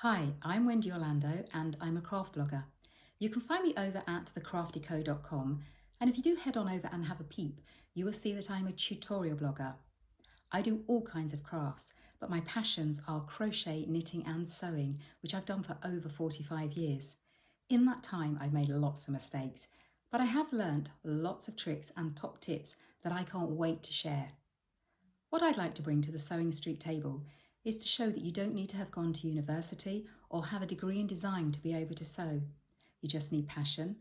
Hi, I'm Wendy Orlando and I'm a craft blogger. You can find me over at thecraftyco.com, and if you do head on over and have a peep, you will see that I'm a tutorial blogger. I do all kinds of crafts, but my passions are crochet, knitting and sewing, which I've done for over 45 years. In that time, I've made lots of mistakes, but I have learnt lots of tricks and top tips that I can't wait to share. What I'd like to bring to the Sewing Street table is to show that you don't need to have gone to university or have a degree in design to be able to sew. You just need passion,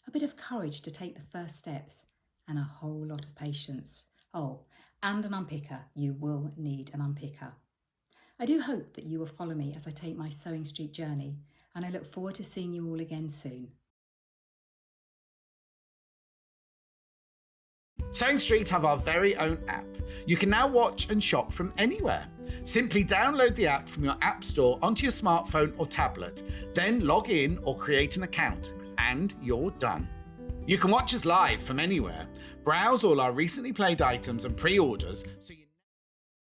a bit of courage to take the first steps, and a whole lot of patience. Oh, and an unpicker. You will need an unpicker. I do hope that you will follow me as I take my Sewing Street journey, and I look forward to seeing you all again soon. Sewing Street have our very own app. You can now watch and shop from anywhere. Simply download the app from your app store onto your smartphone or tablet, then log in or create an account, and you're done. You can watch us live from anywhere, browse all our recently played items and pre-orders so you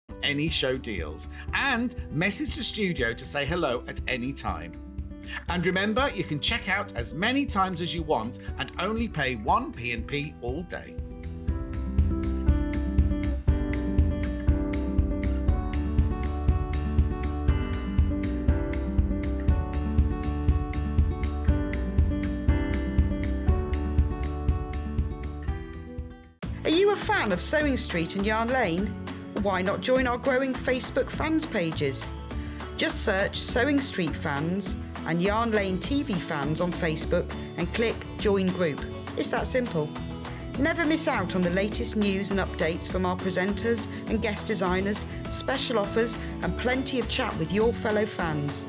know any show deals, and message the studio to say hello at any time. And remember, you can check out as many times as you want and only pay 1 P&P all day. Are you a fan of Sewing Street and Yarn Lane? Why not join our growing Facebook fans pages? Just search Sewing Street Fans and Yarn Lane TV Fans on Facebook and click Join Group. It's that simple. Never miss out on the latest news and updates from our presenters and guest designers, special offers and plenty of chat with your fellow fans.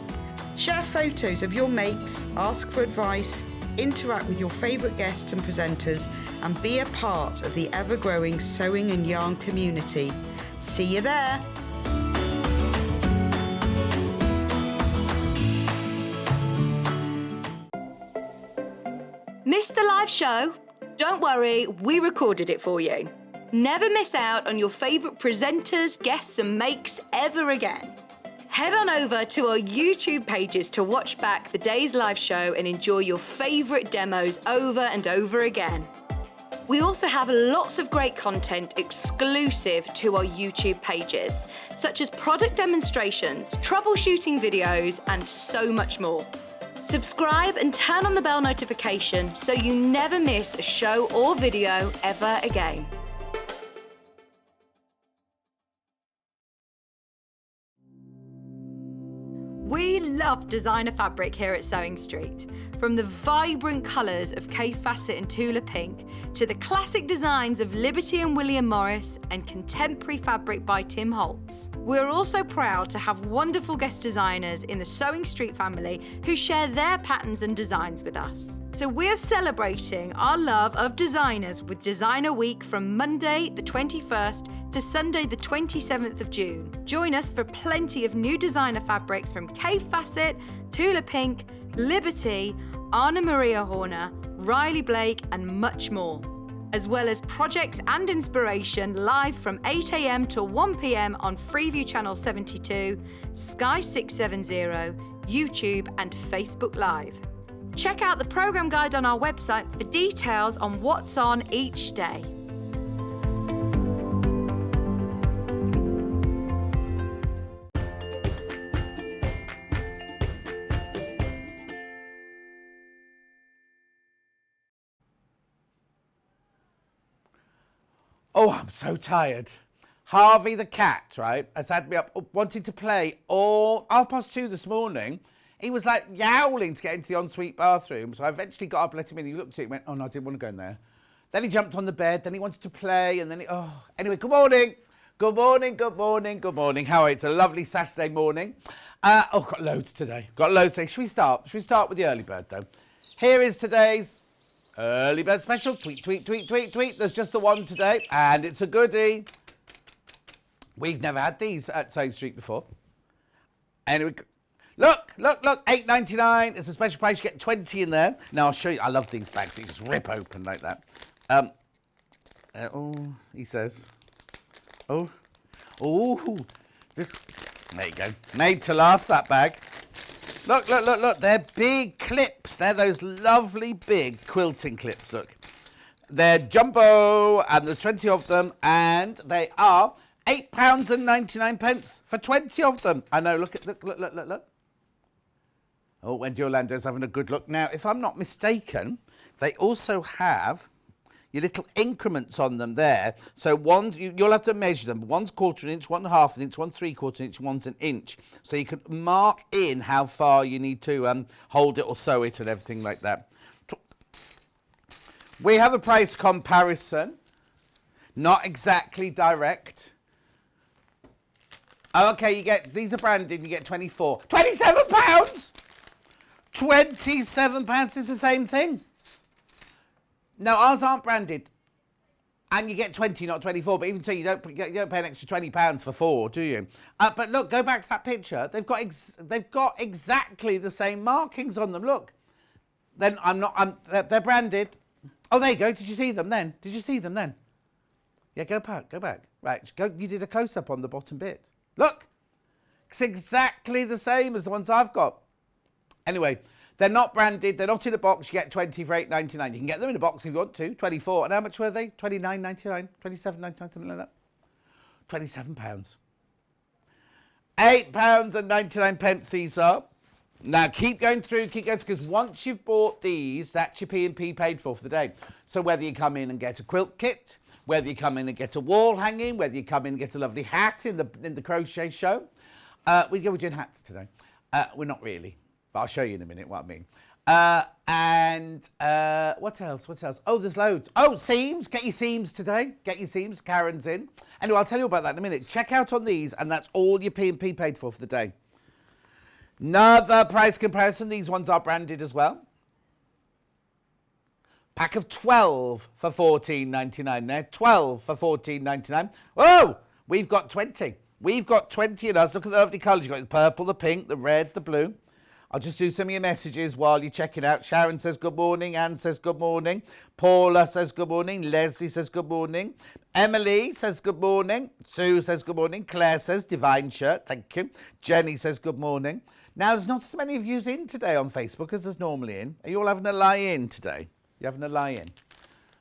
Share photos of your makes, ask for advice, interact with your favourite guests and presenters, and be a part of the ever-growing sewing and yarn community. See you there! Missed the live show? Don't worry, we recorded it for you. Never miss out on your favourite presenters, guests and makes ever again. Head on over to our YouTube pages to watch back the day's live show and enjoy your favourite demos over and over again. We also have lots of great content exclusive to our YouTube pages, such as product demonstrations, troubleshooting videos, and so much more. Subscribe and turn on the bell notification so you never miss a show or video ever again. We love designer fabric here at Sewing Street. From the vibrant colours of Kay Fassett and Tula Pink to the classic designs of Liberty and William Morris and contemporary fabric by Tim Holtz. We're also proud to have wonderful guest designers in the Sewing Street family who share their patterns and designs with us. So we're celebrating our love of designers with Designer Week from Monday the 21st to Sunday the 27th of June. Join us for plenty of new designer fabrics from Kay Fassett, Tula Pink, Liberty, Anna Maria Horner, Riley Blake and much more. As well as projects and inspiration live from 8 AM to 1 PM on Freeview Channel 72, Sky 670, YouTube and Facebook Live. Check out the programme guide on our website for details on what's on each day. Oh, I'm so tired. Harvey the cat, right, has had me up, wanting to play all 2:30 this morning. He was like yowling to get into the ensuite bathroom, so I eventually got up, let him in. He looked at it and went, oh no, I didn't want to go in there. Then he jumped on the bed, then he wanted to play, and then anyway, good morning. Good morning, good morning, good morning. How are you? It's a lovely Saturday morning. Got loads today. Got loads today. Should we start? Should we start with the early bird, though? Here is today's early bird special. Tweet, tweet, tweet, tweet, tweet. There's just the one today, and it's a goodie. We've never had these at Sewing Street before. Anyway, look, $8.99. It's a special price. You get 20 in there. Now, I'll show you. I love these bags. They just rip open like that. He says. This. There you go. Made to last, that bag. Look, look, look, look. They're big clips. They're those lovely big quilting clips, look. They're jumbo, and there's 20 of them, and they are £8.99 for 20 of them. I know, look, look, look, look, look, look. Oh, Wendy Orlando's having a good look. Now, if I'm not mistaken, they also have your little increments on them there. So one's, you'll have to measure them. One's 1/4 inch, 1/2 inch, 1 3/4 inch, one's an inch. So you can mark in how far you need to hold it or sew it and everything like that. We have a price comparison. Not exactly direct. Oh, okay, you get, these are branded, you get 24. £27! £27 is the same thing. No, ours aren't branded. And you get 20, not 24. But even so, you don't pay an extra £20 for 4, do you? But look, go back to that picture. They've got exactly the same markings on them. Look. Then they're branded. Oh, there you go. Did you see them then? Did you see them then? Yeah, go back, go back. Right, go. You did a close-up on the bottom bit. Look. It's exactly the same as the ones I've got. Anyway, they're not branded. They're not in a box. You get 20 for £8.99. You can get them in a box if you want to. 24. And how much were they? £29.99, £27.99, something like that. £27. £8.99 these are. Now keep going through, because once you've bought these, that's your P&P paid for the day. So whether you come in and get a quilt kit, whether you come in and get a wall hanging, whether you come in and get a lovely hat in the crochet show. We're doing hats today. We're not really. But I'll show you in a minute what I mean. What else? What else? Oh, there's loads. Oh, SEAMS. Get your SEAMS today. Get your SEAMS. Karen's in. Anyway, I'll tell you about that in a minute. Check out on these, and that's all your P&P paid for the day. Another price comparison. These ones are branded as well. Pack of 12 for £14.99 there. 12 for £14.99. Whoa! We've got 20. We've got 20 in us. Look at the lovely colours. You've got the purple, the pink, the red, the blue. I'll just do some of your messages while you're checking out. Sharon says good morning. Anne says good morning. Paula says good morning. Leslie says good morning. Emily says good morning. Sue says good morning. Claire says divine shirt. Thank you. Jenny says good morning. Now, there's not as many of you in today on Facebook as there's normally in. Are you all having a lie-in today? You're having a lie-in?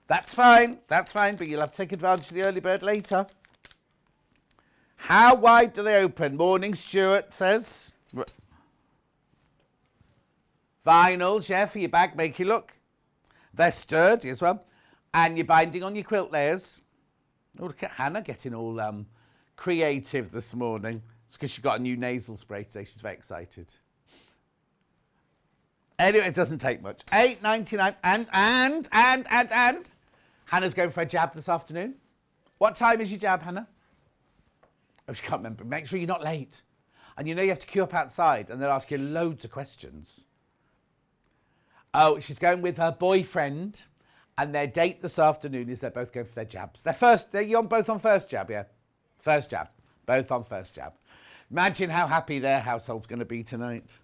That's fine. That's fine. But you'll have to take advantage of the early bird later. How wide do they open? Morning, Stuart says. Vinyls, yeah, for your bag, make you look. They're sturdy as well. And you're binding on your quilt layers. Oh, look at Hannah getting all creative this morning. It's because she got a new nasal spray today. She's very excited. Anyway, it doesn't take much. £8.99 and Hannah's going for a jab this afternoon. What time is your jab, Hannah? Oh, she can't remember. Make sure you're not late. And you know you have to queue up outside and they'll ask you loads of questions. Oh, she's going with her boyfriend, and their date this afternoon is they're both going for their jabs. They're both on first jab, yeah? First jab. Both on first jab. Imagine how happy their household's going to be tonight.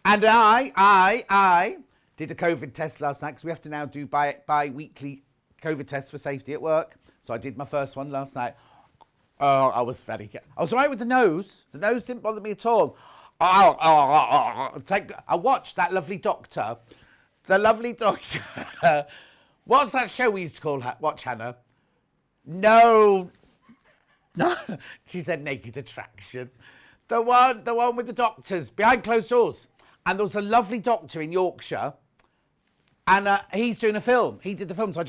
And I did a COVID test last night, because we have to now do bi-weekly COVID tests for safety at work. So I did my first one last night. Oh, I was all right with the nose. The nose didn't bother me at all. I watched that lovely doctor. The lovely doctor. What's that show we used to watch, Hannah? No. She said Naked Attraction. The one with the doctors behind closed doors. And there was a lovely doctor in Yorkshire. And he's doing a film. He did the film. So I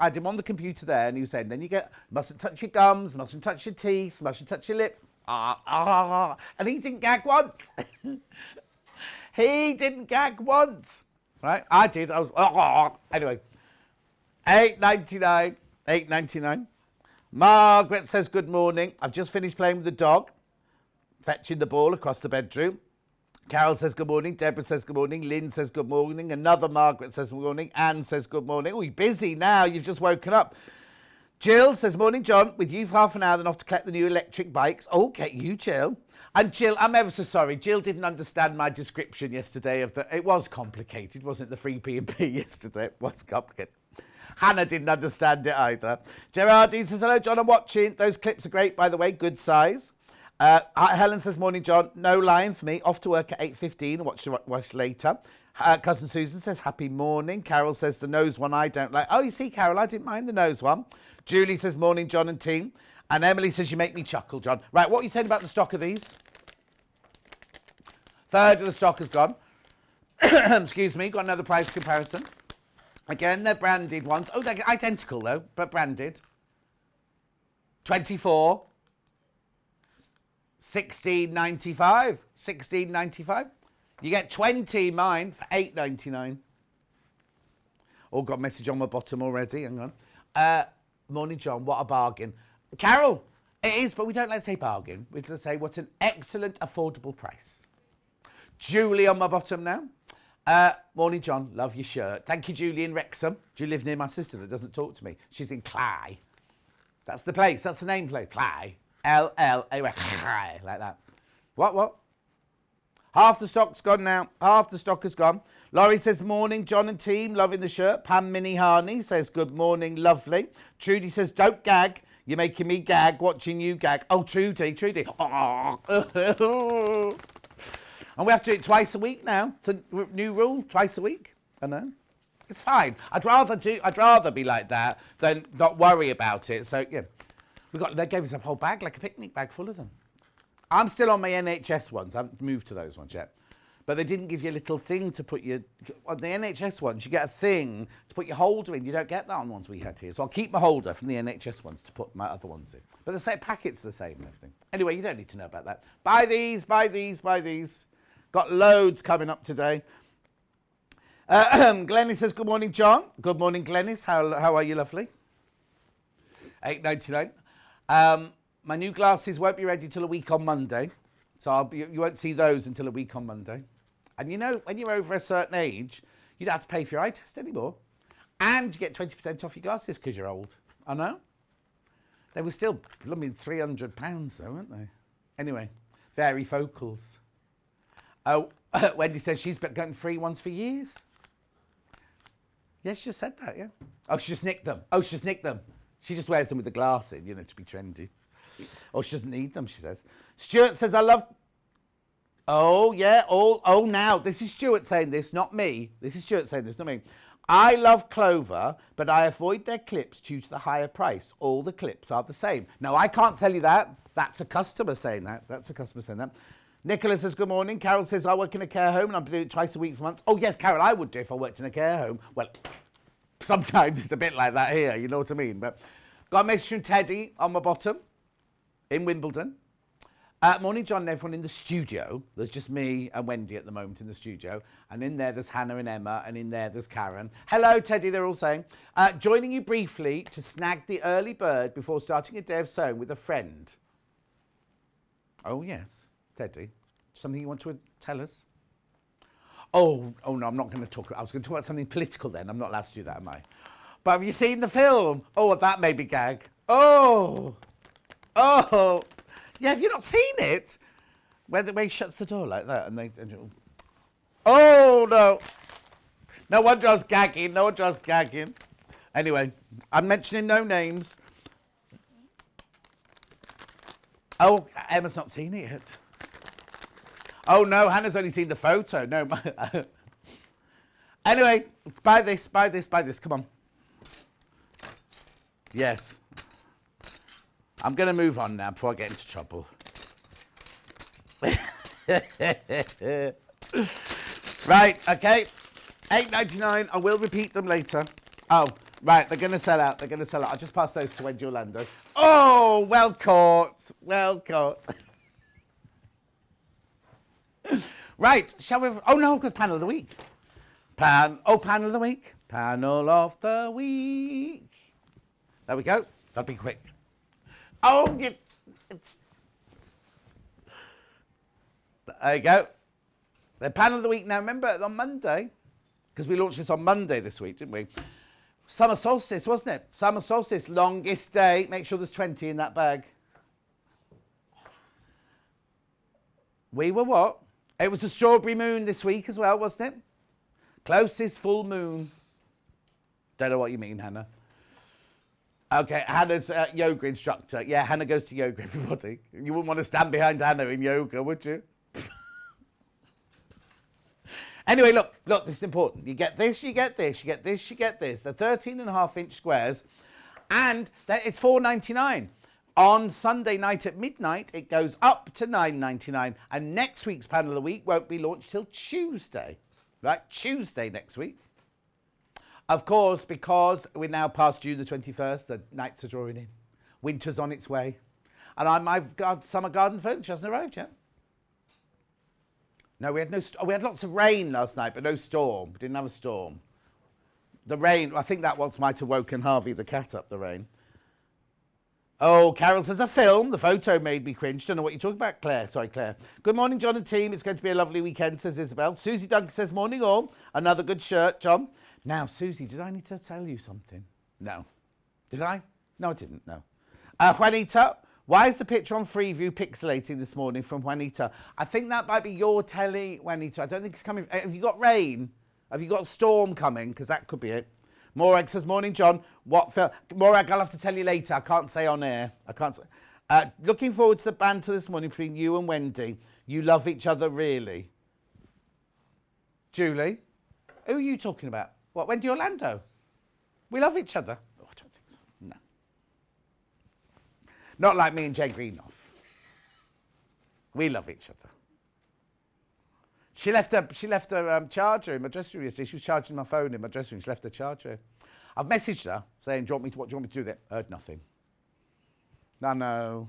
had him on the computer there, and he was saying, then you mustn't touch your gums, mustn't touch your teeth, mustn't touch your lips. And he didn't gag once. He didn't gag once. Right? I did. I was, Anyway, £8.99. Margaret says good morning. I've just finished playing with the dog, fetching the ball across the bedroom. Carol says good morning. Deborah says good morning. Lynn says good morning. Another Margaret says good morning. Anne says good morning. Oh, you're busy now. You've just woken up. Jill says, morning, John. With you for half an hour, then off to collect the new electric bikes. Oh, get you, Jill. And Jill, I'm ever so sorry. Jill didn't understand my description yesterday it was complicated, wasn't it? The free P&P yesterday. It was complicated. Hannah didn't understand it either. Gerardine says, hello, John, I'm watching. Those clips are great, by the way. Good size. Helen says, morning, John. No lying for me. Off to work at 8:15 and watch later. Cousin Susan says, happy morning. Carol says, the nose one I don't like. Oh, you see, Carol, I didn't mind the nose one. Julie says, morning, John and team. And Emily says, you make me chuckle, John. Right, what are you saying about the stock of these? Third of the stock has gone. Excuse me, got another price comparison. Again, they're branded ones. Oh, they're identical, though, but branded. 24. 16.95. 16.95. You get 20 mine for 8.99. Oh, got a message on my bottom already. Hang on. Morning, John. What a bargain. Carol, it is, but we don't like to say bargain. We just say what an excellent, affordable price. Julie on my bottom now. Morning, John. Love your shirt. Thank you, Julie in Wrexham. Do you live near my sister that doesn't talk to me? She's in Cly. That's the place. That's the nameplate. Cly. L-L-A-Y. Like that. What? Half the stock's gone now. Half the stock has gone. Laurie says, morning, John and team. Loving the shirt. Pam Minnie Harney says, good morning, lovely. Trudy says, don't gag. You're making me gag watching you gag. Oh, Trudy. Oh. And we have to do it twice a week now. It's a new rule, twice a week. I know. It's fine. I'd rather be like that than not worry about it. So, yeah. They gave us a whole bag, like a picnic bag full of them. I'm still on my NHS ones. I haven't moved to those ones yet. But they didn't give you a little thing to put your... On the NHS ones, you get a thing to put your holder in. You don't get that on ones we had here. So I'll keep my holder from the NHS ones to put my other ones in. But the same packet's the same and everything. Anyway, you don't need to know about that. Buy these. Got loads coming up today. Glennis says, good morning, John. Good morning, Glennis. How are you, lovely? $8.99. My new glasses won't be ready till a week on Monday. So you won't see those until a week on Monday. And you know, when you're over a certain age, you don't have to pay for your eye test anymore. And you get 20% off your glasses because you're old. I know. They were still, £300 though, weren't they? Anyway, varifocals. Oh, Wendy says she's been getting free ones for years. Yes, she just said that, yeah. Oh, she just nicked them. She just wears them with the glass in, to be trendy. Oh, she doesn't need them, she says. Stuart says, I love... Oh, yeah, now. This is Stuart saying this, not me. This is Stuart saying this, not me. I love Clover, but I avoid their clips due to the higher price. All the clips are the same. No, I can't tell you that. That's a customer saying that. Nicola says, good morning. Carol says, I work in a care home and I'm doing it twice a week for months. Oh, yes, Carol, I would do if I worked in a care home. Well, sometimes it's a bit like that here, you know what I mean? But got a message from Teddy on my bottom in Wimbledon. Morning, John and everyone in the studio. There's just me and Wendy at the moment in the studio. And in there, there's Hannah and Emma. And in there, there's Karen. Hello, Teddy, they're all saying. Joining you briefly to snag the early bird before starting a day of sewing with a friend. Oh, yes. Teddy, something you want to tell us? Oh no, I'm not going to talk. I was going to talk about something political then. I'm not allowed to do that, am I? But have you seen the film? Oh, that made me gag. Oh. Yeah, have you not seen it? Where he shuts the door like that and oh, no. No wonder I was gagging. Anyway, I'm mentioning no names. Oh, Emma's not seen it yet. Oh, no, Hannah's only seen the photo. No. Anyway, buy this. Come on. Yes. I'm going to move on now before I get into trouble. Right, okay. $8.99. I will repeat them later. Oh, right, they're going to sell out. I'll just pass those to Wendy Orlando. Oh, well caught. Right, shall we... Oh, no, I've got panel of the week. Panel of the week. Panel of the week. There we go. Gotta be quick. Oh, it's... There you go. The panel of the week. Now, remember, on Monday, because we launched this on Monday this week, didn't we? Summer solstice, wasn't it? Summer solstice, longest day. Make sure there's 20 in that bag. We were what? It was the strawberry moon this week as well, wasn't it? Closest full moon. Don't know what you mean, Hannah. Okay, Hannah's yoga instructor. Yeah, Hannah goes to yoga, everybody. You wouldn't want to stand behind Hannah in yoga, would you? Anyway, look, this is important. You get this, you get this, you get this, you get this. The 13.5-inch squares, and it's $4.99. On Sunday night at midnight, it goes up to $9.99, and next week's panel of the week won't be launched till Tuesday. Right, Tuesday next week. Of course, because we're now past June the 21st, the nights are drawing in. Winter's on its way. And my summer garden furniture hasn't arrived yet. No, we had lots of rain last night, but no storm. We didn't have a storm. The rain, I think that might have woken Harvey the cat up, the rain. Oh, Carol says a film. The photo made me cringe. Don't know what you're talking about, Claire. Sorry, Claire. Good morning, John and team. It's going to be a lovely weekend, says Isabel. Susie Duncan says, morning all. Another good shirt, John. Now, Susie, did I need to tell you something? No. Did I? No, I didn't, no. Juanita, why is the picture on Freeview pixelating this morning from Juanita? I think that might be your telly, Juanita. I don't think it's coming. Have you got rain? Have you got storm coming? Because that could be it. Morag says, morning, John. Morag, I'll have to tell you later. I can't say on air. I can't say. Looking forward to the banter this morning between you and Wendy. You love each other, really. Julie, who are you talking about? What, Wendy Orlando? We love each other. Oh, I don't think so. No. Not like me and Jay Greenoff. We love each other. She left her charger in my dressing room yesterday. She was charging my phone in my dressing room. She left her charger. I've messaged her saying, what do you want me to do there? Heard nothing. I know.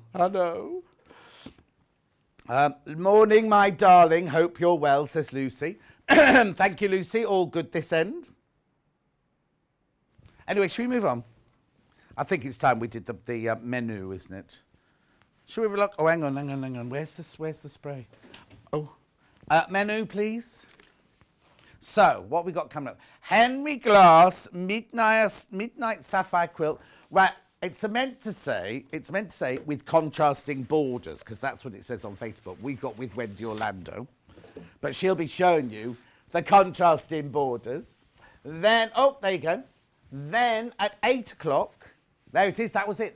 Morning, my darling. Hope you're well, says Lucy. Thank you, Lucy. All good this end. Anyway, should we move on? I think it's time we did the menu, isn't it? Should we have a look? Oh, hang on. Where's the spray? Oh, menu, please. So, what we got coming up? Henry Glass Midnight Sapphire Quilt. Right, it's meant to say with contrasting borders, because that's what it says on Facebook. We've got with Wendy Orlando, but she'll be showing you the contrasting borders. Then, oh, there you go. Then at 8 o'clock, there it is. That was it.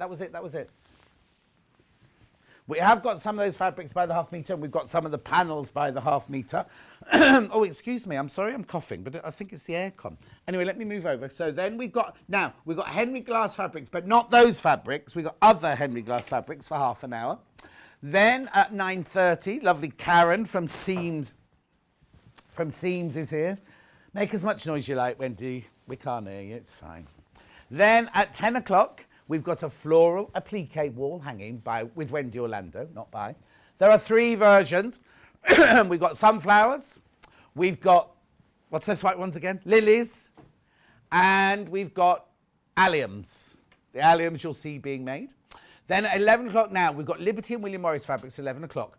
We have got some of those fabrics by the half metre, and we've got some of the panels by the half metre. Oh, excuse me. I'm sorry, I'm coughing, but I think it's the aircon. Anyway, let me move over. So then we've got Henry Glass fabrics, but not those fabrics. We've got other Henry Glass fabrics for half an hour. Then at 9:30, lovely Karen from SEAMS. Is here. Make as much noise you like, Wendy. We can't hear you, it's fine. Then at 10 o'clock, we've got a floral applique wall hanging with Wendy Orlando, not by. There are 3 versions. We've got sunflowers. We've got, what's this white ones again? Lilies. And we've got alliums. The alliums you'll see being made. Then at 11 o'clock now, we've got Liberty and William Morris fabrics at 11 o'clock.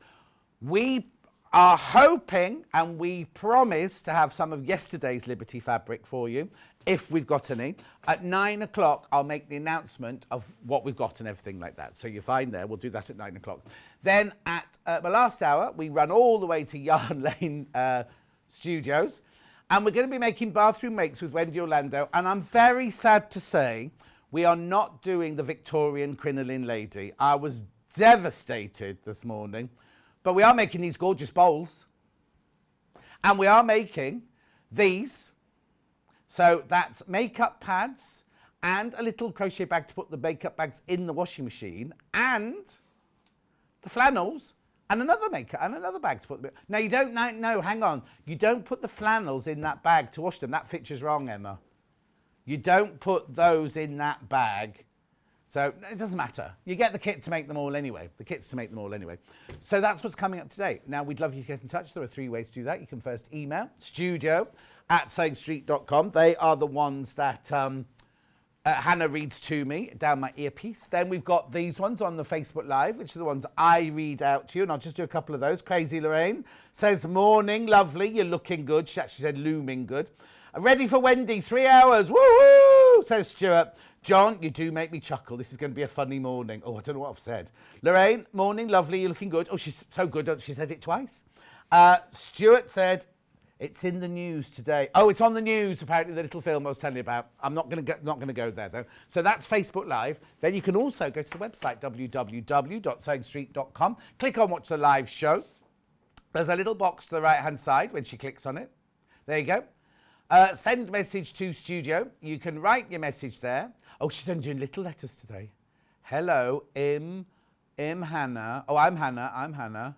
We are hoping, and we promise to have some of yesterday's Liberty fabric for you, if we've got any. At 9 o'clock, I'll make the announcement of what we've got and everything like that. So you're fine there. We'll do that at 9 o'clock. Then at the last hour, we run all the way to Yarn Lane Studios. And we're going to be making bathroom makes with Wendy Orlando. And I'm very sad to say we are not doing the Victorian crinoline lady. I was devastated this morning. But we are making these gorgeous bowls. And we are making these. So that's makeup pads and a little crochet bag to put the makeup bags in the washing machine, and the flannels and another bag to put them in. Now you don't know, hang on. You don't put the flannels in that bag to wash them. That picture's wrong, Emma. You don't put those in that bag. So it doesn't matter. You get the kit to make them all anyway. So that's what's coming up today. Now, we'd love you to get in touch. There are 3 ways to do that. You can first email studio@sewingstreet.com. They are the ones that Hannah reads to me down my earpiece. Then we've got these ones on the Facebook Live, which are the ones I read out to you. And I'll just do a couple of those. Crazy Lorraine says, morning, lovely. You're looking good. She actually said looming good. Ready for Wendy, 3 hours. Woo-hoo, says Stuart. John, you do make me chuckle. This is going to be a funny morning. Oh, I don't know what I've said. Lorraine, morning, lovely. You're looking good. Oh, she's so good. She said it twice. Stuart said, It's in the news today. Oh, it's on the news, apparently, the little film I was telling you about. I'm not going to go there, though. So that's Facebook Live. Then you can also go to the website, www.sewingstreet.com. Click on Watch the Live Show. There's a little box to the right-hand side when she clicks on it. There you go. Send message to studio. You can write your message there. Oh, she's only doing little letters today. Hello, Hannah. Oh, I'm Hannah.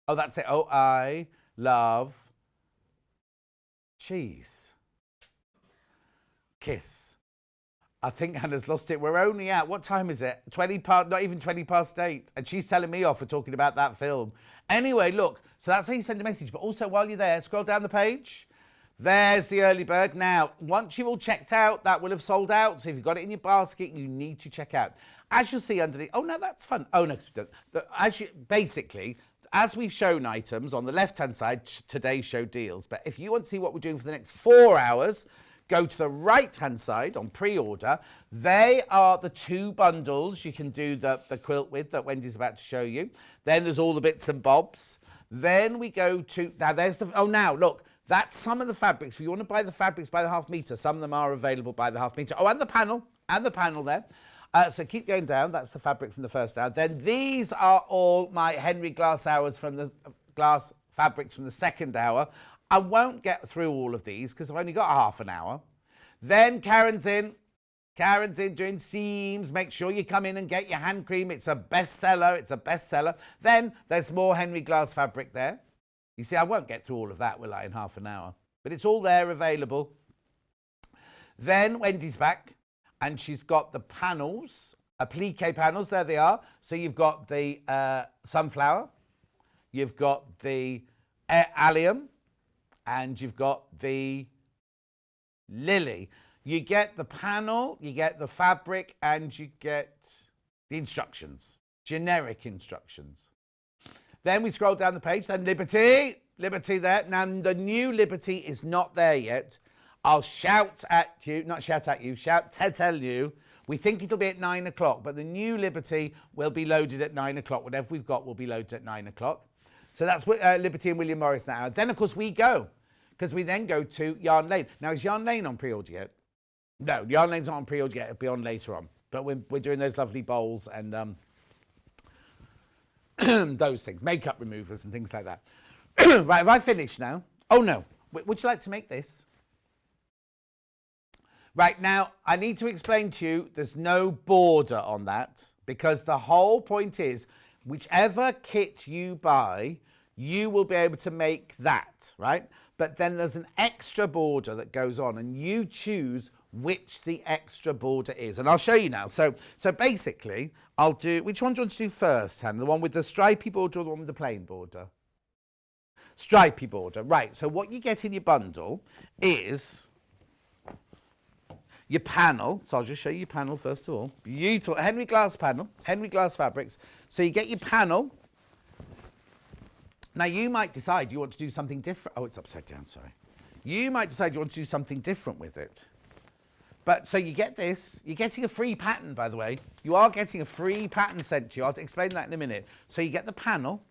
Oh, that's it. Oh, I love cheese. Kiss. I think Hannah's lost it. We're only at, what time is it? 20 past, not even 20 past 8. And she's telling me off for talking about that film. Anyway, look, so that's how you send a message. But also while you're there, scroll down the page. There's the early bird. Now, once you've all checked out, that will have sold out. So if you've got it in your basket, you need to check out. As you'll see underneath, oh, no, that's fun. Oh, no, basically, as we've shown items on the left-hand side, today's show deals. But if you want to see what we're doing for the next 4 hours, go to the right-hand side on pre-order. They are the 2 bundles you can do the quilt with that Wendy's about to show you. Then there's all the bits and bobs. Then we go to, now there's the, oh, now, look, that's some of the fabrics. If you want to buy the fabrics by the half metre, some of them are available by the half metre. Oh, and the panel there. So keep going down. That's the fabric from the first hour. Then these are all my Henry glass hours from the glass fabrics from the second hour. I won't get through all of these because I've only got half an hour. Then Karen's in doing SEAMS. Make sure you come in and get your hand cream. It's a bestseller. Then there's more Henry glass fabric there. You see, I won't get through all of that, will I, in half an hour? But it's all there available. Then Wendy's back. And she's got the panels, applique panels, there they are. So you've got the sunflower, you've got the allium, and you've got the lily. You get the panel, you get the fabric, and you get the instructions, generic instructions. Then we scroll down the page, then Liberty there. Now the new Liberty is not there yet. I'll tell you, we think it'll be at 9 o'clock, but the new Liberty will be loaded at 9 o'clock. Whatever we've got will be loaded at 9 o'clock. So that's Liberty and William Morris now. Then, of course, we go, because we then go to Yarn Lane. Now, is Yarn Lane on pre-order yet? No, Yarn Lane's not on pre-order yet. It'll be on later on. But we're doing those lovely bowls and those things, makeup removers and things like that. Right, have I finished now? Oh, no. Would you like to make this? Right, now, I need to explain to you, there's no border on that, because the whole point is, whichever kit you buy, you will be able to make that, right? But then there's an extra border that goes on, and you choose which the extra border is. And I'll show you now. So basically, I'll do, which one do you want to do first, Hannah? The one with the stripy border or the one with the plain border? Stripy border, right. So what you get in your bundle is your panel. So I'll just show you your panel first of all. Beautiful Henry glass panel, Henry glass fabrics. So you get your panel. Now you might decide you want to do something different. Oh, it's upside down, sorry. You might decide you want to do something different with it. But so you get this. You're getting a free pattern, by the way. You are getting a free pattern sent to you. I'll explain that in a minute. So you get the panel.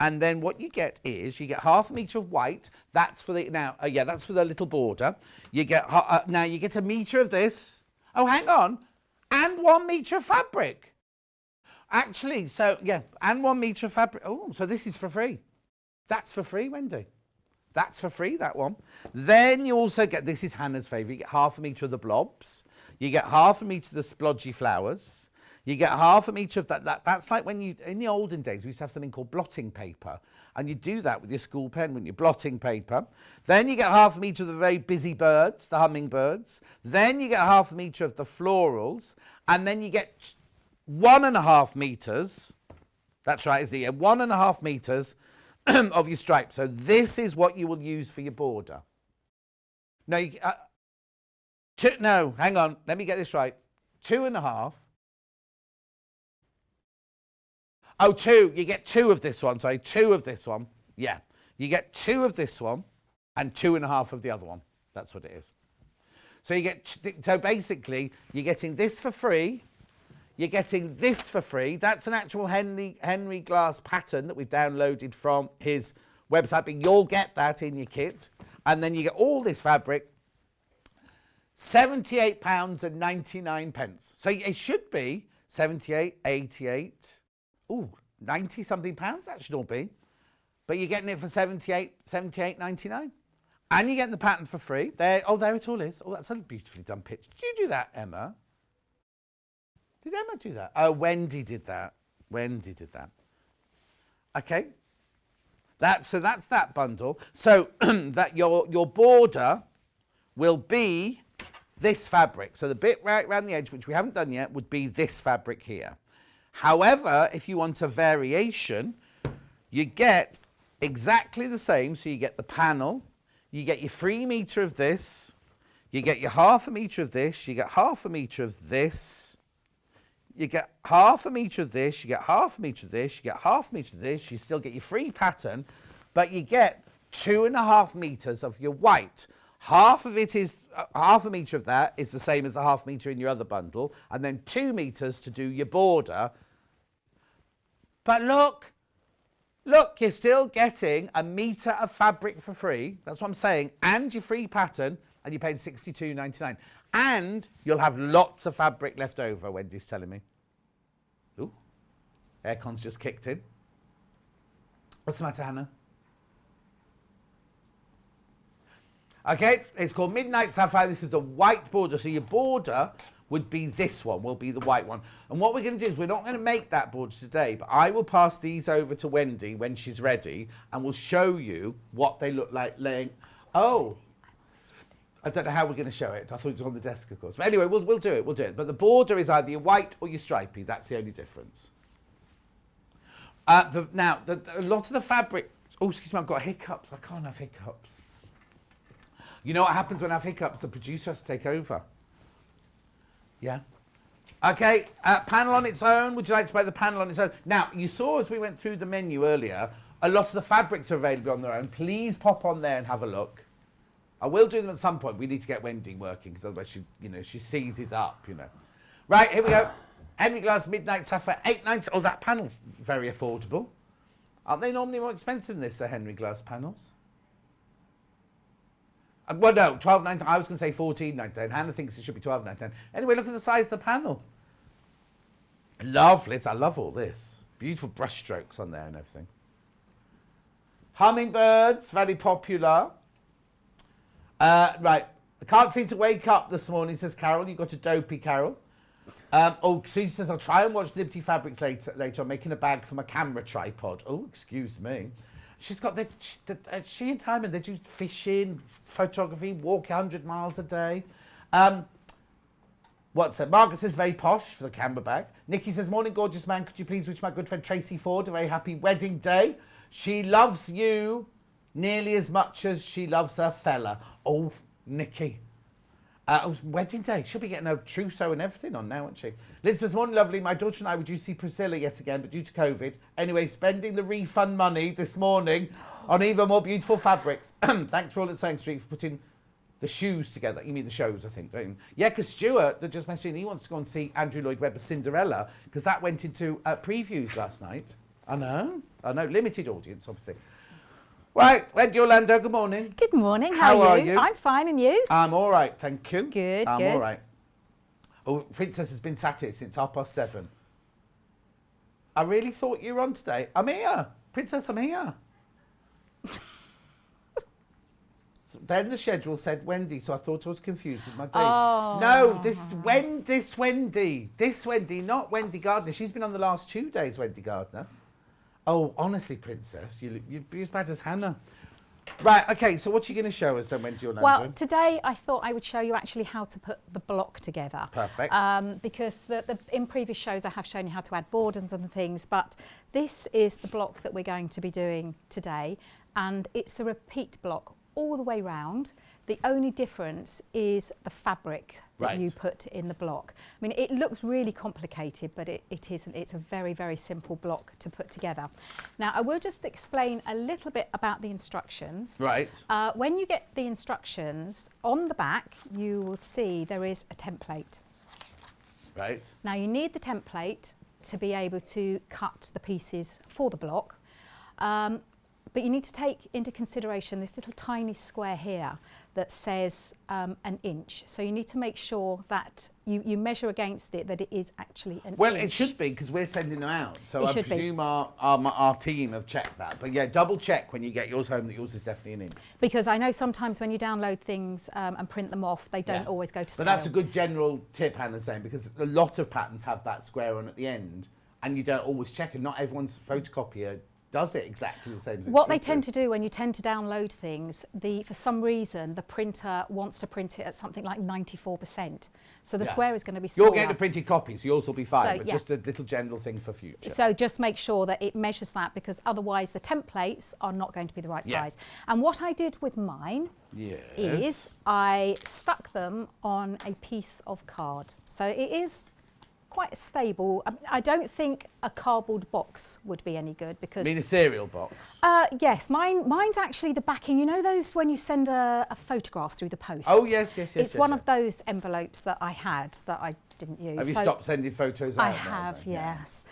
And then what you get is you get half a metre of white. That's for the that's for the little border. You get now you get a metre of this. Oh, hang on, and 1 metre of fabric. Actually, so yeah, and 1 metre of fabric. Oh, so this is for free. That's for free, Wendy. That's for free, that one. Then you also get, this is Hannah's favourite. You get half a metre of the blobs. You get half a metre of the splodgy flowers. You get half a metre of that. That's like when you, in the olden days, we used to have something called blotting paper. And you do that with your school pen when you're blotting paper. Then you get half a metre of the very busy birds, the hummingbirds. Then you get half a metre of the florals. And then you get 1.5 metres. That's right, isn't it? 1.5 metres of your stripe. So this is what you will use for your border. No, no, hang on. Let me get this right. 2.5. Oh, 2. You get 2 of this one. Sorry, 2 of this one. Yeah. You get 2 of this one and 2.5 of the other one. That's what it is. So you get, so basically, you're getting this for free. You're getting this for free. That's an actual Henry glass pattern that we've downloaded from his website, but you'll get that in your kit. And then you get all this fabric, £78.99. So it should be 78, 88, ooh, 90 something pounds that should all be. But you're getting it for 78.99. And you're getting the pattern for free. There it all is. Oh, that's a beautifully done picture. Did you do that, Emma? Did Emma do that? Oh, Wendy did that. Wendy did that. Okay. So that's that bundle. So that your border will be this fabric. So the bit right around the edge, which we haven't done yet, would be this fabric here. However, if you want a variation, you get exactly the same. So you get the panel, you get your 3 metre of this, you get your ½ metre of this, you get ½ metre of this, you get ½ metre of this, you get ½ metre of this, you get ½ metre of this, you still get your free pattern, but you get 2.5 metres of your white. Half of it is, ½ metre of that is the same as the ½ metre in your other bundle, and then 2 metres to do your border. But look, you're still getting a metre of fabric for free. That's what I'm saying. And your free pattern, and you're paying £62.99. And you'll have lots of fabric left over, Wendy's telling me. Ooh, aircon's just kicked in. What's the matter, Hannah? Okay, it's called Midnight Sapphire. This is the white border. So your border would be this one, will be the white one. And what we're going to do is we're not going to make that border today, but I will pass these over to Wendy when she's ready, and we'll show you what they look like laying. Oh, I don't know how we're going to show it. I thought it was on the desk, of course. But anyway, we'll do it. We'll do it. But the border is either your white or your stripy. That's the only difference. A lot of the fabric... Oh, excuse me, I've got hiccups. I can't have hiccups. You know what happens when I have hiccups? The producer has to take over. Yeah. Okay, panel on its own. Would you like to buy the panel on its own? Now, you saw as we went through the menu earlier, a lot of the fabrics are available on their own. Please pop on there and have a look. I will do them at some point. We need to get Wendy working, because otherwise she seizes up, Right, here we go. Henry Glass Midnight Sapphire, £8.90. Oh, that panel's very affordable. Aren't they normally more expensive than this, the Henry Glass panels? Well, no, £12.99. I was going to say £14.99. Hannah thinks it should be £12.99. Anyway, look at the size of the panel. Lovely. I love all this. Beautiful brush strokes on there and everything. Hummingbirds, very popular. Right. I can't seem to wake up this morning, says Carol. You got a dopey, Carol. Susie says, I'll try and watch Liberty Fabrics later. I'm making a bag for my camera tripod. Oh, excuse me. She's got she and Timon, they do fishing, photography, walk 100 miles a day. What's that? Margaret says, very posh for the camera bag. Nikki says, morning, gorgeous man. Could you please wish my good friend Tracy Ford a very happy wedding day? She loves you nearly as much as she loves her fella. Oh, Nikki. Wedding day. She'll be getting a trousseau and everything on now, won't she? Liz says, morning, lovely. My daughter and I were due to see Priscilla yet again, but due to COVID. Anyway, spending the refund money this morning on even more beautiful fabrics. Thanks for all at Sewing Street for putting the shoes together. You mean the shows, I think, don't you? Yeah, because Stuart, that just mentioned, he wants to go and see Andrew Lloyd Webber's Cinderella, because that went into previews last night. I know. Limited audience, obviously. Right, Wendy Orlando, good morning. Good morning, how are you? I'm fine, and you? I'm all right, thank you. Good, I'm good. all right. Oh, Princess has been sat here since 7:30. I really thought you were on today. I'm here. Princess, I'm here. Then the schedule said Wendy, so I thought I was confused with my days. Oh. No, this Wendy, not Wendy Gardner. She's been on the last 2 days, Wendy Gardner. Oh, honestly, Princess, you'd be as bad as Hannah. Right, okay, so what are you going to show us then, Wendy Orlando? Well, today I thought I would show you actually how to put the block together. Perfect. Because in previous shows I have shown you how to add borders and things, but this is the block that we're going to be doing today, and it's a repeat block all the way round. The only difference is the fabric that you put in the block. I mean, it looks really complicated, but it isn't. It's a very, very simple block to put together. Now, I will just explain a little bit about the instructions. Right. When you get the instructions, on the back, you will see there is a template. Right. Now, you need the template to be able to cut the pieces for the block. But you need to take into consideration this little tiny square here that says an inch. So you need to make sure that you measure against it that it is actually an inch. Well, it should be, because we're sending them out. So It I should be. presume our team have checked that. But yeah, double check when you get yours home that yours is definitely an inch. Because I know sometimes when you download things and print them off, they don't always go to scale. But that's a good general tip, Hannah's saying, because a lot of patterns have that square on at the end, and you don't always check, and not everyone's photocopier does it exactly the same as what they tend to do when you tend to download things, for some reason the printer wants to print it at something like 94%. So the square is going to be smaller. You'll get the printed copies, yours will be fine, So, but yeah. just a little general thing for future. So just make sure that it measures that, because otherwise the templates are not going to be the right size. And what I did with mine is I stuck them on a piece of card. So it is quite stable. I don't think a cardboard box would be any good, because You mean a cereal box? yes, mine's actually the backing. You know those when you send a photograph through the post? Oh, yes. It's one of those envelopes that I had that I didn't use. Have you stopped sending photos out I now, have, then? yes.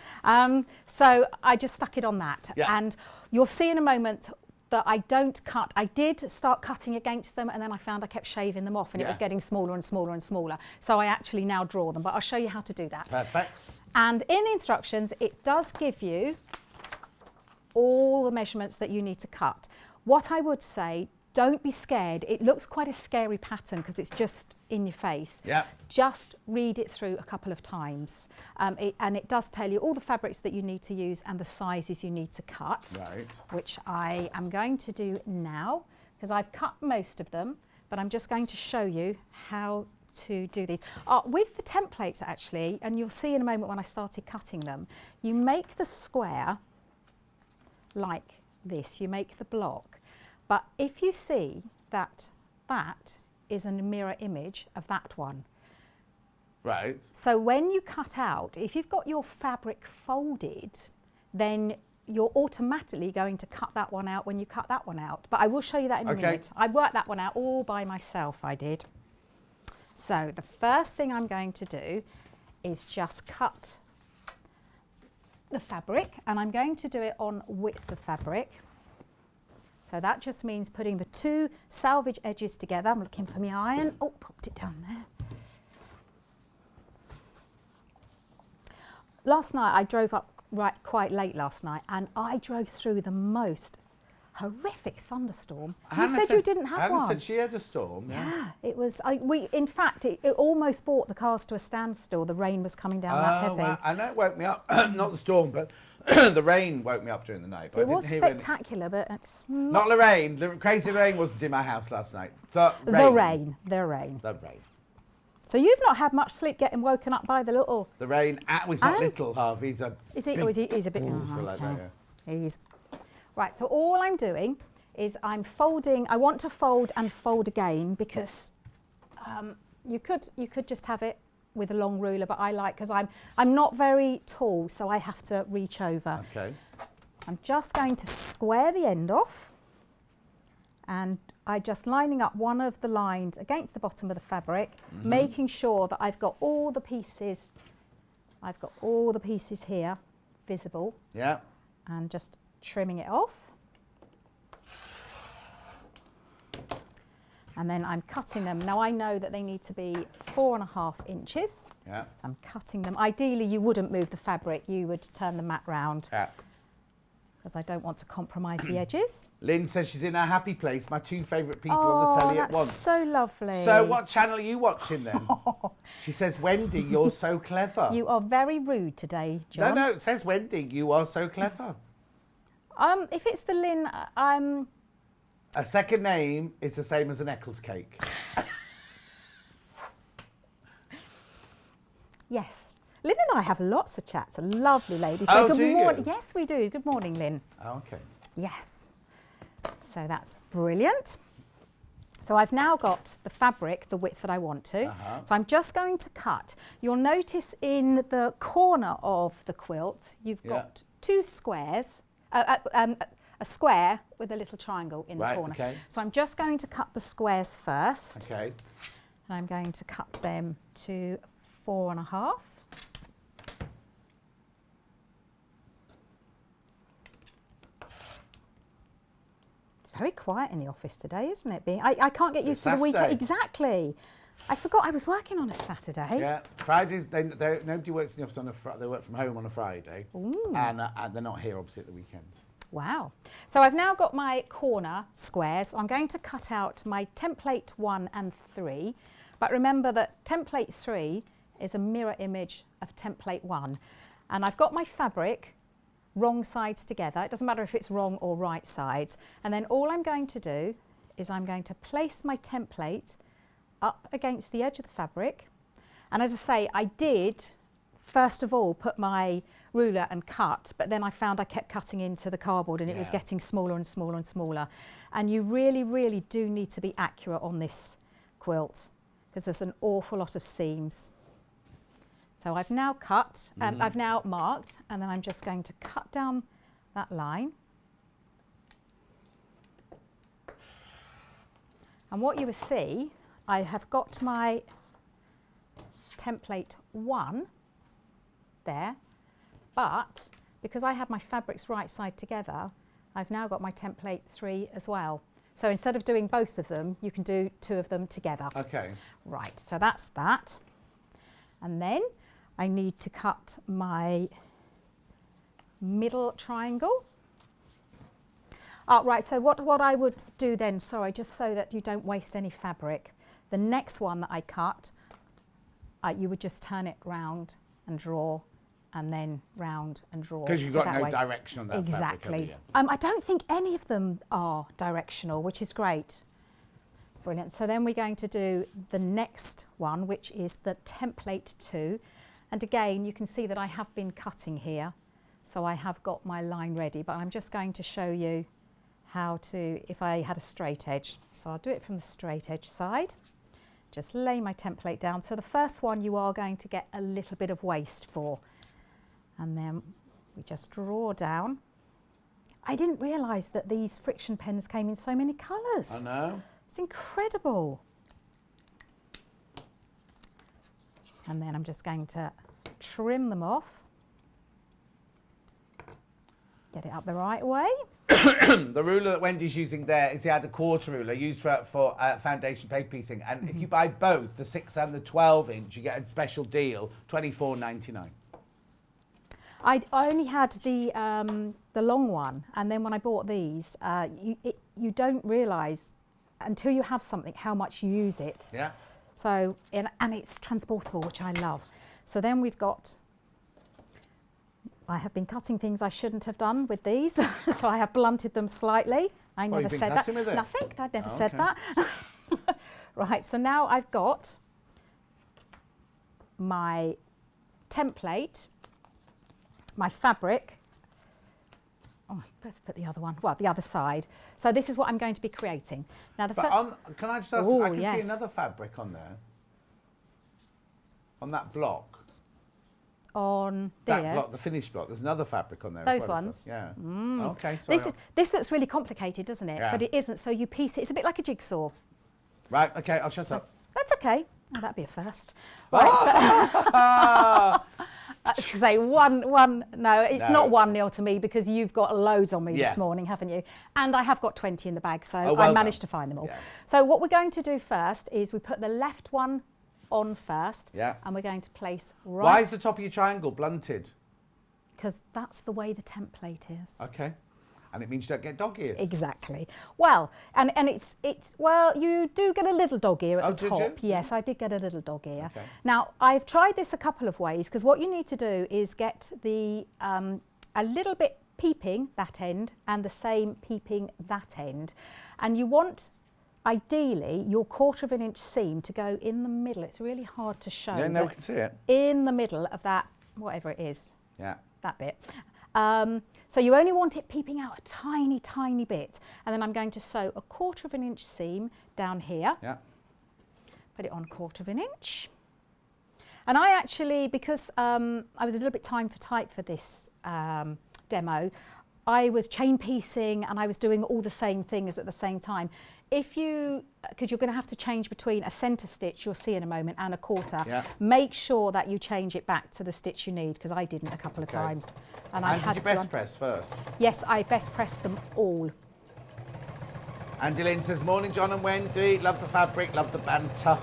So I just stuck it on that. Yeah. And you'll see in a moment that I don't cut. I did start cutting against them, and then I found I kept shaving them off, and it was getting smaller and smaller and smaller. So I actually now draw them, but I'll show you how to do that. Perfect. And in the instructions, it does give you all the measurements that you need to cut. What I would say, don't be scared. It looks quite a scary pattern because it's just in your face. Yeah. Just read it through a couple of times. And it does tell you all the fabrics that you need to use and the sizes you need to cut. Right. Which I am going to do now, because I've cut most of them, but I'm just going to show you how to do these. With the templates actually, and you'll see in a moment when I started cutting them, you make the square like this, you make the block. But if you see that that is a mirror image of that one. Right. So when you cut out, if you've got your fabric folded, then you're automatically going to cut that one out when you cut that one out. But I will show you that in a minute. I worked that one out all by myself, I did. So the first thing I'm going to do is just cut the fabric, and I'm going to do it on width of fabric. So that just means putting the two salvage edges together. I'm looking for my iron. Oh, popped it down there. Last night, I drove up quite late last night, and I drove through the most horrific thunderstorm. You said you didn't have one. Hannah said she had a storm. Yeah, it was. In fact, it almost brought the cars to a standstill. The rain was coming down that heavy. Well, I know it woke me up. Not the storm, but the rain woke me up during the night. But It was spectacular, but it's not the rain. The crazy rain wasn't in my house last night. The rain. The rain. The rain. So you've not had much sleep getting woken up by the little... The rain. He's not little, Harvey. He's a Is he? big Or is he? He's a bit... bullseye like that, yeah. He's... Right, so all I'm doing is I'm folding. I want to fold and fold again, because you could just have it with a long ruler, but I like, because I'm not very tall, so I have to reach over. Okay. I'm just going to square the end off, and I'm just lining up one of the lines against the bottom of the fabric, making sure that I've got all the pieces. I've got all the pieces here visible. Yeah. And just trimming it off. And then I'm cutting them. Now I know that they need to be 4.5 inches. Yeah. So I'm cutting them. Ideally you wouldn't move the fabric, you would turn the mat round. Yeah. Because I don't want to compromise the edges. Lynn says she's in her happy place. My two favourite people on the telly at that's once. so lovely. So what channel are you watching then? She says, Wendy, you're so clever. You are very rude today, John. No, it says, Wendy, you are so clever. If it's the Lynn, A second name is the same as an Eccles cake. Yes. Lynn and I have lots of chats. A lovely lady. Oh, good do you? morning. Yes, we do. Good morning, Lynn. Oh, okay. Yes. So that's brilliant. So I've now got the fabric, the width that I want to. So I'm just going to cut. You'll notice in the corner of the quilt, you've got two squares, a square with a little triangle in the corner. Okay. So I'm just going to cut the squares first. Okay. And I'm going to cut them to 4.5. very quiet in the office today, isn't it? I can't get used to the weekend. Saturday. Exactly. I forgot I was working on a Saturday. Yeah, Fridays, nobody works in the office on a Friday. They work from home on a Friday. And they're not here, obviously, at the weekend. Wow. So I've now got my corner squares. I'm going to cut out my template 1 and 3. But remember that template 3 is a mirror image of template 1. And I've got my fabric wrong sides together. It doesn't matter if it's wrong or right sides. And then all I'm going to do is I'm going to place my template up against the edge of the fabric. And as I say, I did first of all put my ruler and cut, but then I found I kept cutting into the cardboard and it was getting smaller and smaller and smaller. And you really, really do need to be accurate on this quilt because there's an awful lot of seams. So I've now cut, I've now marked, and then I'm just going to cut down that line. And what you will see, I have got my template 1 there, but because I have my fabrics right side together, I've now got my template 3 as well. So instead of doing both of them, you can do 2 of them together. Okay. Right, so that's that. And then I need to cut my middle triangle. Right, so what I would do then, sorry, just so that you don't waste any fabric, the next one that I cut, you would just turn it round and draw, and then round and draw. Because you've got no direction on that fabric, exactly. I don't think any of them are directional, which is great. Brilliant. So then we're going to do the next one, which is the template 2. And again, you can see that I have been cutting here, so I have got my line ready, but I'm just going to show you how to, if I had a straight edge. So I'll do it from the straight edge side. Just lay my template down. So the first one you are going to get a little bit of waste for. And then we just draw down. I didn't realise that these friction pens came in so many colours. I know. It's incredible. And then I'm just going to trim them off. Get it up the right way. The ruler that Wendy's using there is the 1/4 ruler used for foundation paper piecing. And if you buy both, the 6 and the 12 inch, you get a special deal, $24.99. I only had the long one, and then when I bought these, you don't realise until you have something how much you use it. Yeah. So, and it's transportable, which I love. So then we've got, I have been cutting things I shouldn't have done with these, so I have blunted them slightly. I never said that. Nothing, I never said that. Right, so now I've got my template, my fabric. Oh, I better put the other one, well, the other side. So this is what I'm going to be creating. Now, can I just ask, ooh, I can yes. see another fabric on there. On that block. On That there. block, the finished block. There's another fabric on there. Those as well, ones? Yeah. Mm. Okay, sorry. This looks really complicated, doesn't it? Yeah. But it isn't, so you piece it. It's a bit like a jigsaw. Right, okay, I'll shut up. That's okay. Oh, that'd be a first. Right, so say one. No, it's not 1-0 to me because you've got loads on me this morning, haven't you? And I have got 20 in the bag, so I managed to find them all. Yeah. So what we're going to do first is we put the left one on first, and we're going to place right. Why is the top of your triangle blunted? Because that's the way the template is. Okay. And it means you don't get dog ears. Exactly. Well, and it's well, you do get a little dog ear at the top. Did you? Yes, I did get a little dog ear. Okay. Now, I've tried this a couple of ways because what you need to do is get the a little bit peeping that end and the same peeping that end. And you want, ideally, your 1/4 inch seam to go in the middle. It's really hard to show. Yeah, no, we can see it. In the middle of that, whatever it is. Yeah. That bit. So you only want it peeping out a tiny, tiny bit. And then I'm going to sew a 1/4 inch seam down here. Yeah. Put it on 1/4 inch. And I actually, because I was a little bit time for tight for this demo, I was chain piecing and I was doing all the same things at the same time. If you, because you're going to have to change between a centre stitch, you'll see in a moment, and a 1/4, make sure that you change it back to the stitch you need, because I didn't a couple of times. And I had did you best press first? Yes, I best pressed them all. Andy Lynn says, morning, John and Wendy. Love the fabric, love the banter.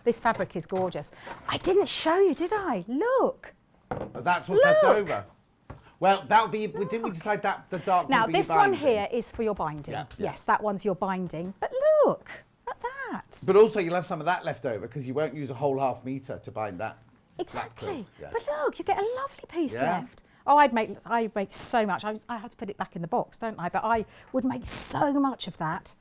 This fabric is gorgeous. I didn't show you, did I? Look. But that's what's left over. Well, that'll be, didn't we decide that the dark Now, would be this your one binding? here is for your binding. Yeah. Yes, that one's your binding. But look at that. But also you'll have some of that left over because you won't use a whole half metre to bind that. Exactly. Yeah. But look, you get a lovely piece Yeah. left. Oh, I'd make so much. I have to put it back in the box, don't I? But I would make so much of that.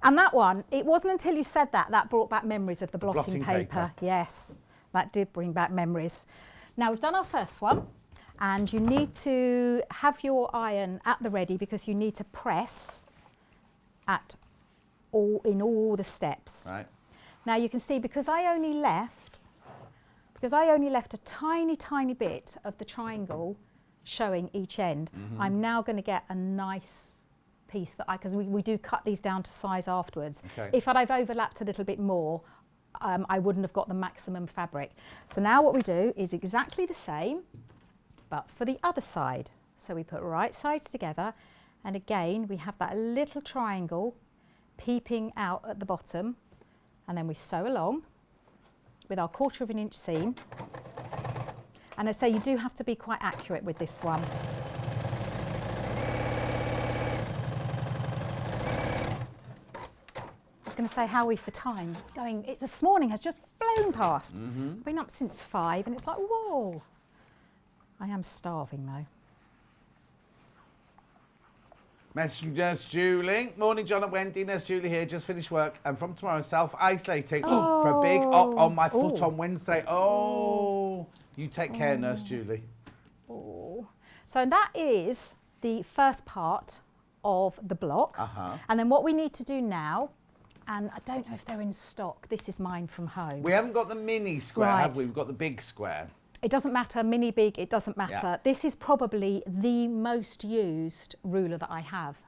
And that one, it wasn't until you said that brought back memories of the blotting paper. Yes, that did bring back memories. Now we've done our first one, and you need to have your iron at the ready because you need to press in all the steps. Right. Now you can see because I only left a tiny, tiny bit of the triangle showing each end, I'm now going to get a nice piece that because we do cut these down to size afterwards. Okay. If I'd overlapped a little bit more, I wouldn't have got the maximum fabric. So now what we do is exactly the same, but for the other side. So we put right sides together, and again, we have that little triangle peeping out at the bottom, and then we sew along with our 1/4 inch seam. And I say you do have to be quite accurate with this one. I was going to say, how are we for time? It's going, this morning has just flown past. I've been up since 5 and it's like, whoa. I am starving though. Message from Nurse Julie. Morning, John and Wendy. Nurse Julie here. Just finished work. And from tomorrow, self-isolating for a big op on my foot on Wednesday. Oh, you take care, Nurse Julie. Oh. So that is the first part of the block. And then what we need to do now, and I don't know if they're in stock. This is mine from home. We haven't got the mini square, have Right. we? We've got the big square. It doesn't matter, mini, big, it doesn't matter. Yeah. This is probably the most used ruler that I have,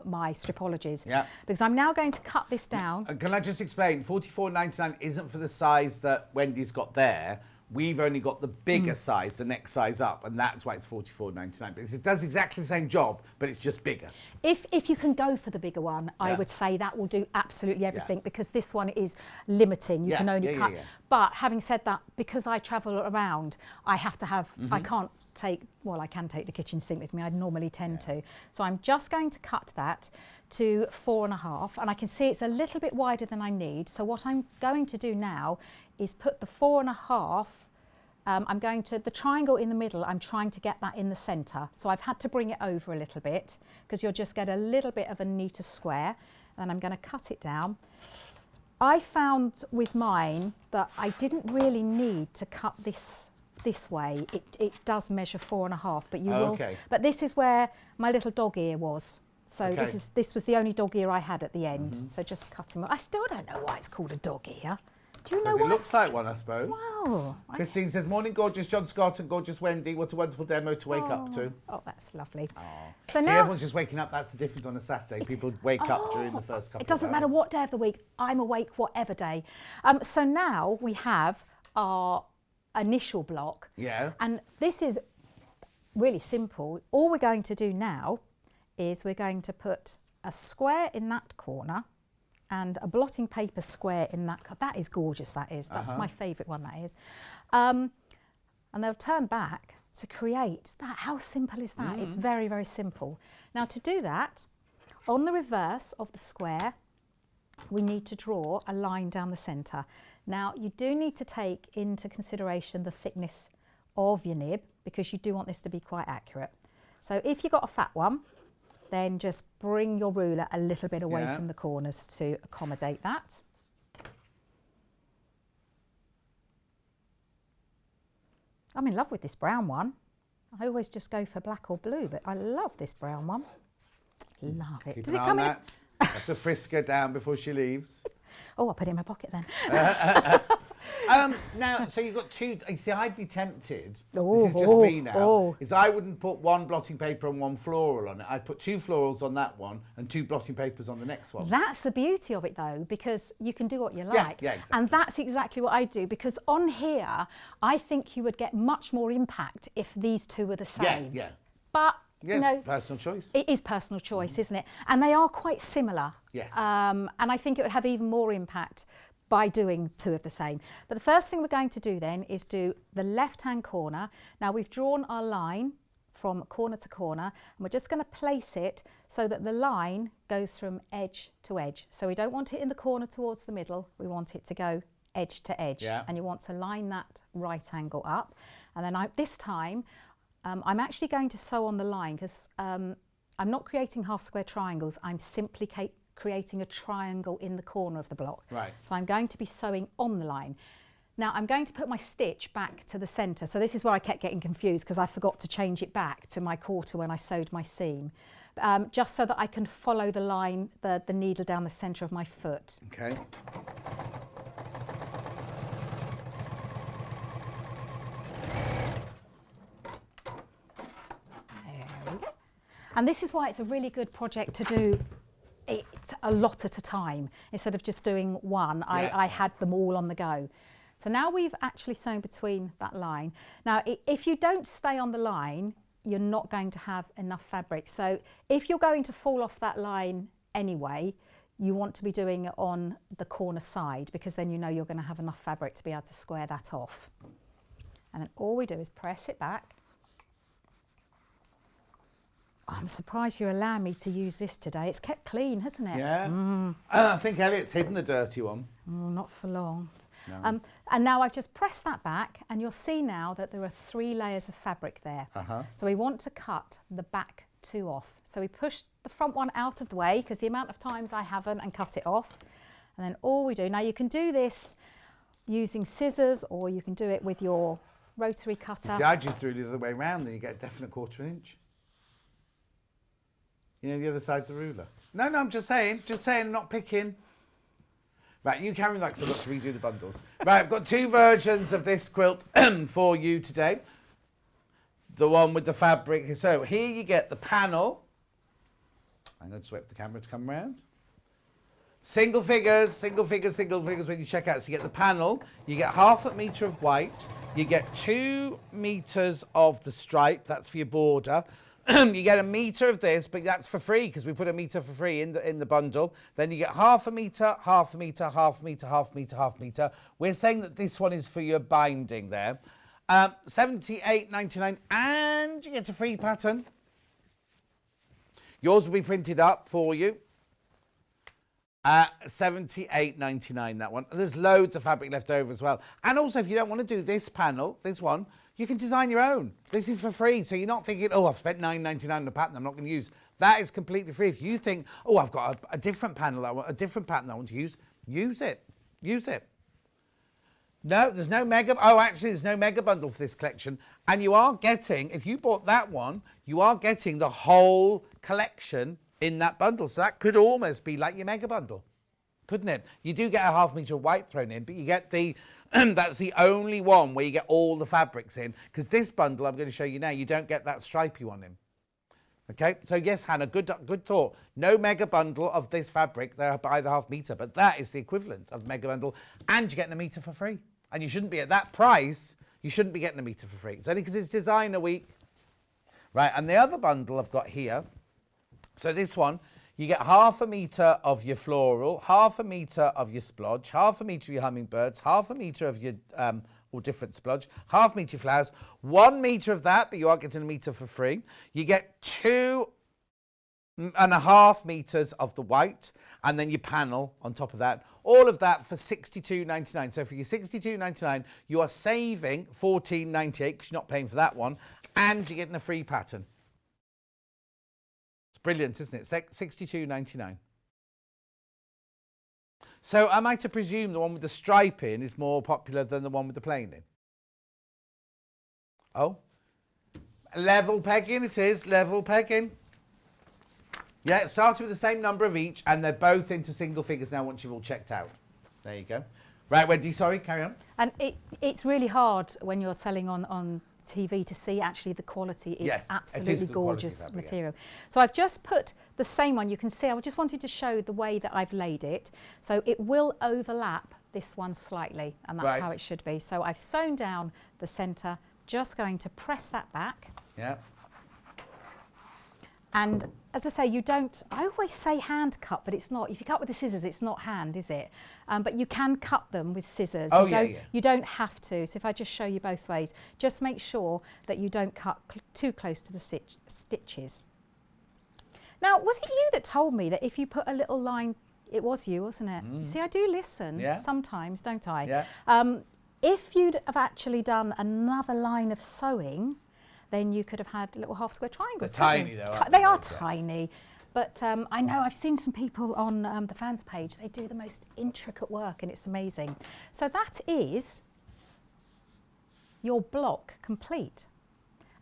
my stripologies. Yeah. Because I'm now going to cut this down. Can I just explain? 44.99 isn't for the size that Wendy's got there. We've only got the bigger size, the next size up, and that's why it's 44.99. Because it does exactly the same job, but it's just bigger. If you can go for the bigger one, I Yeah. would say that will do absolutely everything because this one is limiting. You can only cut. But having said that, because I travel around, I have to have, I can't take, well, I can take the kitchen sink with me. I normally tend to. So I'm just going to cut that to 4.5, and I can see it's a little bit wider than I need. So what I'm going to do now is put the 4.5. I'm going to, the triangle in the middle, I'm trying to get that in the centre. So I've had to bring it over a little bit because you'll just get a little bit of a neater square. And I'm going to cut it down. I found with mine that I didn't really need to cut this way. It does measure 4.5, but you will. But this is where my little dog ear was. So this was the only dog ear I had at the end. So just cut him. I still don't know why it's called a dog ear. Do you know It why? looks like one, I suppose. Wow. Christine says, morning, gorgeous John Scott and gorgeous Wendy. What a wonderful demo to wake up to. Oh, that's lovely. So So see, now, everyone's just waking up. That's the difference on a Saturday. People wake up during the first couple of hours. it doesn't matter what day of the week, I'm awake whatever day. So now we have our initial block. Yeah. And this is really simple. All we're going to do now is we're going to put a square in that corner and a blotting paper square in that. That is gorgeous, that is. That's my favourite one, that is. And they'll turn back to create that. How simple is that? It's very, very simple. Now to do that, on the reverse of the square, we need to draw a line down the centre. Now you do need to take into consideration the thickness of your nib because you do want this to be quite accurate. So if you've got a fat one, then just bring your ruler a little bit away from the corners to accommodate that. I'm in love with this brown one. I always just go for black or blue, but I love this brown one. Love it. Keep Does an it eye come on in? that. Have to frisk her down before she leaves. Oh, I'll put it in my pocket then. Now, so you've got two. You see, I'd be tempted. Oh, this is just me now. oh. Is I wouldn't put one blotting paper and one floral on it. I'd put 2 florals on that one and 2 blotting papers on the next one. That's the beauty of it though, because you can do what you like. Yeah, exactly. And that's exactly what I do, because on here, I think you would get much more impact if these two were the same. Yeah. But Yes, you know, personal choice. It is personal choice, isn't it? And they are quite similar. Yes. And I think it would have even more impact by doing two of the same. But the first thing we're going to do then is do the left-hand corner. Now we've drawn our line from corner to corner, and we're just going to place it so that the line goes from edge to edge. So we don't want it in the corner towards the middle, we want it to go edge to edge. Yeah. And you want to line that right angle up. And then this time, I'm actually going to sew on the line because I'm not creating half square triangles, I'm simply creating a triangle in the corner of the block. Right. So I'm going to be sewing on the line. Now I'm going to put my stitch back to the centre. So this is where I kept getting confused because I forgot to change it back to my quarter when I sewed my seam. Just so that I can follow the line, the needle down the centre of my foot. Okay. There we go. And this is why it's a really good project to do it a lot at a time instead of just doing one. Yeah. I had them all on the go. So now we've actually sewn between that line. Now if you don't stay on the line, you're not going to have enough fabric. So if you're going to fall off that line anyway, you want to be doing it on the corner side because then you know you're going to have enough fabric to be able to square that off. And then all we do is press it back. I'm surprised you allow me to use this today. It's kept clean, hasn't it? Yeah. I think Elliot's hidden the dirty one. Oh, not for long. No. And now I've just pressed that back and you'll see now that there are 3 layers of fabric there. So we want to cut the back 2 off. So we push the front one out of the way because the amount of times I haven't and cut it off. And then all we do, now you can do this using scissors or you can do it with your rotary cutter. See, I just threw it the other way around, then you get a definite 1/4 inch. You know, the other side of the ruler. No, I'm just saying, not picking. Right, you carry on that because I've got to redo the bundles. Right, I've got 2 versions of this quilt for you today. The one with the fabric. So here you get the panel. I'm going to wait for the camera to come around. Single figures when you check out. So you get the panel, you get 1/2 metre of white, you get 2 metres of the stripe, that's for your border. You get 1 metre of this, but that's for free because we put 1 metre for free in the bundle. Then you get 1/2 metre, 1/2 metre, 1/2 metre, 1/2 metre, 1/2 metre. We're saying that this one is for your binding there. $78.99, and you get a free pattern. Yours will be printed up for you. $78.99, that one. There's loads of fabric left over as well. And also, if you don't want to do this panel, this one, you can design your own. This is for free, so you're not thinking, oh, I've spent $9.99 on a pattern I'm not going to use. That is completely free. If you think, oh, I've got a different panel, a different pattern I want to use it. Use it. No, there's no mega. Oh, actually, there's no mega bundle for this collection. And you are getting, if you bought that one, you are getting the whole collection in that bundle. So that could almost be like your mega bundle, couldn't it? You do get a 1/2 metre of white thrown in, but you get the, that's the only one where you get all the fabrics in. Because this bundle I'm going to show you now, you don't get that stripy one in. Okay, so yes, Hannah, good thought. No mega bundle of this fabric, they're by the 1/2 metre, but that is the equivalent of mega bundle, and you're getting 1 metre for free. And you shouldn't be at that price, you shouldn't be getting 1 metre for free. It's only because it's designer week. Right, and the other bundle I've got here, so this one, you get 1/2 metre of your floral, 1/2 metre of your splodge, 1/2 metre of your hummingbirds, 1/2 metre of your or different splodge, 1/2 metre flowers, 1 metre of that, but you are getting 1 metre for free. You get 2.5 metres of the white, and then your panel on top of that. All of that for $62.99. So for your $62.99, you are saving $14.98 because you're not paying for that one, and you're getting a free pattern. It's brilliant, isn't it? $62.99. So am I to presume the one with the stripe in is more popular than the one with the plain in? Oh, level pegging it is, level pegging. Yeah, it started with the same number of each, and they're both into single figures now once you've all checked out. There you go. Right, Wendy, sorry, carry on. And it's really hard when you're selling on TV to see actually the quality. It's absolutely gorgeous fabric, material. Yeah. So I've just put the same one. You can see, I just wanted to show the way that I've laid it. So it will overlap this one slightly, and that's how it should be. So I've sewn down the centre, just going to press that back. Yeah. And as I say, you don't, I always say hand cut, but it's not. If you cut with the scissors, it's not hand, is it? But you can cut them with scissors. Oh, You don't have to. So if I just show you both ways, just make sure that you don't cut too close to the stitches. Now, was it you that told me that if you put a little line, it was you, wasn't it? See, I do listen sometimes, don't I? Yeah. If you'd have actually done another line of sewing, then you could have had little half square triangles. They're tiny though, aren't They are tiny. But I know I've seen some people on the fans page, they do the most intricate work and it's amazing. So that is your block complete.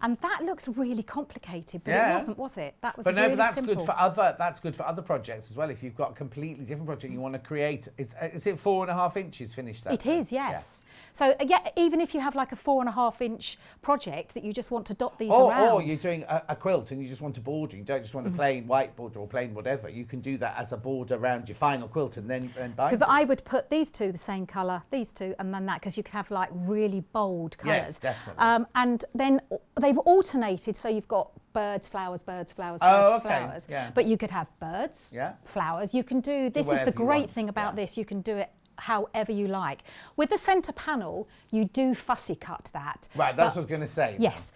And that looks really complicated, but it wasn't, was it? That was really simple. But that's good for other projects as well. If you've got a completely different project you want to create, is it 4.5 inches finished? It is, yes. So even if you have like a 4.5 inch project that you just want to dot these around. Or you're doing a quilt and you just want to border, you don't just want a plain white border or plain whatever. You can do that as a border around your final quilt and then bind. Because I would put these two the same colour, these two, and then that, because you could have like really bold colours. Yes, definitely. And then they've alternated, so you've got birds, flowers, birds, flowers, birds, flowers. Yeah. But you could have birds, flowers. You can do, this is the great thing about this, you can do it however you like. With the centre panel, you do fussy cut that. Right, that's what I was going to say. Yes.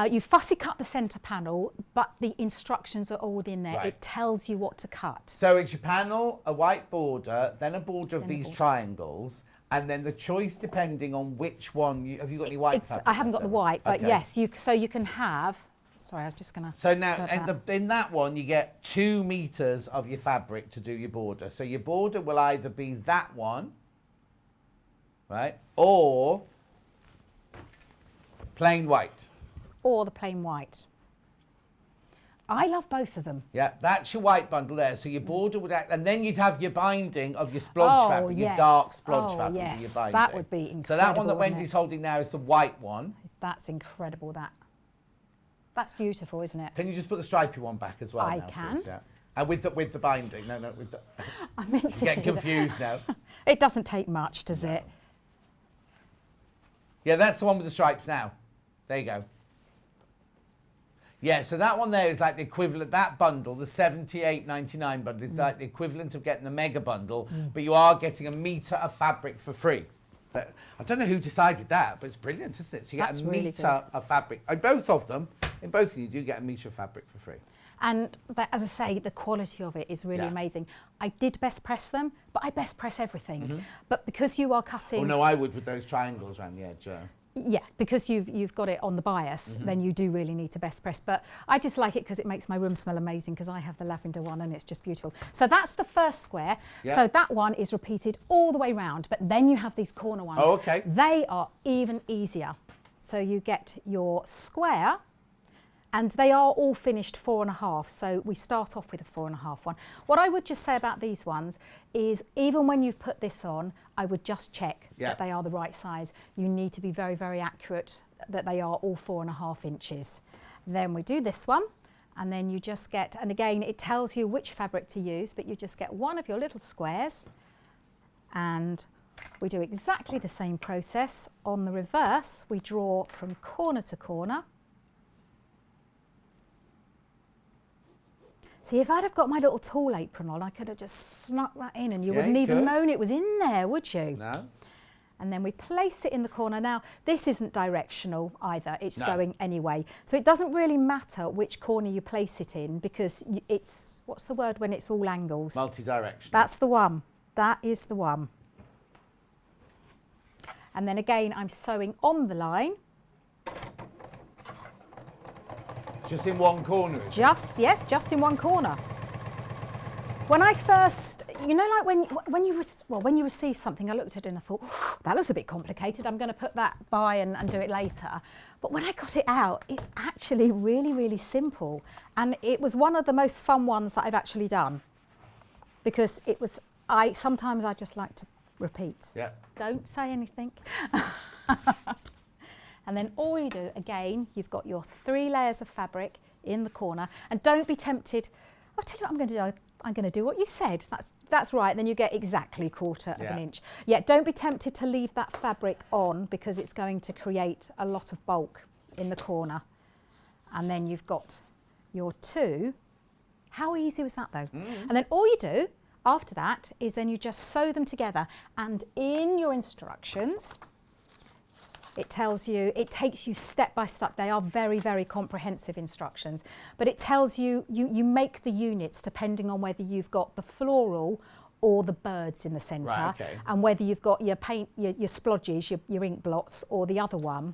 You fussy cut the centre panel, but the instructions are all in there. Right. It tells you what to cut. So it's your panel, a white border, then a border of these triangles, and then the choice depending on which one. Have you got any white fabric? I haven't got the white, but yes, so you can have. Sorry, I was just going to. So now, in that one, you get 2 meters of your fabric to do your border. So your border will either be that one, right, or plain white. Or the plain white. I love both of them. Yeah, that's your white bundle there. So your border would act, and then you'd have your binding of your splodge fabric, your dark splodge fabric for your binding. That would be incredible. So that one that Wendy's holding now is the white one. That's incredible, That's beautiful, isn't it? Can you just put the stripy one back as well? I now, can. please? Yeah. And with the binding. No, with the. I meant to Getting confused now. It doesn't take much, does it? Yeah, that's the one with the stripes now. There you go. Yeah, so that one there is like the equivalent, that bundle, the $78.99 bundle, is like the equivalent of getting the mega bundle, but you are getting a metre of fabric for free. I don't know who decided that, but it's brilliant, isn't it? So you get a metre of fabric. Both of them, in both of you do get a metre of fabric for free. And as I say, the quality of it is really amazing. I did best press them, but I best press everything. But because you are cutting... Oh no, I would with those triangles around the edge. Yeah, because you've got it on the bias, then you do really need to best press. But I just like it because it makes my room smell amazing, because I have the lavender one and it's just beautiful. So that's the first square. Yep. So that one is repeated all the way round, but then you have these corner ones. Oh, okay. They are even easier. So you get your square, and they are all finished 4.5. So we start off with a 4.5 one. What I would just say about these ones is, even when you've put this on, I would just check that they are the right size. You need to be very, very accurate that they are all 4.5 inches. Then we do this one, and then you just get, and again, it tells you which fabric to use, but you just get one of your little squares, and we do exactly the same process. On the reverse, we draw from corner to corner. See, if I'd have got my little tool apron on, I could have just snuck that in and you wouldn't even known it was in there, would you? No. And then we place it in the corner. Now, this isn't directional either. It's going anyway. So it doesn't really matter which corner you place it in, because it's, what's the word when it's all angles? Multi-directional. That's the one. That is the one. And then again, I'm sewing on the line. Just in one corner, is it? Yes, just in one corner. When I first, you know, like when you receive something, I looked at it and I thought, that looks a bit complicated. I'm going to put that by and do it later. But when I got it out, it's actually really, really simple. And it was one of the most fun ones that I've actually done, because it was, sometimes I just like to repeat. Yeah. Don't say anything. And then all you do, again, you've got your 3 layers of fabric in the corner, and don't be tempted. I'll tell you what I'm going to do. I'm going to do what you said. That's right. Then you get exactly 1/4 of an inch. Yeah, don't be tempted to leave that fabric on, because it's going to create a lot of bulk in the corner. And then you've got your 2 How easy was that though? And then all you do after that is then you just sew them together, and in your instructions it tells you, it takes you step by step. They are very, very comprehensive instructions, but it tells you, you make the units depending on whether you've got the floral or the birds in the centre, Right, okay. and whether you've got your paint, your splodges, your ink blots, or the other one,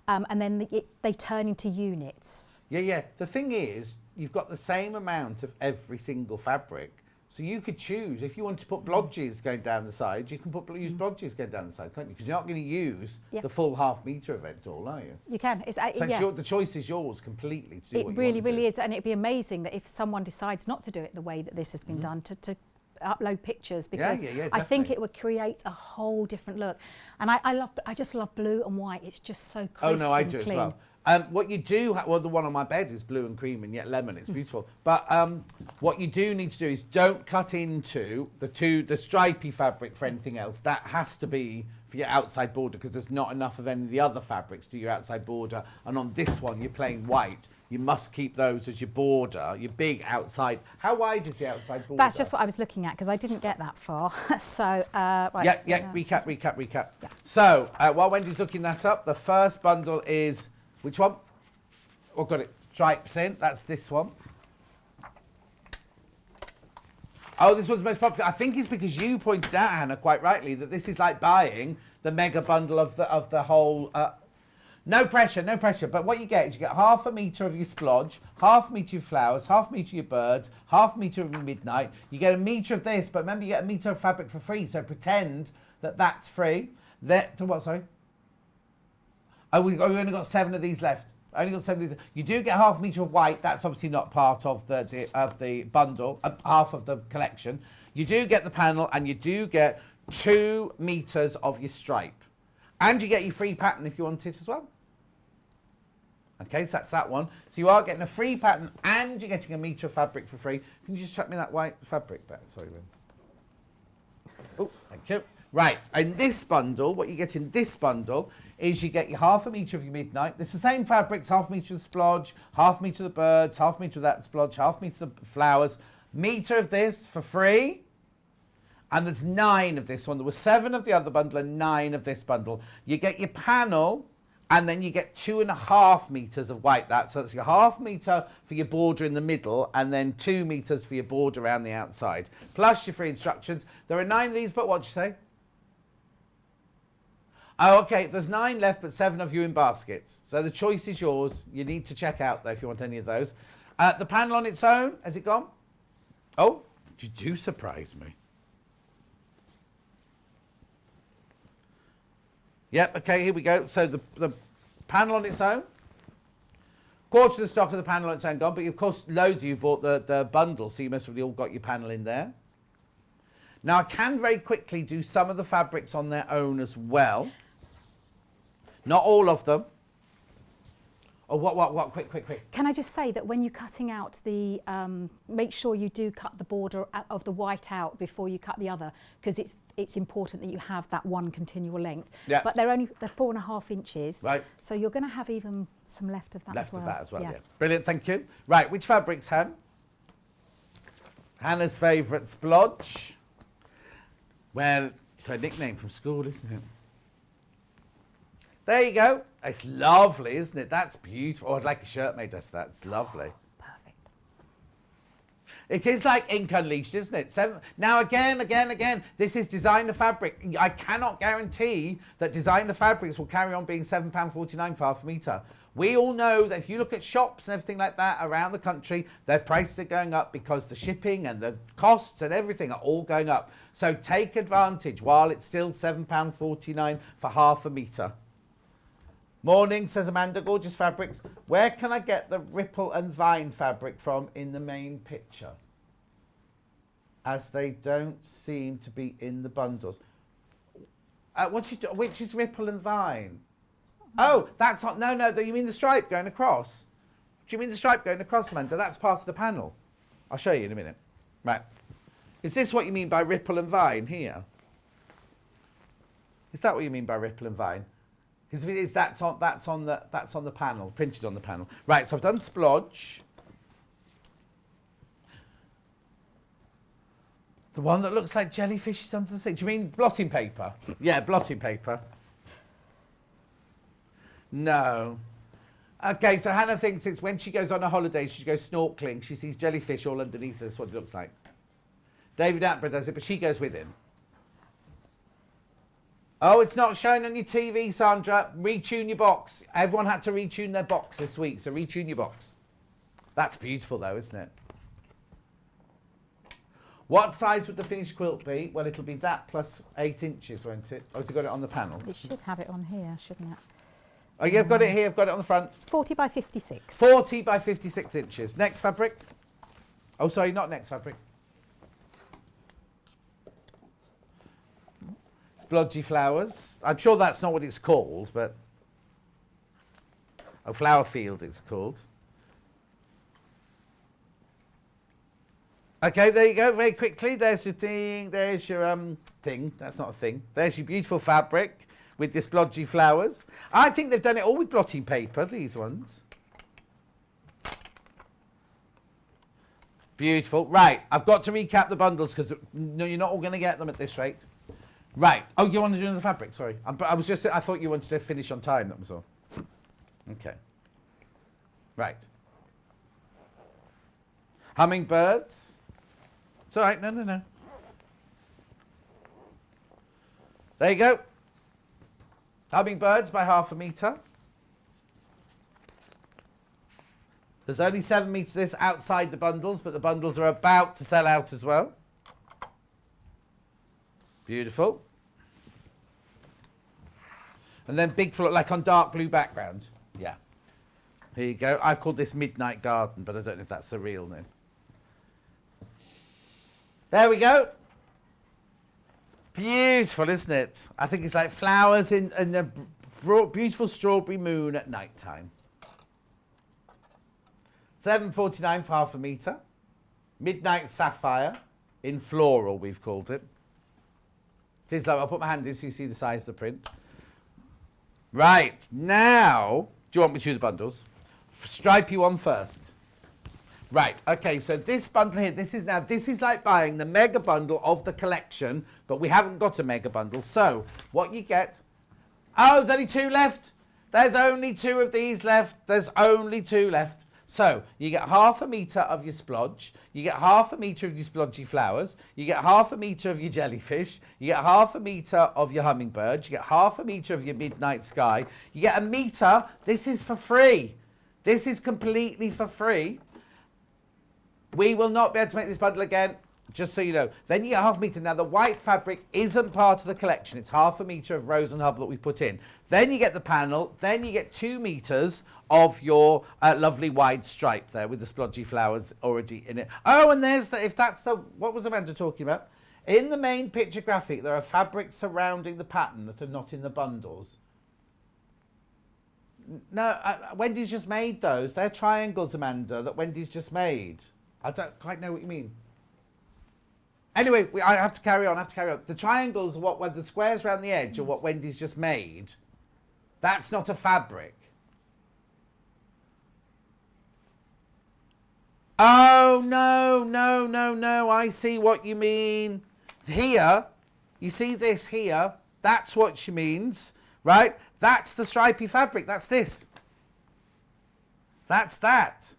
and then they turn into units. Yeah. The thing is, you've got the same amount of every single fabric. So you could choose, if you want to put blodges going down the side, you can use blodges going down the side, can't you? Because you're not going to use the full half metre of it at all, are you? You can. So the choice is yours completely to do what you want to do. It really is. And it'd be amazing that if someone decides not to do it the way that this has been done, to upload pictures, because I think it would create a whole different look. And I just love blue and white. It's just so crisp. Oh no, I and do clean. as well. What you do, well, the one on my bed is blue and cream and yet lemon. It's beautiful. But what you do need to do is don't cut into the stripy fabric for anything else. That has to be for your outside border, because there's not enough of any of the other fabrics to your outside border. And on this one, you're plain white. You must keep those as your border, your big outside. How wide is the outside border? That's just what I was looking at, because I didn't get that far. So, right. Recap. Yeah. So, while Wendy's looking that up, the first bundle is, which one? Oh, got it. Stripes in. That's this one. Oh, this one's most popular. I think it's because you pointed out, Hannah, quite rightly, that this is like buying the mega bundle of the whole. No pressure. But what you get is you get half a metre of your splodge, half a metre of flowers, half a metre of your birds, half a metre of your midnight. You get a metre of this, but remember you get a metre of fabric for free. So pretend that that's free. What? Sorry. Oh, we've only got 7 of these left. You do get half a metre of white. That's obviously not part of the bundle, half of the collection. You do get the panel, and you do get 2 metres of your stripe. And you get your free pattern if you want it as well. Okay, so that's that one. So you are getting a free pattern, and you're getting a metre of fabric for free. Can you just chuck me that white fabric back? Sorry, Lynn. Oh, thank you. Right, in this bundle, what you get in this bundle is you get your half a metre of your midnight. It's the same fabrics, half a metre of the splodge, half a metre of the birds, half a metre of that splodge, half a metre of the flowers, metre of this for free. And there's 9 of this one. There were 7 of the other bundle and 9 of this bundle. You get your panel, and then you get 2.5 metres of white. So that's your half metre for your border in the middle, and then 2 metres for your border around the outside. Plus your free instructions. There are 9 of these, but what'd you say? Oh, okay, there's 9 left, but 7 of you in baskets. So the choice is yours. You need to check out, though, if you want any of those. The panel on its own, has it gone? Oh, you do surprise me. Yep, okay, here we go. So the panel on its own. Quarter of the stock of the panel on its own gone, but of course loads of you bought the bundle, so you must have all got your panel in there. Now I can very quickly do some of the fabrics on their own as well. Not all of them. Oh, what? Quick. Can I just say that when you're cutting out the, make sure you do cut the border of the white out before you cut the other, because it's important that you have that one continual length. Yeah. But they're 4.5 inches. Right. So you're going to have even some left of that as well. Left of that as well, yeah. Brilliant, thank you. Right, which fabrics, Han? Hannah's favourite splodge. Well, it's her nickname from school, isn't it? There you go. It's lovely, isn't it? That's beautiful. Oh, I'd like a shirt made out of that. It's lovely. Perfect. It is like Ink Unleashed, isn't it? Now, again, this is designer fabric. I cannot guarantee that designer fabrics will carry on being £7.49 for half a metre. We all know that if you look at shops and everything like that around the country, their prices are going up because the shipping and the costs and everything are all going up. So take advantage while it's still £7.49 for half a metre. Morning, says Amanda, gorgeous fabrics. Where can I get the Ripple and Vine fabric from in the main picture? As they don't seem to be in the bundles. Which is Ripple and Vine? Oh, that's not, no, you mean the stripe going across? Do you mean the stripe going across, Amanda? That's part of the panel. I'll show you in a minute. Right. Is this what you mean by Ripple and Vine here? Is that what you mean by Ripple and Vine? Because if it is, that's on the panel, printed on the panel. Right, so I've done splodge. The one that looks like jellyfish is under the thing. Do you mean blotting paper? Yeah, blotting paper. No. Okay, so Hannah thinks it's when she goes on a holiday, she goes snorkeling, she sees jellyfish all underneath her. That's what it looks like. David Attenborough does it, but she goes with him. Oh, it's not showing on your TV, Sandra. Retune your box. Everyone had to retune their box this week, so retune your box. That's beautiful, though, isn't it? What size would the finished quilt be? Well, it'll be that plus 8 inches, won't it? Oh, has it got it on the panel? It should have it on here, shouldn't it? Oh, yeah, I've got it here. I've got it on the front. 40 by 56. 40 by 56 inches. Next fabric. Oh, sorry, not next fabric. Splodgy flowers. I'm sure that's not what it's called, but... Oh, flower field it's called. Okay, there you go, very quickly. There's your thing. There's your thing. That's not a thing. There's your beautiful fabric with the splodgy flowers. I think they've done it all with blotting paper, these ones. Beautiful. Right, I've got to recap the bundles because no, you're not all going to get them at this rate. Right. Oh, you want to do another fabric? Sorry. I thought you wanted to finish on time, that was all. Okay. Right. Hummingbirds. It's all right. No. There you go. Hummingbirds by 1/2 metre. There's only 7 metres this outside the bundles, but the bundles are about to sell out as well. Beautiful. And then big floral, like on dark blue background. Yeah. Here you go. I've called this Midnight Garden, but I don't know if that's the real name. There we go. Beautiful, isn't it? I think it's like flowers in the beautiful strawberry moon at night time. £7.49 for 1/2 metre. Midnight Sapphire in floral, we've called it. It is like, I'll put my hand in so you see the size of the print. Right, now, do you want me to do the bundles? Stripey one first. Right, okay, so this bundle here, this is like buying the mega bundle of the collection, but we haven't got a mega bundle. So, what you get... Oh, there's only 2 left. There's only 2 of these left. There's only 2 left. So, you get 1/2 metre of your splodge, you get 1/2 metre of your splodgy flowers, you get 1/2 metre of your jellyfish, you get 1/2 metre of your hummingbird, you get 1/2 metre of your midnight sky, you get 1 metre. This is for free. This is completely for free. We will not be able to make this bundle again, just so you know. Then you get 1/2 metre. Now, the white fabric isn't part of the collection. It's 1/2 metre of rose and hub that we put in. Then you get the panel. Then you get 2 metres of your lovely wide stripe there with the splodgy flowers already in it. Oh, and there's the, if that's the, what was Amanda talking about? In the main picture graphic, there are fabrics surrounding the pattern that are not in the bundles. No, Wendy's just made those. They're triangles, Amanda, that Wendy's just made. I don't quite know what you mean. Anyway, I have to carry on. The triangles, where the squares around the edge are what Wendy's just made. That's not a fabric. Oh, no. I see what you mean. Here, you see this here? That's what she means, right? That's the stripy fabric. That's this. That's that.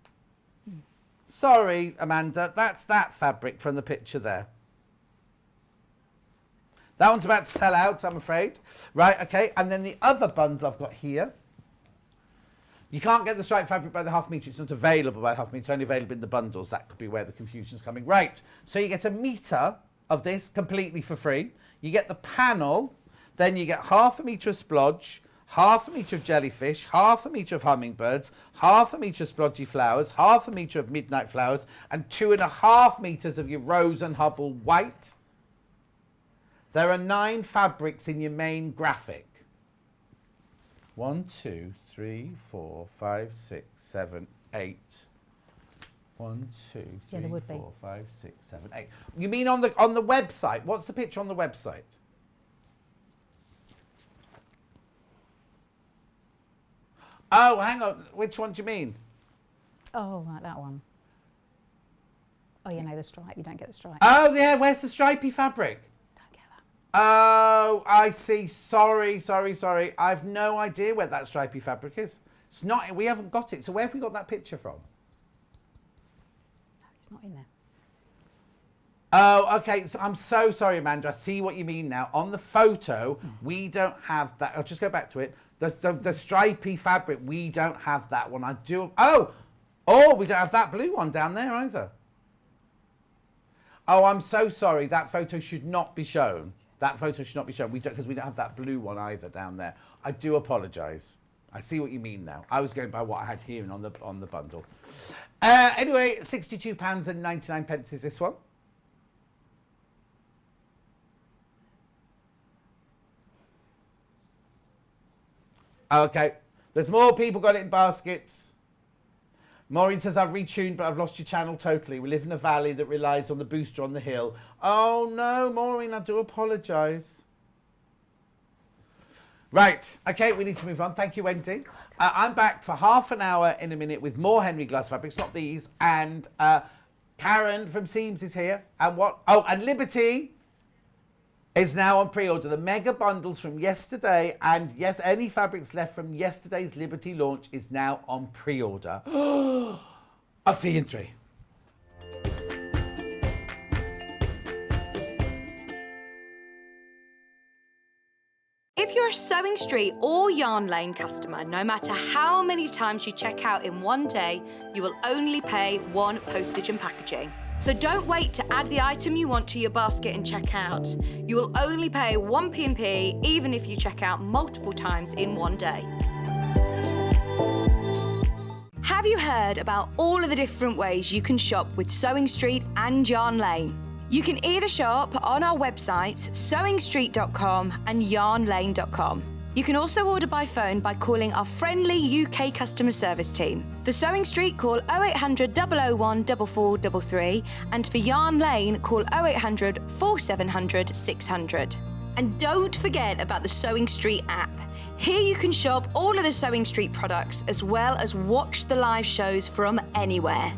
Sorry, Amanda. That's that fabric from the picture there. That one's about to sell out, I'm afraid. Right, okay. And then the other bundle I've got here. You can't get the striped fabric by the 1/2 metre. It's not available by the 1/2 metre. It's only available in the bundles. That could be where the confusion's coming. Right. So you get 1 metre of this completely for free. You get the panel. Then you get 1/2 metre of splodge, 1/2 metre of jellyfish, 1/2 metre of hummingbirds, 1/2 metre of splodgy flowers, 1/2 metre of midnight flowers, and 2.5 metres of your rose and hubble white. There are 9 fabrics in your main graphic. 1, 2, 3, 4, 5, 6, 7, 8. 1, 2, 3, 4, 5, 6, 7, 8. You mean on the website? What's the picture on the website? Oh, hang on. Which one do you mean? Oh, right, that one. Oh, you know, the stripe. You don't get the stripe. Oh, yeah, where's the stripy fabric? Don't get that. Oh, I see. Sorry. I've no idea where that stripy fabric is. It's not, we haven't got it. So where have we got that picture from? No, it's not in there. Oh, okay. So I'm so sorry, Amanda. I see what you mean now. On the photo, we don't have that. I'll just go back to it. The stripy fabric, we don't have that one. I do. Oh, we don't have that blue one down there either. Oh, I'm so sorry. That photo should not be shown. That photo should not be shown. Because we don't have that blue one either down there. I do apologise. I see what you mean now. I was going by what I had here on the bundle. Anyway, £62.99 is this one. Okay, there's more people got it in baskets. Maureen says, I've retuned, but I've lost your channel totally. We live in a valley that relies on the booster on the hill. Oh no, Maureen, I do apologise. Right, okay, we need to move on. Thank you, Wendy. I'm back for half an hour in a minute with more Henry Glass fabrics, not these. And Karen from SEAMS is here. And what? Oh, and Liberty is now on pre-order. The mega bundles from yesterday, and yes, any fabrics left from yesterday's Liberty launch is now on pre-order. I'll see you in 3. If you're a Sewing Street or Yarn Lane customer, no matter how many times you check out in one day, you will only pay 1 postage and packaging. So don't wait to add the item you want to your basket and check out. You will only pay 1 P&P even if you check out multiple times in one day. Have you heard about all of the different ways you can shop with Sewing Street and Yarn Lane? You can either shop on our websites, sewingstreet.com and yarnlane.com. You can also order by phone by calling our friendly UK customer service team. For Sewing Street, call 0800 001 4433, and for Yarn Lane, call 0800 4700 600. And don't forget about the Sewing Street app. Here you can shop all of the Sewing Street products as well as watch the live shows from anywhere.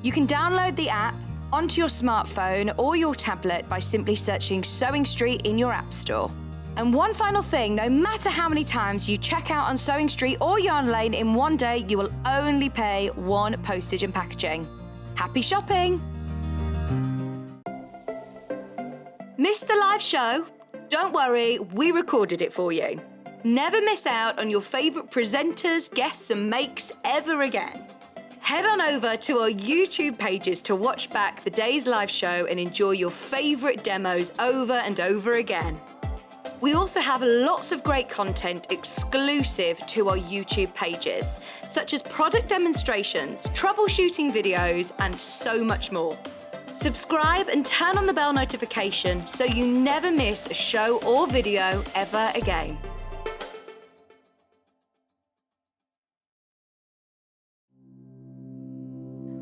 You can download the app onto your smartphone or your tablet by simply searching Sewing Street in your app store. And one final thing, no matter how many times you check out on Sewing Street or Yarn Lane in one day, you will only pay 1 postage and packaging. Happy shopping! Missed the live show? Don't worry, we recorded it for you. Never miss out on your favourite presenters, guests and makes ever again. Head on over to our YouTube pages to watch back the day's live show and enjoy your favourite demos over and over again. We also have lots of great content exclusive to our YouTube pages, such as product demonstrations, troubleshooting videos, and so much more. Subscribe and turn on the bell notification so you never miss a show or video ever again.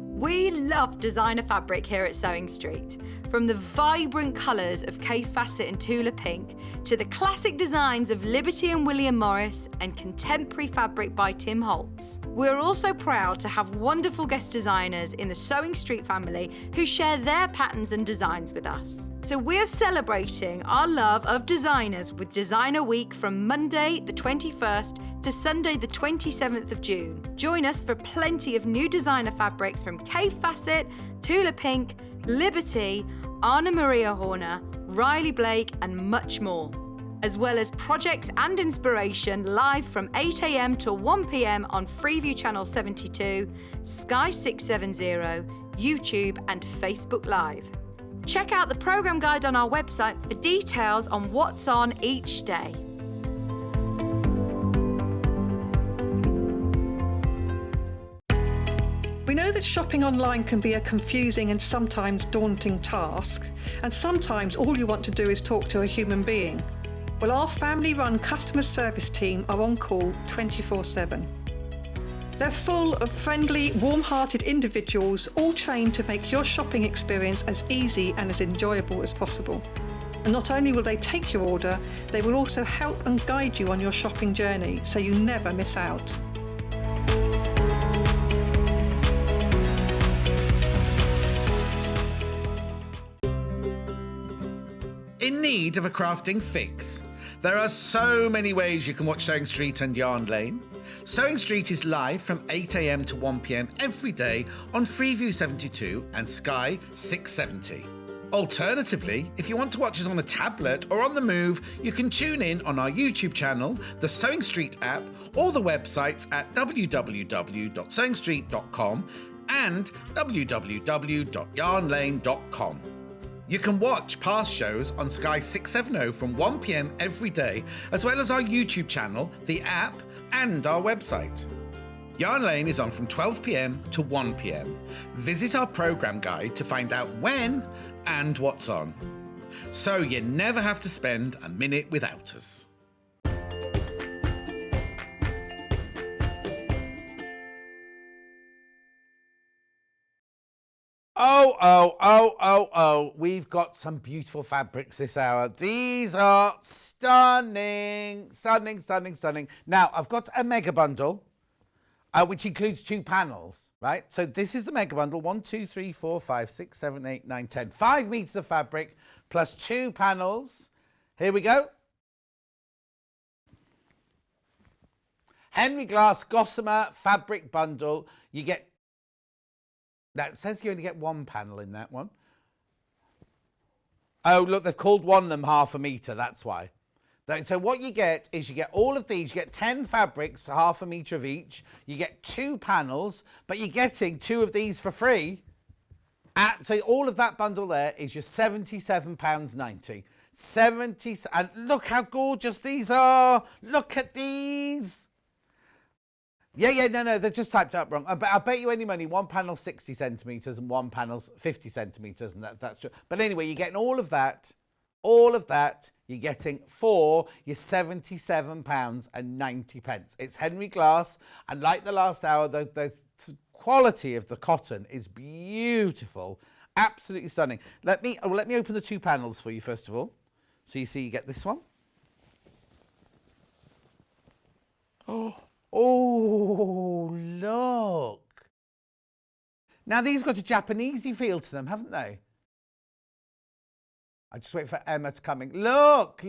We love designer fabric here at Sewing Street. From the vibrant colours of Kay Facet and Tula Pink to the classic designs of Liberty and William Morris and contemporary fabric by Tim Holtz. We're also proud to have wonderful guest designers in the Sewing Street family who share their patterns and designs with us. So we're celebrating our love of designers with Designer Week from Monday the 21st to Sunday the 27th of June. Join us for plenty of new designer fabrics from Kay Facet, Tula Pink, Liberty, Anna Maria Horner, Riley Blake and much more. As well as projects and inspiration live from 8 AM to 1 PM on Freeview Channel 72, Sky 670, YouTube and Facebook Live. Check out the programme guide on our website for details on what's on each day. We know that shopping online can be a confusing and sometimes daunting task, and sometimes all you want to do is talk to a human being. Well, our family-run customer service team are on call 24/7. They're full of friendly, warm-hearted individuals, all trained to make your shopping experience as easy and as enjoyable as possible. And not only will they take your order, they will also help and guide you on your shopping journey, so you never miss out. In need of a crafting fix? There are so many ways you can watch Sewing Street and Yarn Lane. Sewing Street is live from 8 a.m. to 1 p.m. every day on Freeview 72 and Sky 670. Alternatively, if you want to watch us on a tablet or on the move, you can tune in on our YouTube channel, the Sewing Street app, or the websites at www.sewingstreet.com and www.yarnlane.com. You can watch past shows on Sky 670 from 1 p.m. every day, as well as our YouTube channel, the app, and our website. Yarn Lane is on from 12 p.m. to 1 p.m. Visit our programme guide to find out when and what's on. So you never have to spend a minute without us. Oh, we've got some beautiful fabrics this hour. These are stunning. Now, I've got a mega bundle, which includes 2 panels, right? So this is the mega bundle, 1, 2, 3, 4, 5, 6, 7, 8, 9, 10. 5 meters of fabric plus 2 panels. Here we go. Henry Glass Gossamer fabric bundle. You get, now it says you only get 1 panel in that one. Oh, look, they've called one of them half a metre, that's why. So what you get is you get all of these, you get 10 fabrics, half a metre of each. You get 2 panels, but you're getting 2 of these for free. So all of that bundle there is your £77.90. 70, and look how gorgeous these are. Look at these. Yeah, no, they're just typed up wrong. But I'll bet you any money, 1 panel 60 centimetres and 1 panel 50 centimetres, and that's true. But anyway, you're getting all of that, you're getting for your £77.90. It's Henry Glass, and like the last hour, the quality of the cotton is beautiful, absolutely stunning. Let me open the 2 panels for you first of all. So you see, you get this one. Oh, look. Now, these got a Japanesey feel to them, haven't they? I just wait for Emma to come in. Look.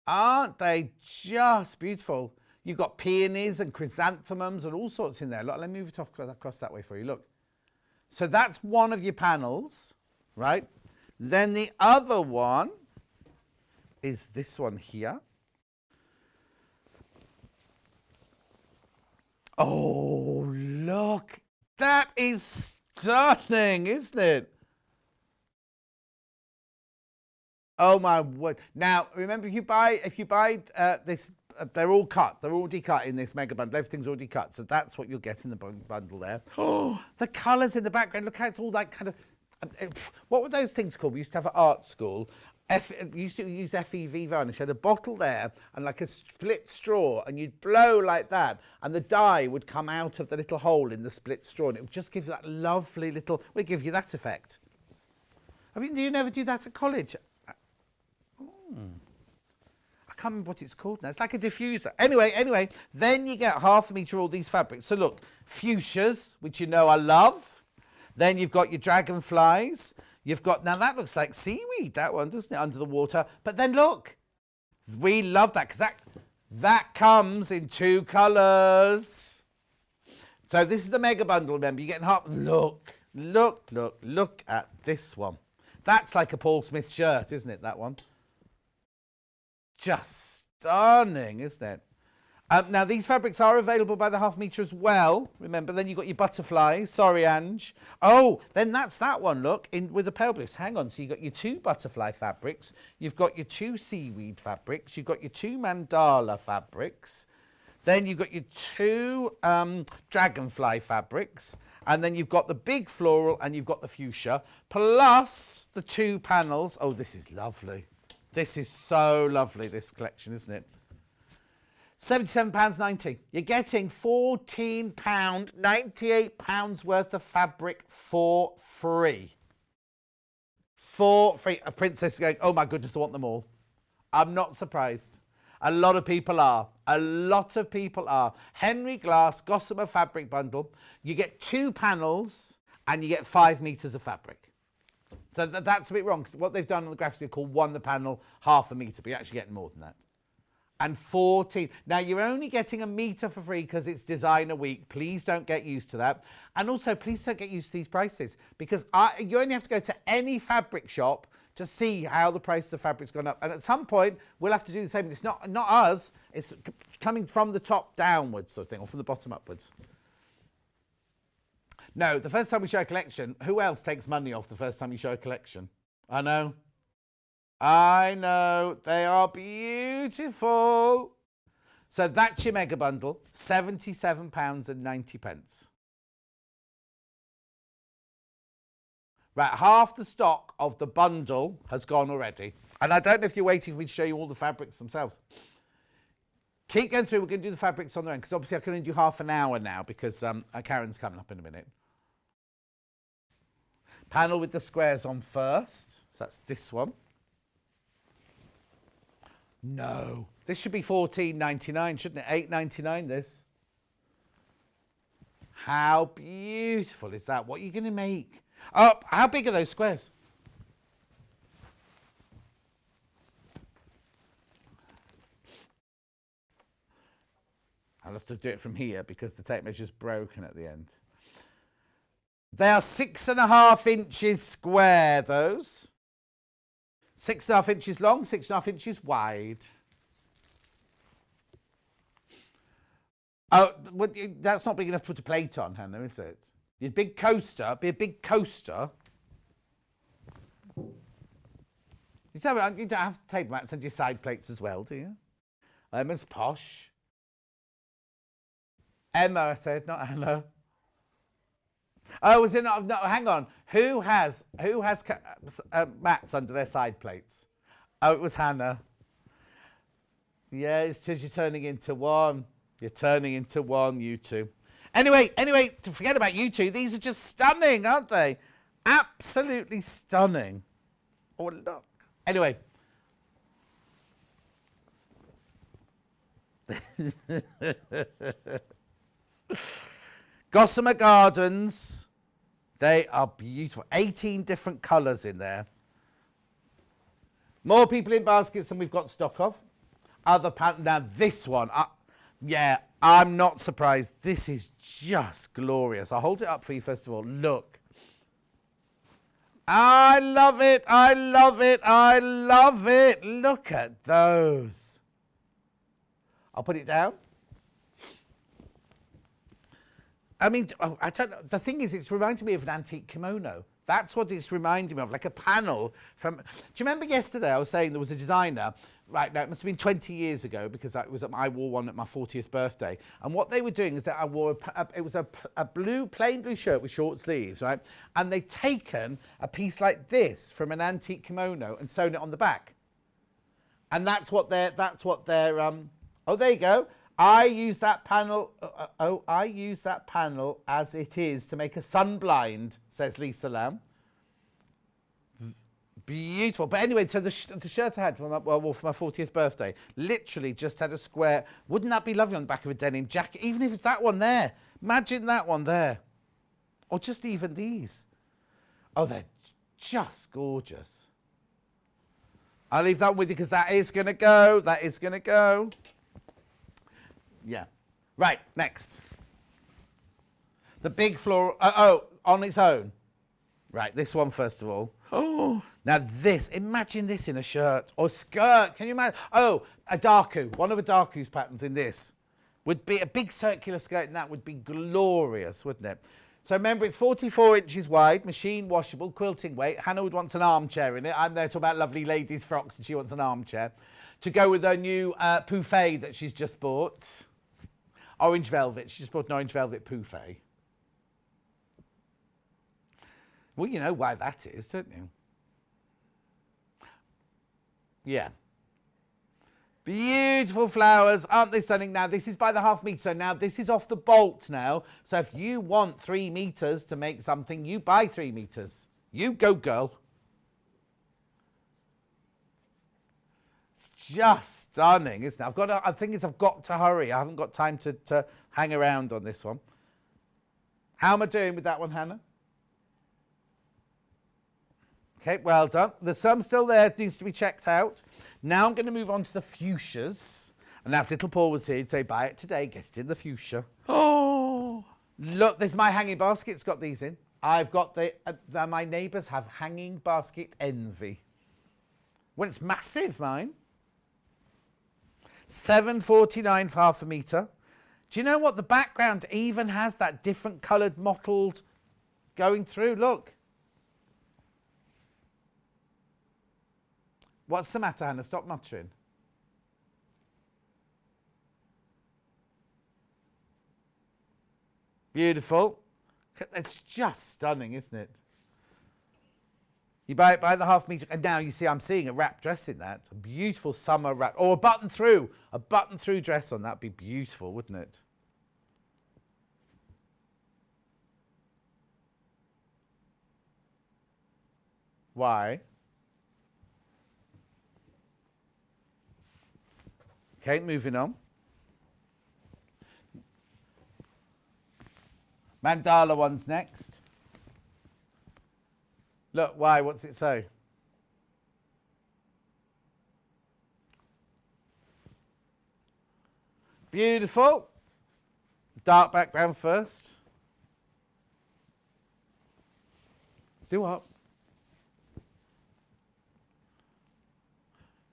Aren't they just beautiful? You've got peonies and chrysanthemums and all sorts in there. Look, let me move it across that way for you. Look. So that's one of your panels, right? Then the other one is this one here. Oh, look. That is stunning, isn't it? Oh, my word. Now, remember, if you buy this, they're all cut. They're already cut in this mega bundle. Everything's already cut. So that's what you'll get in the bundle there. Oh, the colours in the background. Look how it's all like kind of... what were those things called? We used to have at art school. We used to use FEV varnish. You had a bottle there and like a split straw, and you'd blow like that, and the dye would come out of the little hole in the split straw, and it would just give that lovely little... We'd give you that effect. Do you never do that at college? I can't remember what it's called now. It's like a diffuser. Anyway, then you get half a metre of all these fabrics. So look, fuchsias, which you know I love. Then you've got your dragonflies. You've got, now that looks like seaweed, that one, doesn't it, under the water. But then look, we love that because that comes in 2 colours. So this is the mega bundle, remember, you're getting half. Look at this one. That's like a Paul Smith shirt, isn't it, that one? Just stunning, isn't it? Now, these fabrics are available by the half metre as well. Remember, then you've got your butterflies. Sorry, Ange. Oh, then that's that one, look, with the pale blues. Hang on. So you've got your 2 butterfly fabrics. You've got your 2 seaweed fabrics. You've got your 2 mandala fabrics. Then you've got your 2 dragonfly fabrics. And then you've got the big floral and you've got the fuchsia. Plus the 2 panels. Oh, this is lovely. This is so lovely, this collection, isn't it? £77.90. You're getting £14.98 worth of fabric for free. For free. A princess is going, oh my goodness, I want them all. I'm not surprised. A lot of people are. A lot of people are. Henry Glass Gossamer fabric bundle. You get 2 panels and you get 5 meters of fabric. So that's a bit wrong, because what they've done on the graphics, they call 1 the panel, half a meter, but you're actually getting more than that. And 14. Now, you're only getting a meter for free because it's designer week. Please don't get used to that. And also, please don't get used to these prices, because you only have to go to any fabric shop to see how the price of fabric's gone up. And at some point, we'll have to do the same. It's not us. It's coming from the top downwards sort of thing, or from the bottom upwards. No, the first time we show a collection, who else takes money off the first time you show a collection? I know. I know, they are beautiful. So that's your mega bundle, £77.90. Right, half the stock of the bundle has gone already. And I don't know if you're waiting for me to show you all the fabrics themselves. Keep going through, we're going to do the fabrics on their own, because obviously I can only do half an hour now, because Karen's coming up in a minute. Panel with the squares on first, so that's this one. No, this should be $14.99, shouldn't it? $8.99 this. How beautiful is that? What are you going to make? Oh, how big are those squares? I'll have to do it from here because the tape measure's broken at the end. They are 6.5 inches square, those. 6.5 inches long, 6.5 inches wide. Oh, that's not big enough to put a plate on, Hannah, is it? Your big coaster, be a big coaster. You don't have table mats and your side plates as well, do you? Emma's posh. Emma, I said, not Hannah. Oh, was it not? No, hang on. Who has mats under their side plates? Oh, it was Hannah. Yeah, it's because you're turning into one. You're turning into one, you two. Anyway, to forget about you two, these are just stunning, aren't they? Absolutely stunning. Oh, look. Anyway. Gossamer Gardens. They are beautiful. 18 different colours in there. More people in baskets than we've got stock of. Now this one. Yeah, I'm not surprised. This is just glorious. I'll hold it up for you first of all. Look. I love it. I love it. I love it. Look at those. I'll put it down. I mean, I don't know. The thing is, it's reminding me of an antique kimono. That's what it's reminding me of, like a panel from... Do you remember yesterday I was saying there was a designer, right, now it must have been 20 years ago, because I wore one at my 40th birthday. And what they were doing is that I wore, it was a plain blue shirt with short sleeves, right? And they'd taken a piece like this from an antique kimono and sewn it on the back. And that's what they're, oh, there you go. I use that panel, I use that panel as it is to make a sun blind, says Lisa Lamb. Beautiful. But anyway, so the shirt I had for my 40th birthday literally just had a square. Wouldn't that be lovely on the back of a denim jacket? Even if it's that one there. Imagine that one there. Or just even these. Oh, they're just gorgeous. I'll leave that with you because that is going to go. That is going to go. Yeah. Right, next. The big floral, on its own. Right, this one first of all. Oh, now this, imagine this in a shirt or skirt. Can you imagine? Oh, a Darku, one of the Darku's patterns in this. Would be a big circular skirt, and that would be glorious, wouldn't it? So remember, it's 44 inches wide, machine washable, quilting weight. Hannah would want an armchair in it. I'm there to talk about lovely ladies' frocks, and she wants an armchair. To go with her new poufet that she's just bought. Orange velvet. She just bought an orange velvet poufet. Well, you know why that is, don't you? Yeah. Beautiful flowers. Aren't they stunning? Now, this is by the half metre. So now this is off the bolt now. So if you want 3 metres to make something, you buy 3 metres. You go, girl. It's just stunning, isn't it? I think I've got to hurry. I haven't got time to hang around on this one. How am I doing with that one, Hannah? Okay, well done. There's some still there, it needs to be checked out. Now I'm going to move on to the fuchsias. And now if little Paul was here, he'd say, buy it today, get it in the fuchsia. Oh, look, there's my hanging basket. It's got these in. I've got my neighbours have hanging basket envy. Well, it's massive, mine. $7.49 for half a metre. Do you know what? The background even has that different coloured mottled going through. Look. What's the matter, Hannah? Stop muttering. Beautiful. It's just stunning, isn't it? You buy it by the half metre, and now you see I'm seeing a wrap dress in that. A beautiful summer wrap, or a button through dress on that. Would be beautiful, wouldn't it? Why? Okay, moving on. Mandala one's next. Look, why? What's it say? Beautiful. Dark background first. Do up.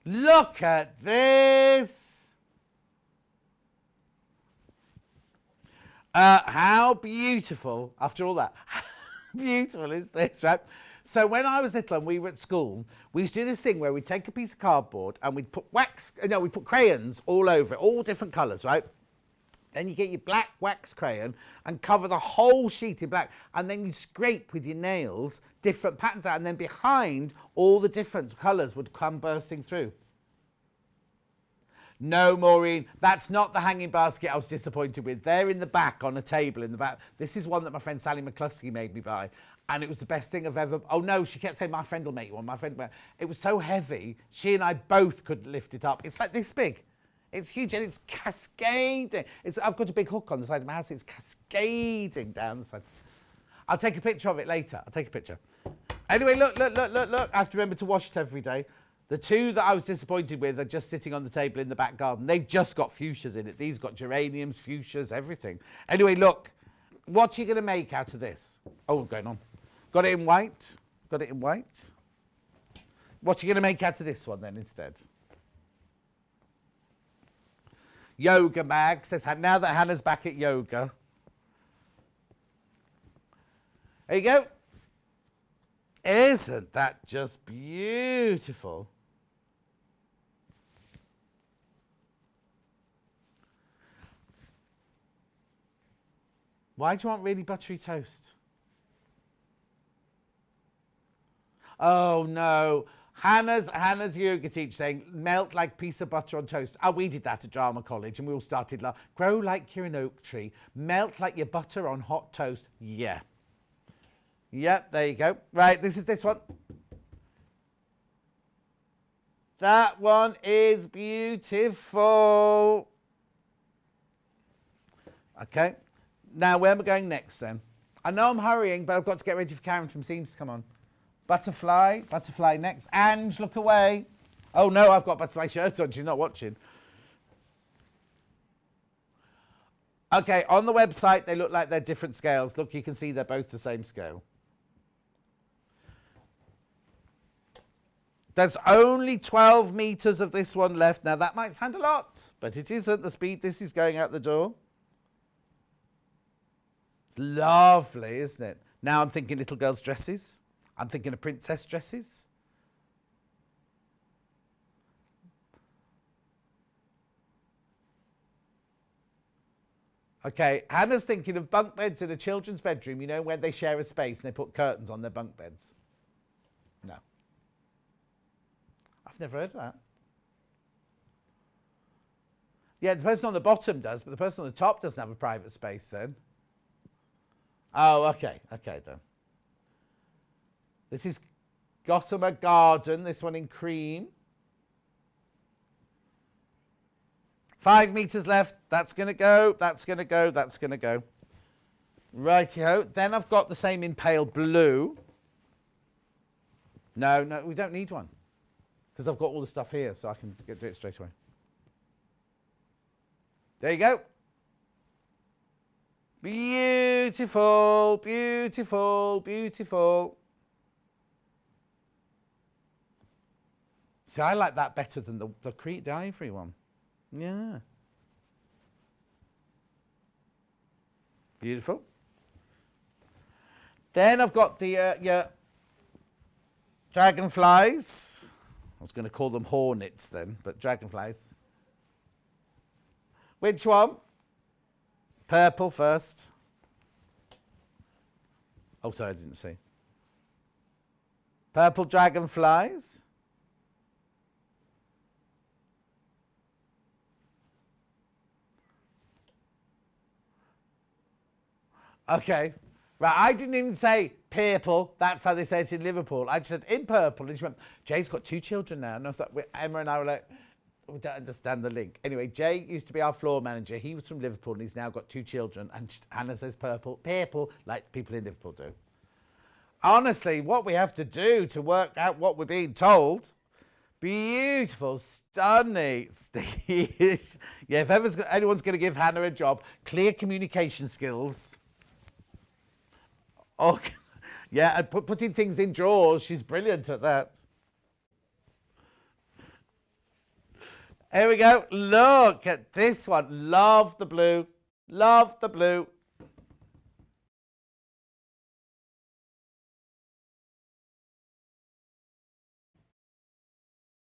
Look at this. How beautiful, after all that, how beautiful is this, right? So when I was little and we were at school, we used to do this thing where we'd take a piece of cardboard and we'd put we'd put crayons all over it, all different colours, right? Then you get your black wax crayon and cover the whole sheet in black, and then you scrape with your nails different patterns out, and then behind all the different colours would come bursting through. No, Maureen, that's not the hanging basket I was disappointed with. They're in the back on a table in the back. This is one that my friend Sally McCluskey made me buy, and it was the best thing I've ever... Oh, no, she kept saying, my friend will make you one. My friend... It was so heavy, she and I both couldn't lift it up. It's like this big. It's huge, and it's cascading. I've got a big hook on the side of my house. It's cascading down the side. I'll take a picture of it later. I'll take a picture. Anyway, look. I have to remember to wash it every day. The two that I was disappointed with are just sitting on the table in the back garden. They've just got fuchsias in it. These got geraniums, fuchsias, everything. Anyway, look. What are you going to make out of this? Oh, going on. Got it in white. What are you going to make out of this one then instead? Yoga mag says, now that Hannah's back at yoga. There you go. Isn't that just beautiful? Why do you want really buttery toast? Oh no. Hannah's yoga teacher saying, melt like piece of butter on toast. Oh, we did that at drama college and we all started laughing. Grow like you're an oak tree. Melt like your butter on hot toast. Yeah. Yep, there you go. Right, this is this one. That one is beautiful. Okay. Now, where am I going next then? I know I'm hurrying, but I've got to get ready for Karen from SEAMS to come on. Butterfly next. Ange, look away. Oh no, I've got butterfly shirts on, she's not watching. Okay, on the website, they look like they're different scales. Look, you can see they're both the same scale. There's only 12 metres of this one left. Now, that might sound a lot, but it isn't the speed this is going out the door. It's lovely, isn't it? Now I'm thinking little girls' dresses. I'm thinking of princess dresses. Okay, Hannah's thinking of bunk beds in a children's bedroom, you know, where they share a space and they put curtains on their bunk beds. No. I've never heard of that. Yeah, the person on the bottom does, but the person on the top doesn't have a private space then. Oh, okay. Okay, then. This is Gossamer Garden, this one in cream. 5 metres left. That's going to go. That's going to go. That's going to go. Righty-ho. Then I've got the same in pale blue. No, no, we don't need one. Because I've got all the stuff here, so I can do it straight away. There you go. Beautiful, beautiful, beautiful. See, I like that better than the Crete Ivory one. Yeah. Beautiful. Then I've got the dragonflies. I was going to call them hornets then, but dragonflies. Which one? Purple first. Oh, sorry, I didn't see. Purple dragonflies. Okay. Right, I didn't even say purple. That's how they say it in Liverpool. I just said in purple. And she went, Jay's got 2 children now. And I was like, Emma and I were like, we don't understand the link. Anyway, Jay used to be our floor manager. He was from Liverpool and he's now got 2 children. And Hannah says purple, like people in Liverpool do. Honestly, what we have to do to work out what we're being told. Beautiful, stunning. Yeah, if anyone's going to give Hannah a job, clear communication skills. Oh, yeah, and putting things in drawers. She's brilliant at that. Here we go. Look at this one. Love the blue. Love the blue.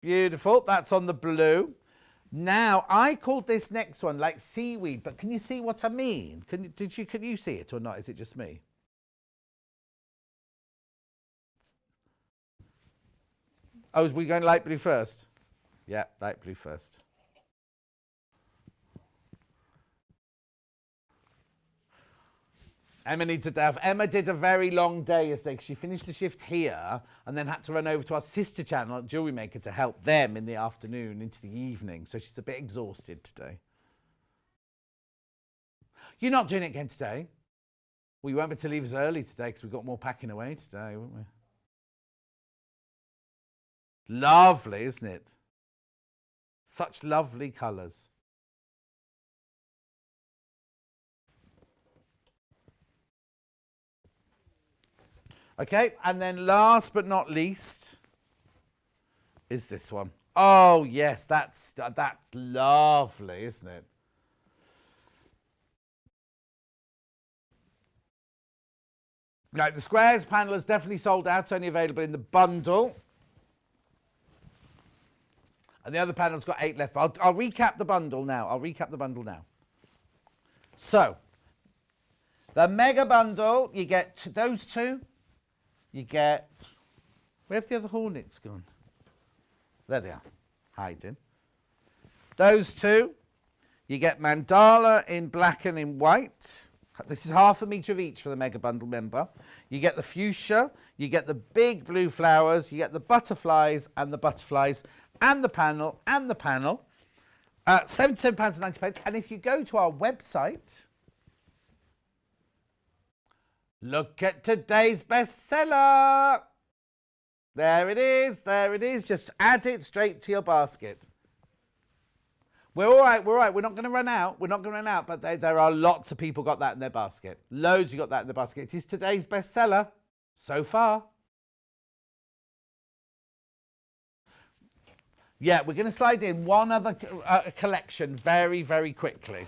Beautiful. That's on the blue. Now, I called this next one like seaweed, but can you see what I mean? Can you see it or not? Is it just me? Oh, are we going light blue first? Yeah, light blue first. Emma needs a day off. Emma did a very long day yesterday. She finished the shift here and then had to run over to our sister channel, Jewellery Maker, to help them in the afternoon into the evening. So she's a bit exhausted today. You're not doing it again today? Well, you won't be able to leave us early today because we've got more packing away today, won't we? Lovely, isn't it? Such lovely colours. Okay, and then last but not least is this one. Oh, yes, that's lovely, isn't it? Right, the squares panel is definitely sold out. It's only available in the bundle. And the other panel's got 8 left. But I'll recap the bundle now. So, the mega bundle, you get those 2. You get... Where have the other hornets gone? There they are, hiding. Those 2. You get mandala in black and in white. This is ½ a metre of each for the mega bundle member. You get the fuchsia. You get the big blue flowers. You get the butterflies and the butterflies. And the panel, £77.90. And if you go to our website, look at today's bestseller. There it is. Just add it straight to your basket. We're all right. We're not going to run out. But there are lots of people got that in their basket. Loads you got that in their basket. It is today's bestseller so far. Yeah, we're going to slide in one other collection very, very quickly.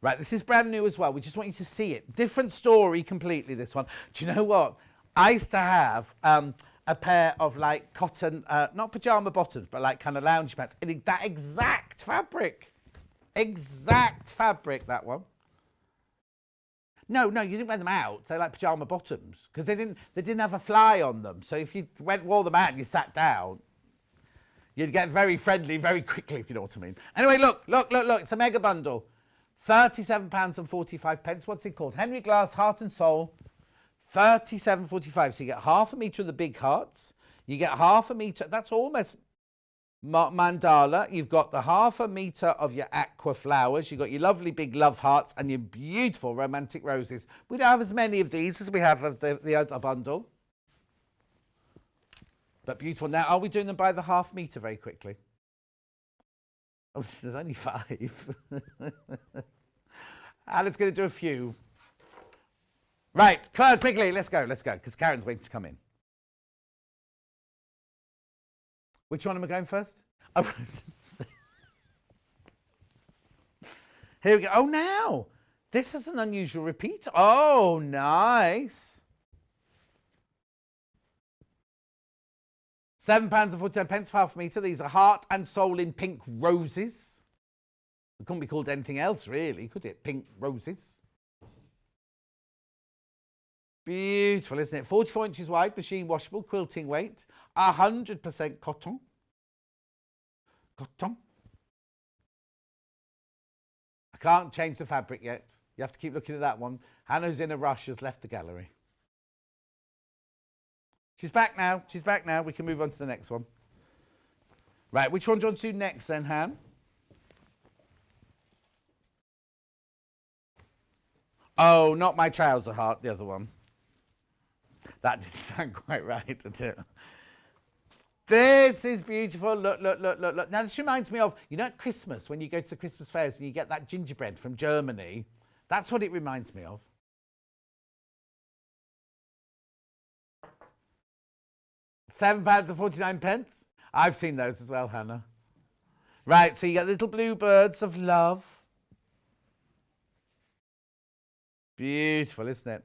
Right, this is brand new as well. We just want you to see it. Different story completely, this one. Do you know what? I used to have a pair of like cotton, not pyjama bottoms, but like kind of lounge pants. That exact fabric. That one. No, you didn't wear them out. They're like pyjama bottoms because they didn't have a fly on them. So if you wore them out and you sat down, you'd get very friendly very quickly, if you know what I mean. Anyway, look. It's a mega bundle. £37.45. What's it called? Henry Glass, Heart and Soul. £37.45. So you get ½ a metre of the big hearts. You get ½ a metre. That's almost mandala. You've got the 1/2 metre of your aqua flowers. You've got your lovely big love hearts and your beautiful romantic roses. We don't have as many of these as we have of the other bundle. But beautiful. Now, are we doing them by the 1/2 metre very quickly? Oh, there's only 5. Alan's going to do a few. Right, come on, quickly, let's go, because Karen's waiting to come in. Which one am I going first? Oh, here we go. Oh, now, this is an unusual repeat. Oh, nice. £7.49 for 1/2 metre. These are heart and soul in pink roses. It couldn't be called anything else, really, could it? Pink roses. Beautiful, isn't it? 44 inches wide, machine washable, quilting weight, 100% cotton. Cotton. I can't change the fabric yet. You have to keep looking at that one. Hannah, who's in a rush, has left the gallery. She's back now. She's back now. We can move on to the next one. Right, which one do you want to do next then, Han? Oh, not my trouser heart, the other one. That didn't sound quite right, did it? This is beautiful. Look, look, look, look, look. Now, this reminds me of, you know, at Christmas, when you go to the Christmas fairs and you get that gingerbread from Germany. That's what it reminds me of. £7.49. I've seen those as well, Hannah. Right, so you get little blue birds of love. Beautiful, isn't it?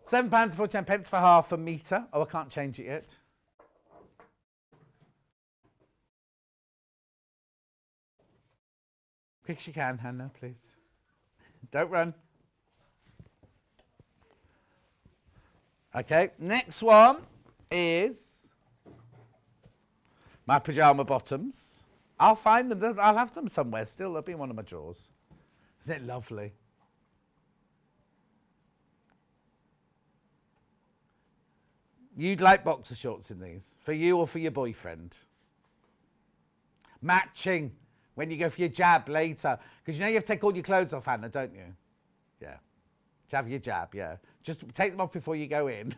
£7.49 for 1/2 metre. Oh, I can't change it yet. Quick as you can, Hannah, please. Don't run. Okay, next one is my pyjama bottoms. I'll find them. I'll have them somewhere still. They'll be in one of my drawers. Isn't it lovely? You'd like boxer shorts in these, for you or for your boyfriend. Matching when you go for your jab later. Because you know you have to take all your clothes off, Hannah, don't you? Yeah. To have your jab, yeah. Just take them off before you go in.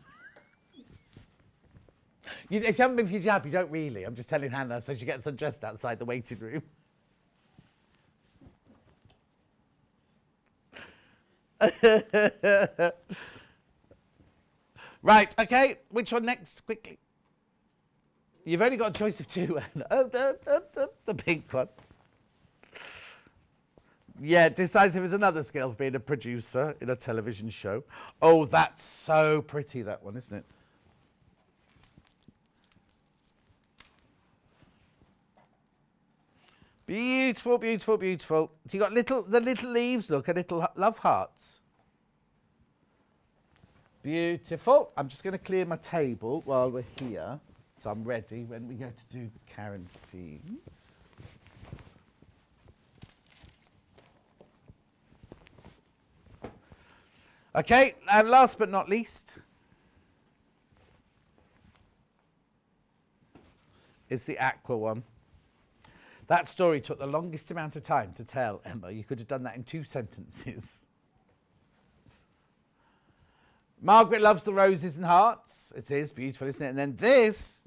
If you haven't been for your jab, you don't really. I'm just telling Hannah so she gets undressed outside the waiting room. Right, okay, which one next, quickly? You've only got a choice of 2, Anna. Oh, the pink one. Yeah, decisive is another skill of being a producer in a television show. Oh, that's so pretty, that one, isn't it? Beautiful, beautiful, beautiful. So you got the little leaves, look, little love hearts. Beautiful. I'm just going to clear my table while we're here, so I'm ready when we go to do Karen's SEAMS. Okay, and last but not least is the aqua one. That story took the longest amount of time to tell, Emma. You could have done that in 2 sentences. Margaret loves the roses and hearts. It is beautiful, isn't it? And then this,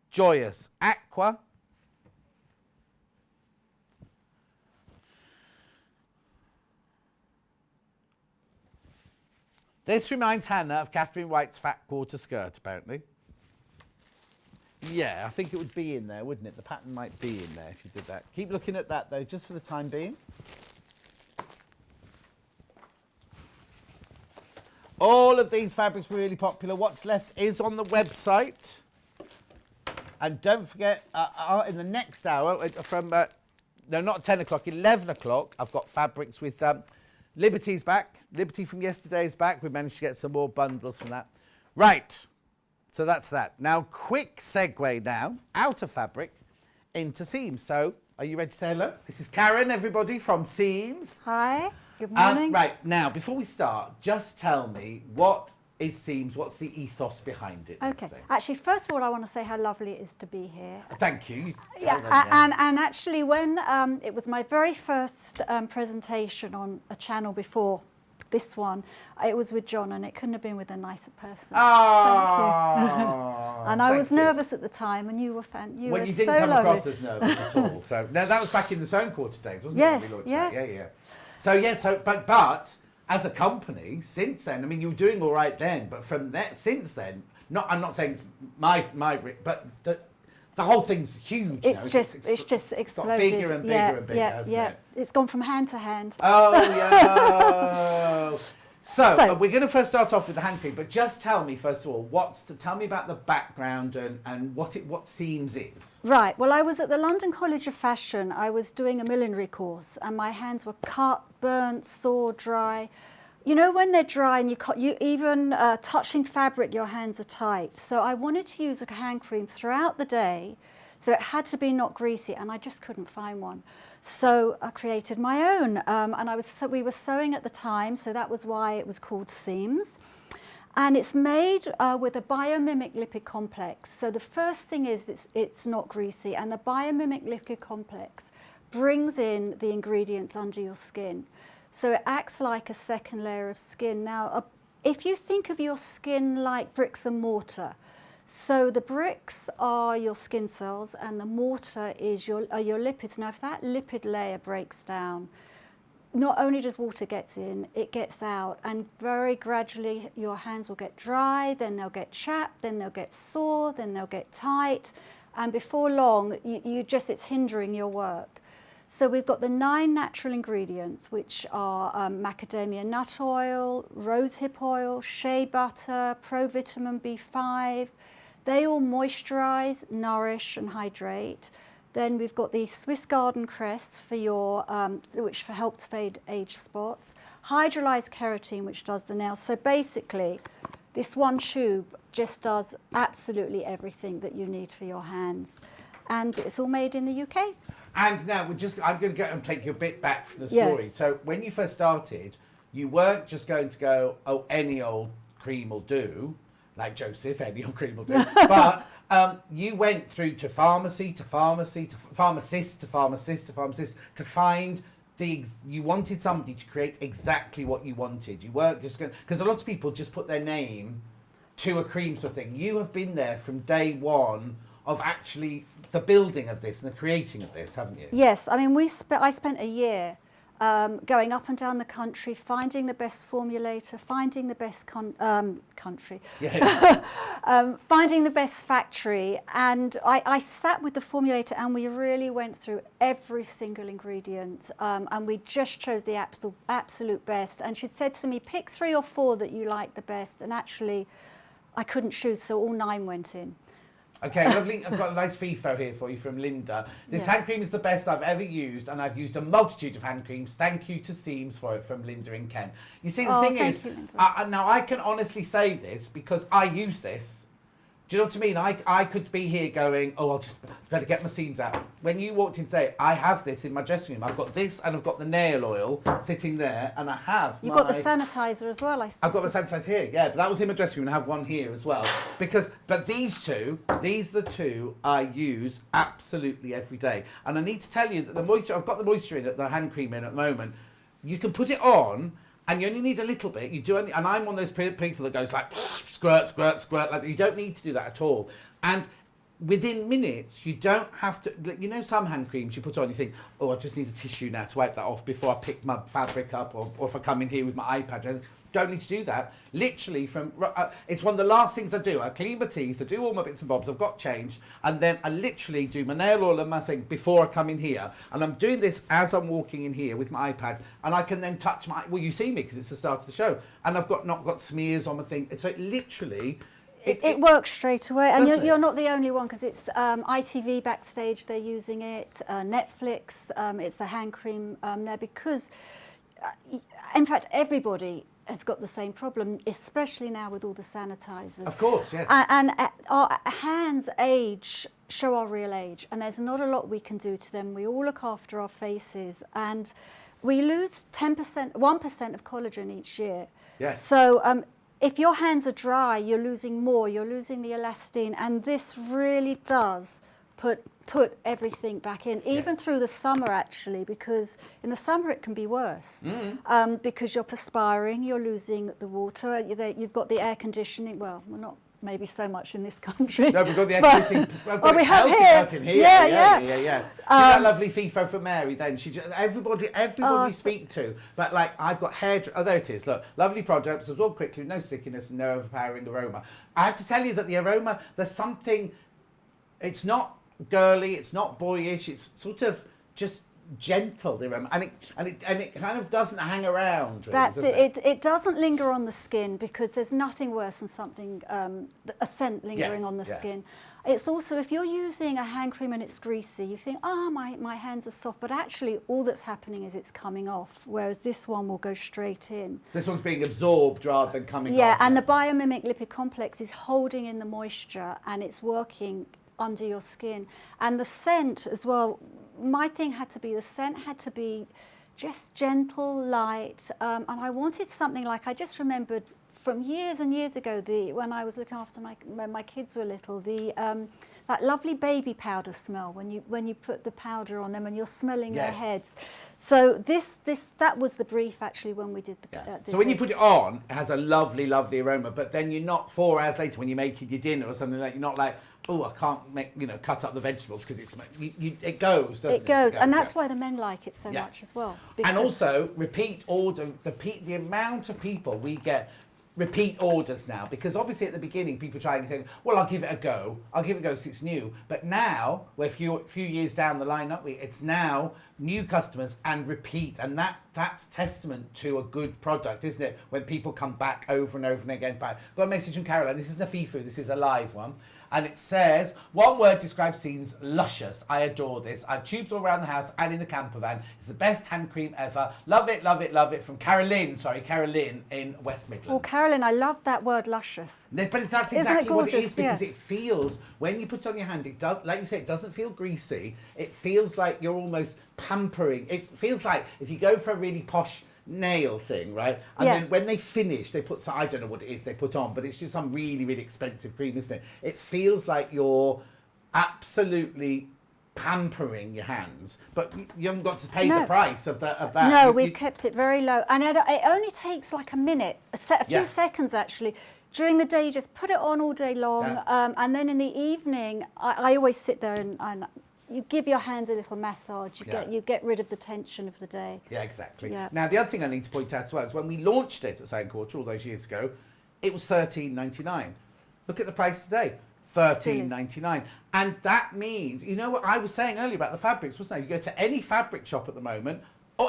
joyous aqua. This reminds Hannah of Catherine White's fat quarter skirt, apparently. Yeah, I think it would be in there, wouldn't it? The pattern might be in there if you did that. Keep looking at that, though, just for the time being. All of these fabrics were really popular. What's left is on the website. And don't forget, in the next hour, from, no, not 10 o'clock, 11 o'clock, I've got fabrics with Liberty's back. Liberty from yesterday is back. We managed to get some more bundles from that. Right, so that's that. Now, quick segue now, out of fabric, into SEAMS. So, are you ready to say hello? This is Karen, everybody, from SEAMS. Hi. Good morning. Right, now, before we start, just tell me, what is SEAMS? What's the ethos behind it? and Okay. everything? Actually, first of all, I want to say how lovely it is to be here. Thank you. And actually, when it was my very first presentation on a channel before this one, it was with John, and it couldn't have been with a nicer person. Oh, And I was nervous at the time, and you were you Well, were you didn't so come lovely. across as nervous at all. So no, that was back in the Zone Quarter days, wasn't Yes, it? when we launched yeah. that? Yeah. So but as a company, since then, I mean, you were doing all right then, but from that since then, I'm not saying it's my but the whole thing's huge. It's now. just Got exploded. bigger and bigger and bigger, hasn't it? It's gone from hand to hand. Oh yeah. So So- we're going to first start off with the hand cream, but just tell me first of all, tell me about the background and what SEAMS is. Right. Well, I was at the London College of Fashion. I was doing a millinery course, and my hands were cut, burnt, sore, dry. You know, when they're dry and you even touching fabric, your hands are tight. So I wanted to use a hand cream throughout the day, so it had to be not greasy, and I just couldn't find one. So I created my own, and we were sewing at the time, so that was why it was called SEAMS. And it's made with a biomimic lipid complex. So the first thing is it's not greasy, and the biomimic lipid complex brings in the ingredients under your skin. So it acts like a second layer of skin. Now, if you think of your skin like bricks and mortar, so the bricks are your skin cells and the mortar is your lipids. Now, if that lipid layer breaks down, not only does water get in, it gets out, and very gradually your hands will get dry, then they'll get chapped, then they'll get sore, then they'll get tight, and before long, it's hindering your work. So we've got the 9 natural ingredients, which are macadamia nut oil, rosehip oil, shea butter, provitamin B5. They all moisturize, nourish, and hydrate. Then we've got the Swiss garden cress for your, which helps fade age spots. Hydrolyzed keratin, which does the nails. So basically, this one tube just does absolutely everything that you need for your hands. And it's all made in the UK. And now I'm going to go and take you a bit back from the story. So when you first started, you weren't just going to go, oh, any old cream will do, like Joseph, any old cream will do. But you went through to pharmacy, to pharmacist, to find you wanted somebody to create exactly what you wanted. You weren't just going, because a lot of people just put their name to a cream sort of thing. You have been there from day one of actually the building of this and the creating of this, haven't you? Yes, I mean, I spent a year going up and down the country, finding the best formulator, finding the best country, finding the best factory, and I sat with the formulator and we really went through every single ingredient, and we just chose the absolute best. And she said to me, pick 3 or 4 that you like the best, and actually I couldn't choose, so all 9 went in. Okay, lovely. I've got a nice FIFO here for you from Linda. This hand cream is the best I've ever used, and I've used a multitude of hand creams. Thank you to SEAMS for it, from Linda in Kent. You see, the thing is, now I can honestly say this because I use this. Do you know what I mean? I could be here going, oh, I'll just better get my SEAMS out. When you walked in today, I have this in my dressing room. I've got this, and I've got the nail oil sitting there, and I have You've got the sanitizer as well, I see. I've got the sanitizer here, yeah, but that was in my dressing room, and I have one here as well. But these are the 2 I use absolutely every day. And I need to tell you that the moisture, I've got the moisture in it, the hand cream in at the moment. You can put it on, and you only need a little bit. And I'm one of those people that goes like squirt, squirt, squirt. Like, you don't need to do that at all. And within minutes, you don't have to. You know, some hand creams you put on, you think, oh, I just need a tissue now to wipe that off before I pick my fabric up, or if I come in here with my iPad. Don't need to do that. Literally, it's one of the last things I do. I clean my teeth, I do all my bits and bobs, I've got changed, and then I literally do my nail oil and my thing before I come in here. And I'm doing this as I'm walking in here with my iPad, and I can then touch well, you see me because it's the start of the show, and I've not got smears on my thing. So it literally... It works straight away, and Does you're not the only one, because it's ITV Backstage, they're using it, Netflix, it's the hand cream there, because in fact everybody has got the same problem, especially now with all the sanitizers. Of course, yes. And our hands show our real age, and there's not a lot we can do to them. We all look after our faces, and we lose 1% of collagen each year. Yes. So if your hands are dry, you're losing more. You're losing the elastine, and this really does put everything back in, even through the summer actually, because in the summer it can be worse because you're perspiring, you're losing the water, you've got the air conditioning. Well, we're not maybe so much in this country. No, we've got the air conditioning. We have out in here. Yeah. See that lovely FIFO for Mary then? She just, everybody you speak to, but like I've got hair, oh there it is, look, lovely product, absorb quickly, no stickiness and no overpowering aroma. I have to tell you that the aroma, there's something, it's not girly, it's not boyish, it's sort of just gentle, the aroma, and it kind of doesn't hang around really, That's does it. It doesn't linger on the skin, because there's nothing worse than something a scent lingering on the skin. It's also, if you're using a hand cream and it's greasy, you think, my hands are soft, but actually all that's happening is it's coming off, whereas this one will go straight in. This one's being absorbed rather than coming off. Yeah, and the biomimic lipid complex is holding in the moisture, and it's working under your skin. And the scent as well, my thing had to be, the scent had to be just gentle, light, and I wanted something like, I just remembered from years and years ago, when I was looking after when my kids were little, that lovely baby powder smell when you put the powder on them and you're smelling their heads. So that was the brief actually when we did the. So when you put it on, it has a lovely, lovely aroma. But then you're not 4 hours later when you're making your dinner or something like, you're not like, oh, I can't cut up the vegetables because it goes, doesn't it? It goes, and that's why the men like it so much as well. And also repeat order, the amount of people we get repeat orders now, because obviously at the beginning people try and think, well, I'll give it a go because it's new. But now we're a few years down the line, aren't we? It's now new customers and repeat, and that's testament to a good product, isn't it? When people come back over and over and again. Got a message from Caroline. This isn't a FIFO, this is a live one. And it says, one word describes SEAMS, luscious. I adore this. I have tubes all around the house and in the camper van. It's the best hand cream ever. Love it, love it, love it. From Caroline in West Midlands. Well, Caroline, I love that word luscious. But that's exactly what it is, because it feels, when you put it on your hand, it does, like you say, it doesn't feel greasy. It feels like you're almost pampering. It feels like if you go for a really posh nail thing, right? And then when they finish, they put some, I don't know what it is they put on, but it's just some really, really expensive cream, isn't it? It feels like you're absolutely pampering your hands, but you haven't got to pay the price of that. No, we've kept it very low, and it only takes like a minute, a few seconds actually. During the day, you just put it on all day long, and then in the evening, I always sit there and you give your hands a little massage. You get rid of the tension of the day. Yeah, exactly. Yeah. Now, the other thing I need to point out as well is when we launched it at Second Quarter all those years ago, it was $13.99. Look at the price today. $13.99. And that means, you know what I was saying earlier about the fabrics, wasn't it? You go to any fabric shop at the moment,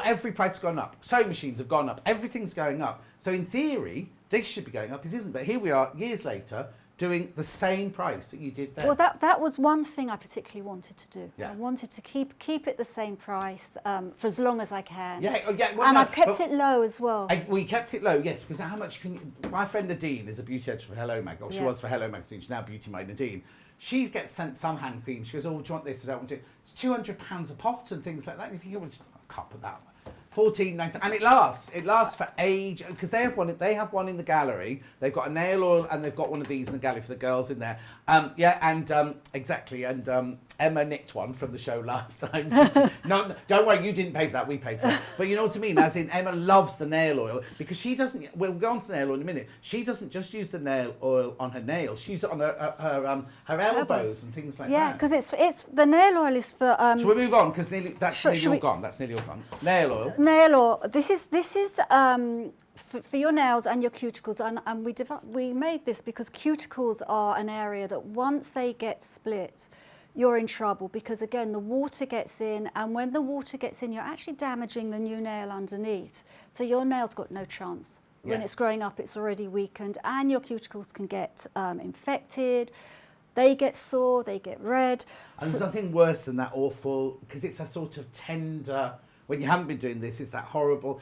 every price has gone up. Sewing machines have gone up. Everything's going up. So in theory, this should be going up. It isn't. But here we are, years later, doing the same price that you did then. Well, that was one thing I particularly wanted to do. Yeah. I wanted to keep it the same price for as long as I can. Well, and I've kept it low as well. We kept it low, yes, because how much can you... My friend Nadine is a beauty editor for Hello Mag, or she was for Hello Magazine, she's now Beauty by Nadine. She gets sent some hand cream. She goes, oh, do you want this? I don't want it. It's £200 a pot and things like that. And you think, oh, I can't put that one. $14.99, and it lasts for age, because they have one in the gallery. They've got a nail oil and they've got one of these in the gallery for the girls in there. Exactly, and Emma nicked one from the show last time. No, don't worry, you didn't pay for that, we paid for it. But you know what I mean, as in Emma loves the nail oil, because she doesn't, we'll go on to the nail oil in a minute, she doesn't just use the nail oil on her nails, she uses it on her elbows and things like that. Yeah, because it's the nail oil is for... Shall we move on, because that's nearly all gone, that's nearly all gone. Nail oil. Nail oil. This is for your nails and your cuticles, and we made this because cuticles are an area that once they get split, you're in trouble, because again the water gets in, and when the water gets in, you're actually damaging the new nail underneath. So your nail's got no chance. When it's growing up, it's already weakened, and your cuticles can get infected. They get sore, they get red. And there's nothing worse than that awful, because it's a sort of tender. When you haven't been doing this, it's that horrible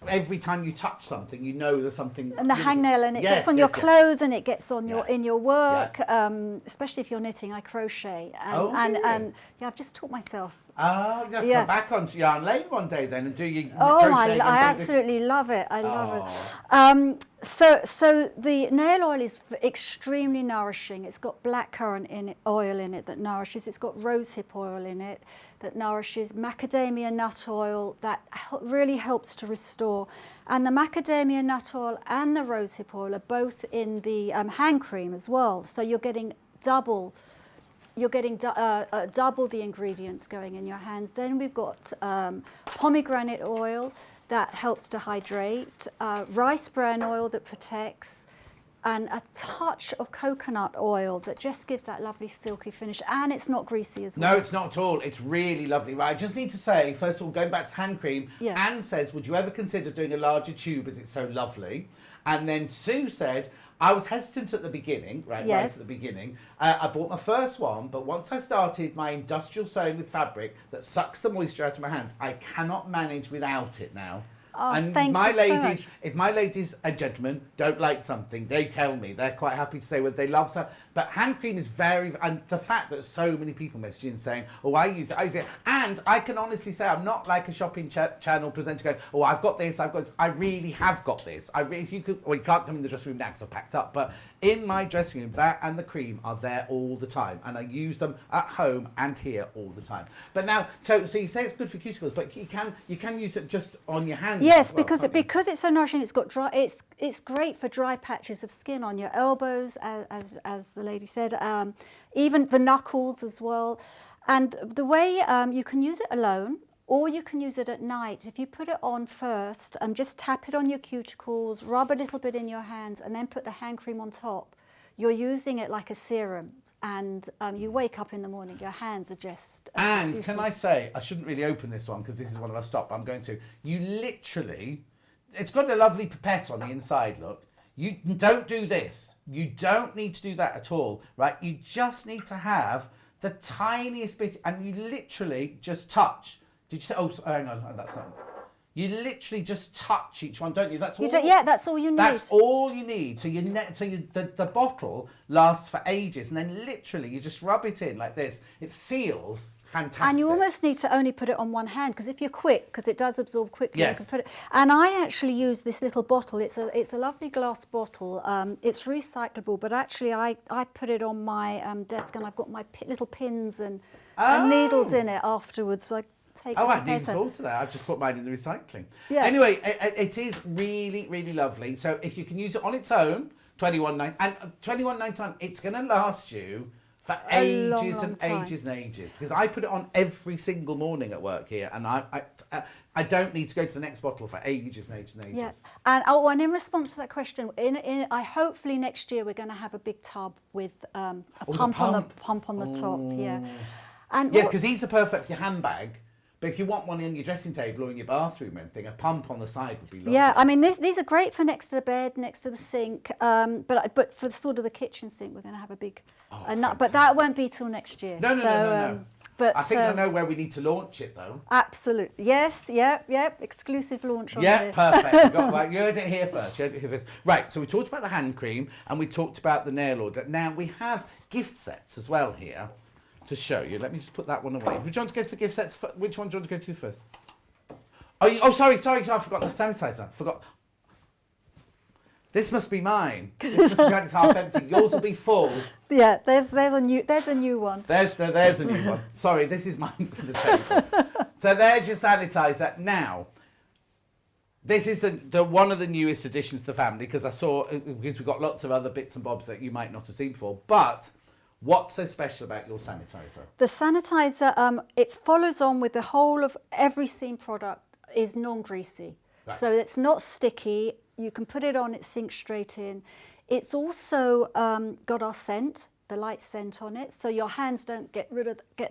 every time you touch something, you know there's something. And the hangnail, and it Yes, gets on your yes, yes. clothes, and it gets on your Yeah. in your work, Yeah. especially if you're knitting. I crochet, Oh, do you? and yeah, I've just taught myself. Oh, you have to Yeah. come back onto Yarn Lane one day then and do your Oh, crocheting I and do this. absolutely love it. I love Oh. it. So the nail oil is extremely nourishing. It's got blackcurrant oil in it that nourishes. It's got rosehip oil in it that nourishes. Macadamia nut oil that really helps to restore. And the macadamia nut oil and the rosehip oil are both in the hand cream as well. So you're getting double. You're getting double the ingredients going in your hands. Then we've got pomegranate oil that helps to hydrate, rice bran oil that protects, and a touch of coconut oil that just gives that lovely silky finish, and it's not greasy as well. No, it's not at all. It's really lovely. Right, I just need to say, first of all, going back to hand cream, Yeah. Anne says, would you ever consider doing a larger tube as it's so lovely? And then Sue said, I was hesitant at the beginning, right Yes. at the beginning. I bought my first one, but once I started my industrial sewing with fabric that sucks the moisture out of my hands, I cannot manage without it now. Oh, and thank my you so ladies, much. if my ladies and gentlemen don't like something, they tell me. They're quite happy to say whether they love stuff. But hand cream is very, and the fact that so many people messaging saying, oh, I use it. And I can honestly say I'm not like a shopping channel presenter going, oh, I've got this, I've got this. I really have got this. If you could, well, you can't come in the dressing room now because I've packed up, but in my dressing room, that and the cream are there all the time. And I use them at home and here all the time. But now, so you say it's good for cuticles, but you can use it just on your hands. Yes, as well, can't you? because it's so nourishing. It's got dry. It's great for dry patches of skin on your elbows, as the lady said. Even the knuckles as well. And the way you can use it alone, or you can use it at night. If you put it on first, just tap it on your cuticles, rub a little bit in your hands, and then put the hand cream on top. You're using it like a serum, and you wake up in the morning, your hands are just. And beautiful. can I say, I shouldn't really open this one because this is one of our stop, but I'm going to. You literally, it's got a lovely pipette on the inside, look. You don't do this. You don't need to do that at all, right? You just need to have the tiniest bit, and you literally just touch. Did you say, oh, hang on, that's not. You literally just touch each one, don't you? That's all. Yeah, that's all you need. That's all you need. So the bottle lasts for ages, and then literally you just rub it in like this. It feels fantastic. And you almost need to only put it on one hand, because if you're quick, because it does absorb quickly, Yes. you can put it. And I actually use this little bottle. It's a lovely glass bottle. It's recyclable, but actually I put it on my desk, and I've got my little pins and needles in it afterwards. So I take Oh, it I to hadn't even paper. thought of that. I've just put mine in the recycling. Yeah. Anyway, it is really, really lovely. So if you can use it on its own, $21.99, and $21.99, it's going to last you for A long, ages long and time. ages and ages. Because I put it on every single morning at work here, and I don't need to go to the next bottle for ages and ages and ages. Yeah, and in response to that question, I hopefully next year we're going to have a big tub with a Oh, the pump on the pump. pump on the top. Yeah, and Yeah, what- because these are perfect for your handbag. But if you want one in your dressing table or in your bathroom or anything, a pump on the side would be lovely. yeah, I mean these are great for next to the bed, next to the sink. But for sort of the kitchen sink, we're going to have a big. But that won't be till next year. No. But I think I know where we need to launch it though. Absolutely, yes, yep. Exclusive launch on Yeah, this. perfect. You heard it here first. Right, so we talked about the hand cream and we talked about the nail order. Now we have gift sets as well here to show you. Let me just put that one away. Would you want to go to the gift sets? Which one do you want to go to first? Sorry, I forgot the sanitizer. Forgot. This must be mine. This must be mine. It's half empty. Yours will be full. Yeah, there's a new one. There's a new one. Sorry, this is mine from the table. So there's your sanitizer. Now, this is the one of the newest additions to the family because we've got lots of other bits and bobs that you might not have seen before. But what's so special about your sanitizer? The sanitizer, it follows on with the whole of every SEAM product is non-greasy. Right. So it's not sticky. You can put it on, it sinks straight in. It's also got our scent, the light scent on it, so your hands don't get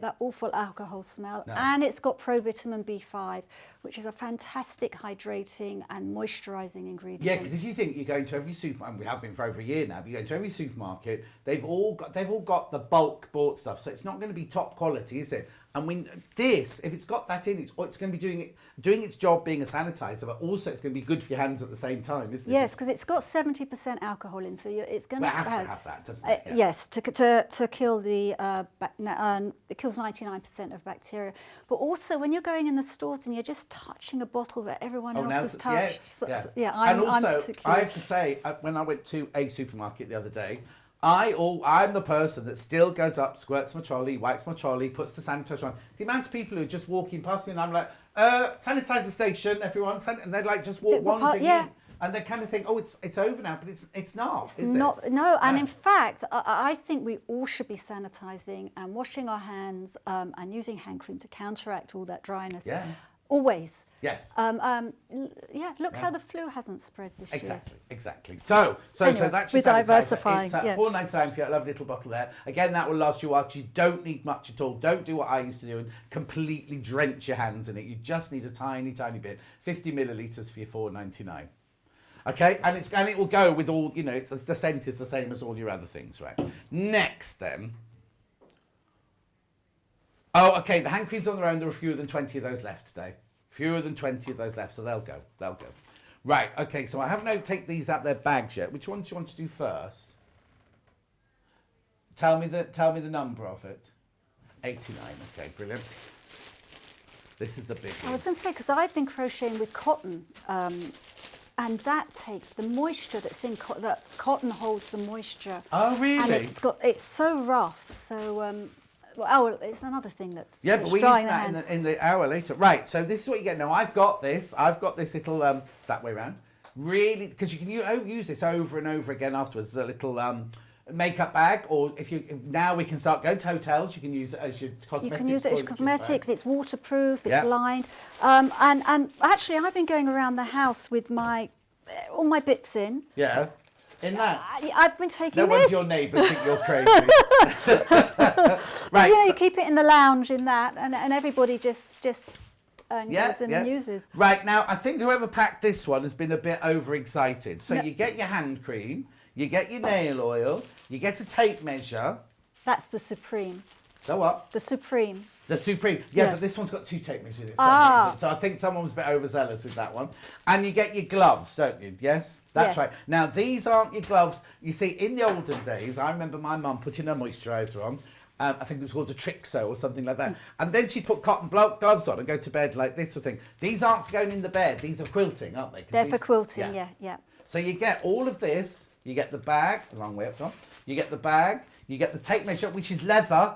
that awful alcohol smell. No. And it's got provitamin B5, which is a fantastic hydrating and moisturising ingredient. Yeah, because if you think you're going to every supermarket, and we have been for over a year now, but you go to every supermarket, they've all got the bulk bought stuff, so it's not going to be top quality, is it? And if it's got that in, it's going to be doing its job being a sanitizer, but also it's going to be good for your hands at the same time, isn't it? Yes, because it's got 70% alcohol in, so it's going Well, it has to have that, doesn't it? Yeah. Yes, to kill it kills 99% of bacteria. But also, when you're going in the stores and you're just touching a bottle that everyone else has touched. And also, I have to say, when I went to a supermarket the other day, I'm the person that still goes up, squirts my trolley, wipes my trolley, puts the sanitizer on. The amount of people who are just walking past me and I'm like, sanitizer station, everyone, and they're like just wandering in. And they kind of think, oh, it's over now, but it's not, is it? No, and in fact, I think we all should be sanitising and washing our hands and using hand cream to counteract all that dryness. Yeah. Always. Yes. Look how the flu hasn't spread this year. Exactly. So Anyway, that's we're your sanitizer. diversifying, It's yeah. £4.99 for that lovely little bottle there. Again, that will last you a while because you don't need much at all. Don't do what I used to do and completely drench your hands in it. You just need a tiny, tiny bit. 50 millilitres for your £4.99. Okay, and it will go with all, the scent is the same as all your other things, right? Next then. Oh, okay, the hand creams on their own, there are fewer than 20 of those left today. Fewer than 20 of those left, so they'll go. Right, okay, so I haven't take these out their bags yet. Which one do you want to do first? Tell me the number of it. 89, okay, brilliant. This is the big one. I was going to say, because I've been crocheting with cotton, and that takes the moisture that's in cotton. That cotton holds the moisture. Oh, really? And it's so rough. So it's another thing that's but we use that in the hour later. Right. So this is what you get now. I've got this little it's that way around. Really, because you can use this over and over again afterwards. A little makeup bag, or now we can start going to hotels. You can use it as your cosmetics. You can use it as cosmetics. It's waterproof. It's lined. And actually, I've been going around the house with all my bits in. Yeah. In that. I've been taking No this. wonder your neighbours think you're crazy. Right. You keep it in the lounge in that, and everybody just goes in and uses. Right, now, I think whoever packed this one has been a bit overexcited. So you get your hand cream, you get your nail oil, you get a tape measure. That's the Supreme. The what? The Supreme. The Supreme. Yeah, but this one's got 2 tape measures in it. So I think someone was a bit overzealous with that one. And you get your gloves, don't you? Yes? That's right. Now, these aren't your gloves. You see, in the olden days, I remember my mum putting her moisturiser on. I think it was called a Trixo or something like that. And then she'd put cotton gloves on and go to bed like this sort of thing. These aren't for going in the bed. These are quilting, aren't they? They're for quilting, yeah. So you get all of this. You get the bag, a long way up top. You get the bag. You get the tape measure, which is leather.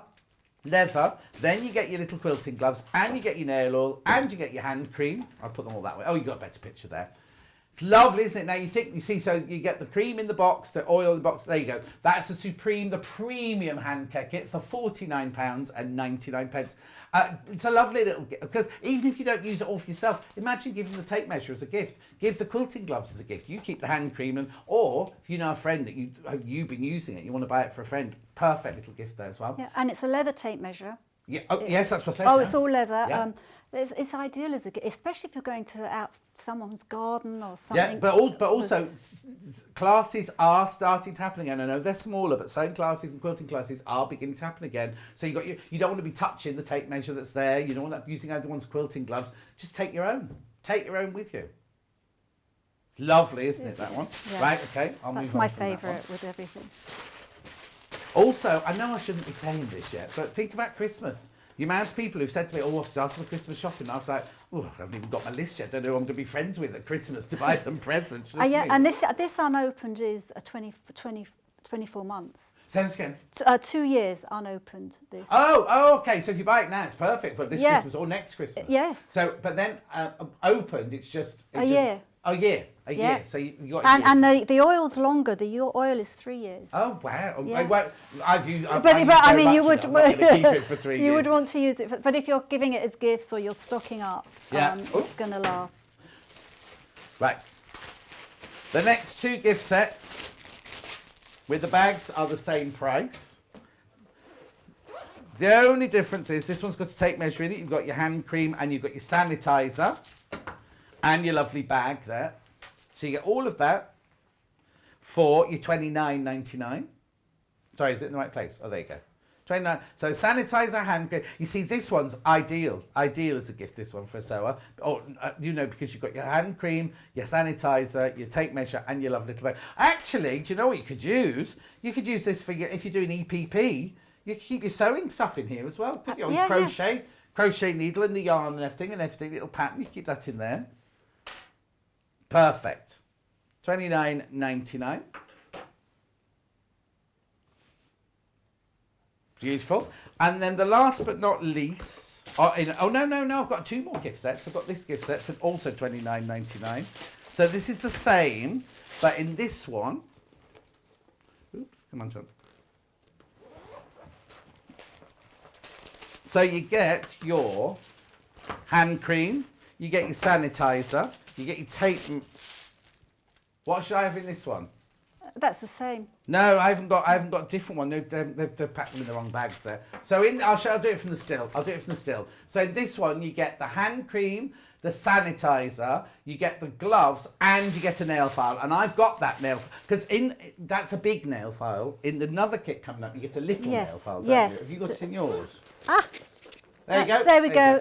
Then you get your little quilting gloves, and you get your nail oil, and you get your hand cream. I'll put them all that way. Oh, you got a better picture there. It's lovely, isn't it? Now so you get the cream in the box, the oil in the box. There you go. That's the Supreme, the premium hand care kit for £49.99. It's a lovely little gift, because even if you don't use it all for yourself, imagine giving the tape measure as a gift. Give the quilting gloves as a gift. You keep the hand cream, or if you know a friend that you've been using it, you want to buy it for a friend. Perfect little gift there as well. Yeah, and it's a leather tape measure. Yeah. Oh, yes, that's what I said. Oh, it's all leather. Yeah. It's ideal as a gift, especially if you're going to someone's garden or something. Yeah, but also classes are starting to happen again. I know they're smaller, but sewing classes and quilting classes are beginning to happen again. So you don't want to be touching the tape measure that's there. You don't want to be using everyone's quilting gloves. Just take your own. Take your own with you. It's lovely, isn't it, that one? Yeah. Right, okay. That's my favourite with everything. Also, I know I shouldn't be saying this yet, but think about Christmas. The amount of people who've said to me, I've started my Christmas shopping. And I was like, I haven't even got my list yet. I don't know who I'm going to be friends with at Christmas to buy them presents. And this unopened is 24 months. Say this again. 2 years unopened, this. Oh, okay. So if you buy it now, it's perfect for this Christmas or next Christmas. Yes. So, but then opened, it's just... A year. A year. So you got a year. And the oil's longer. The oil is 3 years. Oh, wow. Yeah. Well, I've used But I mean, you would... I'm not going to keep it for 3 years. You would want to use it, but if you're giving it as gifts or you're stocking up, it's going to last. Right. The next 2 gift sets with the bags are the same price. The only difference is this one's got a tape measure in it. You've got your hand cream and you've got your sanitizer and your lovely bag there. So you get all of that for your £29.99. Sorry, is it in the right place? Oh, there you go. 29. So sanitizer, hand cream. You see, this one's ideal. Ideal as a gift, this one, for a sewer. Or, you know, because you've got your hand cream, your sanitizer, your tape measure, and your lovely little bag. Actually, do you know what you could use? You could use this for your, if you're doing EPP, you can keep your sewing stuff in here as well. Put your own crochet needle and the yarn and everything, little pattern. You keep that in there. Perfect. $29.99. Beautiful. And then the last but not least, no, I've got 2 more gift sets. I've got this gift set for also $29.99. So this is the same, but in this one, oops, come on, John. So you get your hand cream, you get your sanitizer, you get your tape. What should I have in this one? That's the same. No, I haven't got a different one. They've packed them in the wrong bags there. So I'll do it from the still. So in this one, you get the hand cream, the sanitizer, you get the gloves, and you get a nail file. And I've got that nail, because that's a big nail file. In another kit coming up, you get a little nail file, don't you? Have you got it in yours? There you go. There we go.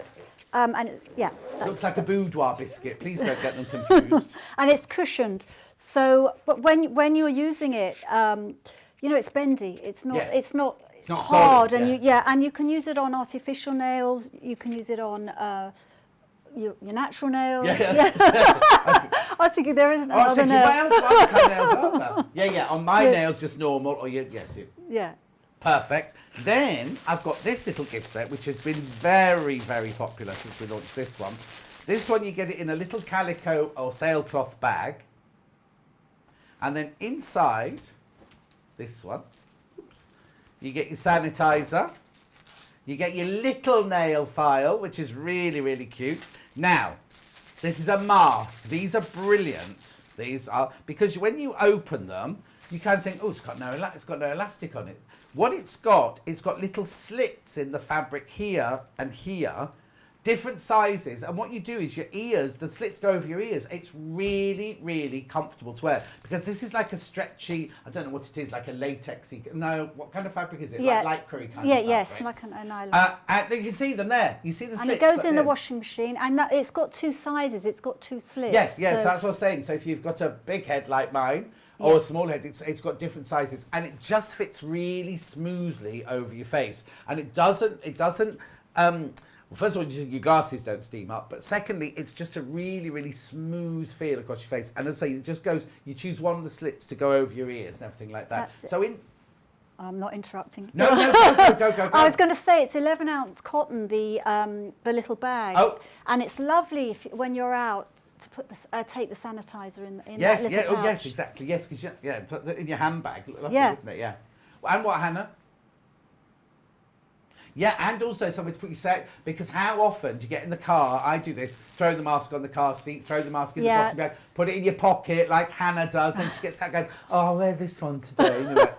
Looks like a boudoir biscuit. Please don't get them confused. And it's cushioned. So, but when you're using it, you know, it's bendy. It's not. Yes. It's not solid, hard. And and you can use it on artificial nails. You can use it on your natural nails. I was thinking there isn't another nail. What kind of nails are there? Yeah. On my nails, just normal. Or Yeah. Perfect. Then I've got this little gift set, which has been very, very popular since we launched this one. This one, you get it in a little calico or sailcloth bag. And then inside this one, you get your sanitizer. You get your little nail file, which is really, really cute. Now, this is a mask. These are brilliant. These are, because when you open them, you kind of think, oh, it's got no elastic on it. What it's got little slits in the fabric here and here, different sizes. And what you do is your ears, the slits go over your ears. It's really, really comfortable to wear, because this is like a stretchy, I don't know what it is, like a latexy, no, what kind of fabric is it? Yeah. Like lycra kind of fabric. Yes, like an nylon. And you can see them there. You see the slits. And it goes in the washing machine, and it's got 2 sizes. It's got 2 slits. Yes, so that's what I was saying. So if you've got a big head like mine, or a small head, it's got different sizes, and it just fits really smoothly over your face. And it doesn't, well, first of all, your glasses don't steam up, but secondly, it's just a really, really smooth feel across your face. And as I say, it just goes, you choose one of the slits to go over your ears and everything like that. I'm not interrupting. No, go. I was going to say it's 11-ounce cotton, the little bag, and it's lovely when you're out to put take the sanitizer in that little pouch. Yes, exactly. Yes, because in your handbag, lovely, wouldn't it? Yeah. And what, Hannah? Yeah, and also something to put your set, because how often do you get in the car? I do this, throw the mask on the car seat, throw the mask in the bottom bag, put it in your pocket like Hannah does, then she gets out going, oh, I'll wear this one today. And you're like,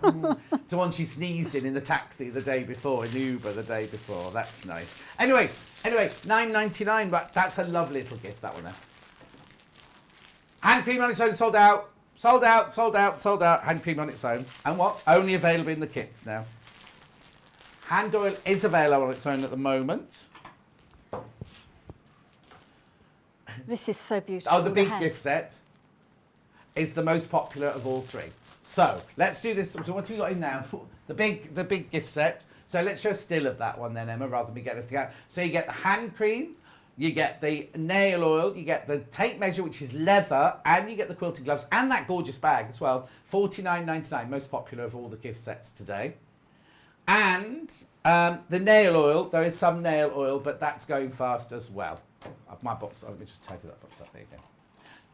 It's the one she sneezed in the taxi the day before, in the Uber the day before. That's nice. Anyway, $9.99, but that's a lovely little gift, that one there. Hand cream on its own, sold out. Hand cream on its own. And what? Only available in the kits now. Hand oil is available on its own at the moment. This is so beautiful. Oh, the big gift set is the most popular of all 3. So let's do this. So what have you got in now? The big gift set. So let's show a still of that one then, Emma, rather than me getting everything out. So you get the hand cream, you get the nail oil, you get the tape measure, which is leather, and you get the quilting gloves, and that gorgeous bag as well. $49.99, most popular of all the gift sets today. And the nail oil, there is some nail oil, but that's going fast as well. My box, let me just tidy that box up, there you go.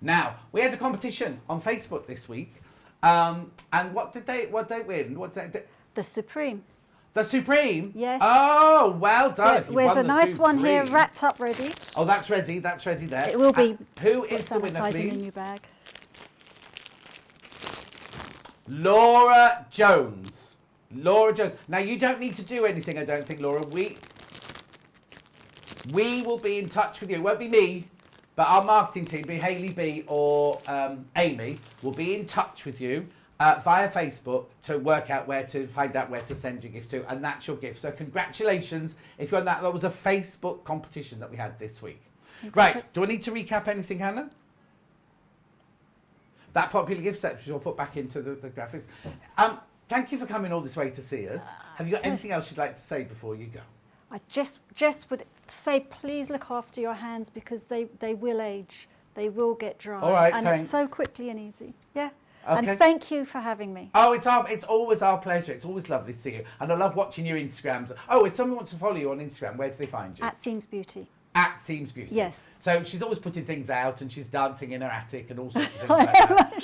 Now, we had a competition on Facebook this week. And what did they win? The Supreme. The Supreme? Yes. Oh, well done. There's a nice one here wrapped up ready. Oh, that's ready there. It will be. Who is the winner, please? In your bag. Laura Jones. Now, you don't need to do anything, I don't think, Laura. We will be in touch with you. It won't be me, but our marketing team, be Hayley B or Amy, will be in touch with you via Facebook to find out where to send your gift to, and that's your gift. So congratulations if you won that. That was a Facebook competition that we had this week. Right, do I need to recap anything, Hannah? That popular gift section we'll put back into the graphics. Thank you for coming all this way to see us. Have you got anything else you'd like to say before you go? I just would say, please look after your hands because they will age. They will get dry. All right, and thanks. it's so quickly and easy. Yeah. Okay. And thank you for having me. Oh, it's always our pleasure. It's always lovely to see you. And I love watching your Instagrams. Oh, if someone wants to follow you on Instagram, where do they find you? At SEAMS Beauty. At SEAMS Beauty. Yes. So she's always putting things out and she's dancing in her attic and all sorts of things like that.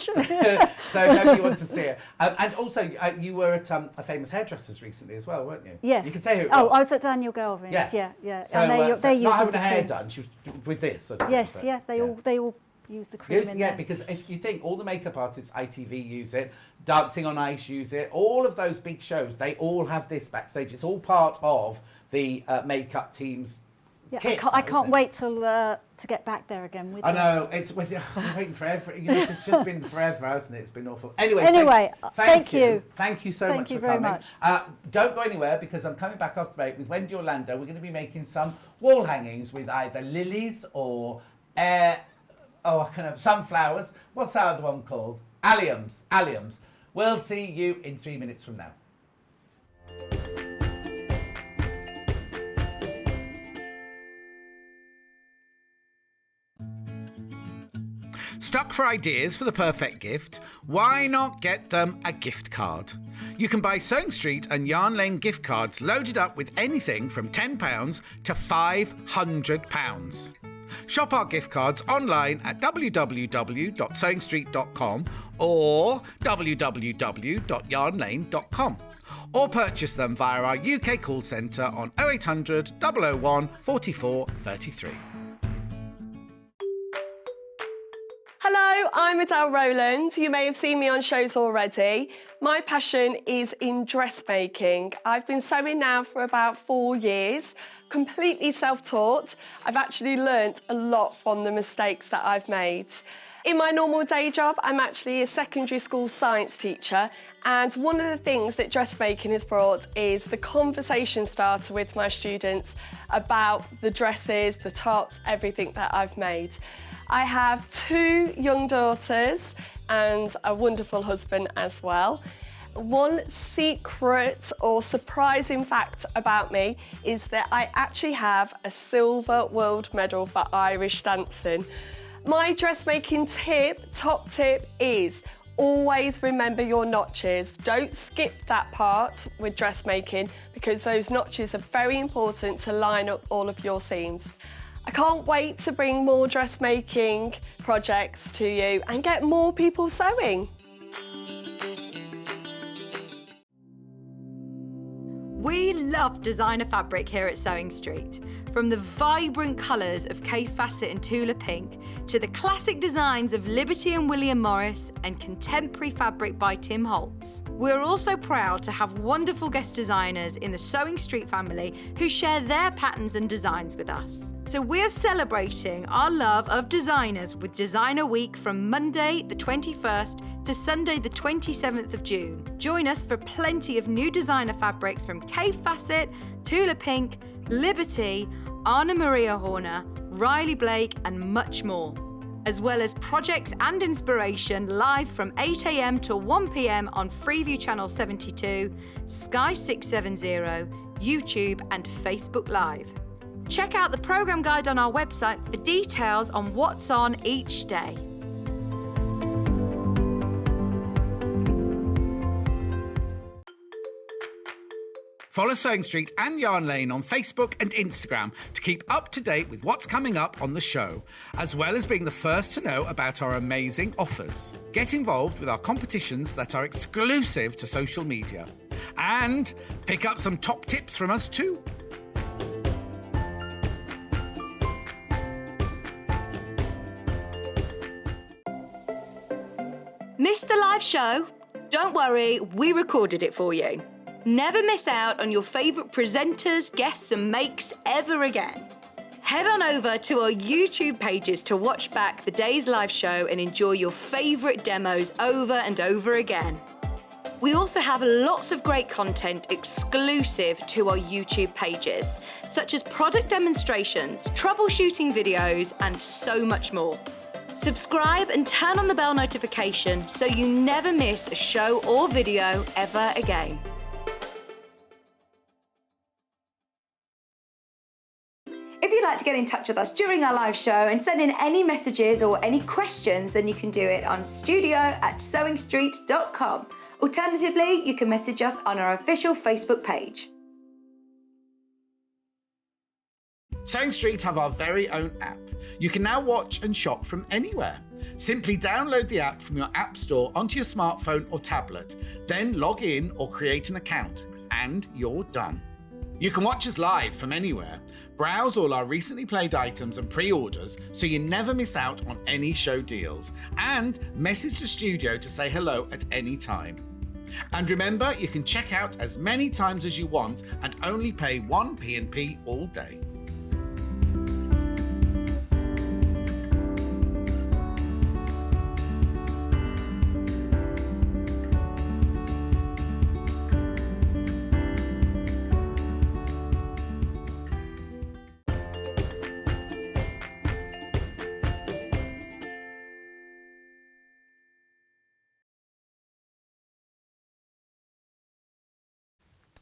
So if you want to see her. And also, you were at a famous hairdresser's recently as well, weren't you? Yes. You can say who it was. Oh, I was at Daniel Galvin's. Yeah. So, and they use not having the her hair cream. done, she was with this. Sort of Yes, thing, but, they all use the cream in there. because if you think all the makeup artists, ITV use it, Dancing on Ice use it, all of those big shows, they all have this backstage. It's all part of the makeup team's kit. I can't wait till to get back there again with I you. know, I'm waiting forever. You know, it's just been forever, hasn't it? It's been awful. Anyway, thank you. Thank you so much for very coming. much. Don't go anywhere because I'm coming back after break with Wendy Orlando. We're going to be making some wall hangings with either lilies or sunflowers. What's that other one called? Alliums. We'll see you in 3 minutes from now. Stuck for ideas for the perfect gift? Why not get them a gift card? You can buy Sewing Street and Yarn Lane gift cards loaded up with anything from £10 to £500. Shop our gift cards online at www.sewingstreet.com or www.yarnlane.com, or purchase them via our UK call centre on 0800 001 44 33. Hello, I'm Adele Rowland. You may have seen me on shows already. My passion is in dressmaking. I've been sewing now for about 4 years, completely self-taught. I've actually learnt a lot from the mistakes that I've made. In my normal day job, I'm actually a secondary school science teacher, and one of the things that dressmaking has brought is the conversation starter with my students about the dresses, the tops, everything that I've made. I have 2 young daughters and a wonderful husband as well. One secret or surprising fact about me is that I actually have a silver world medal for Irish dancing. My dressmaking top tip is always remember your notches. Don't skip that part with dressmaking because those notches are very important to line up all of your seams. I can't wait to bring more dressmaking projects to you and get more people sewing. We love designer fabric here at Sewing Street. From the vibrant colours of Kay Facet and Tula Pink to the classic designs of Liberty and William Morris and contemporary fabric by Tim Holtz. We're also proud to have wonderful guest designers in the Sewing Street family who share their patterns and designs with us. So we're celebrating our love of designers with Designer Week from Monday the 21st to Sunday the 27th of June. Join us for plenty of new designer fabrics from Kay Facet, Tula Pink, Liberty, Anna Maria Horner, Riley Blake and much more. As well as projects and inspiration live from 8 AM to 1 PM on Freeview Channel 72, Sky 670, YouTube and Facebook Live. Check out the programme guide on our website for details on what's on each day. Follow Sewing Street and Yarn Lane on Facebook and Instagram to keep up to date with what's coming up on the show, as well as being the first to know about our amazing offers. Get involved with our competitions that are exclusive to social media. And pick up some top tips from us too. Missed the live show? Don't worry, we recorded it for you. Never miss out on your favourite presenters, guests and makes ever again. Head on over to our YouTube pages to watch back the day's live show and enjoy your favourite demos over and over again. We also have lots of great content exclusive to our YouTube pages, such as product demonstrations, troubleshooting videos, and so much more. Subscribe and turn on the bell notification so you never miss a show or video ever again. If you'd like to get in touch with us during our live show and send in any messages or any questions, then you can do it on studio@sewingstreet.com. Alternatively, you can message us on our official Facebook page. Sewing Street have our very own app. You can now watch and shop from anywhere. Simply download the app from your app store onto your smartphone or tablet, then log in or create an account, and you're done. You can watch us live from anywhere, browse all our recently played items and pre-orders so you never miss out on any show deals, and message the studio to say hello at any time. And remember, you can check out as many times as you want and only pay one P&P all day.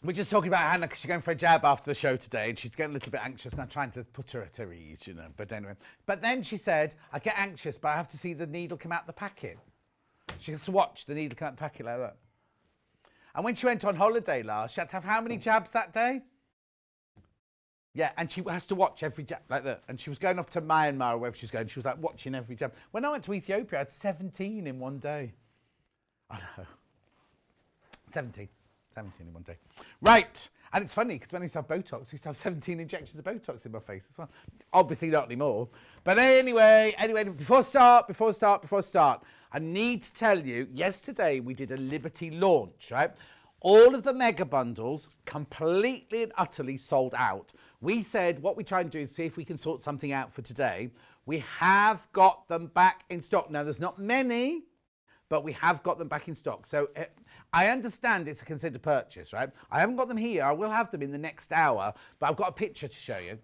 We're just talking about Hannah because she's going for a jab after the show today and she's getting a little bit anxious and I'm trying to put her at her ease, you know. But anyway, but then she said, I get anxious, but I have to see the needle come out the packet. She has to watch the needle come out the packet like that. And when she went on holiday last, she had to have how many jabs that day? Yeah, and she has to watch every jab like that. And she was going off to Myanmar or wherever she's going. She was like watching every jab. When I went to Ethiopia, I had 17 in one day. I know. 17 in one day. Right. And it's funny because when I used to have Botox, I used to have 17 injections of Botox in my face as well. Obviously not anymore. But anyway, before start, I need to tell you, yesterday we did a Liberty launch, right? All of the mega bundles completely and utterly sold out. We said what we try and do is see if we can sort something out for today. We have got them back in stock. Now, there's not many, but we have got them back in stock. So I understand it's a considered purchase, right? I haven't got them here. I will have them in the next hour, but I've got a picture to show you.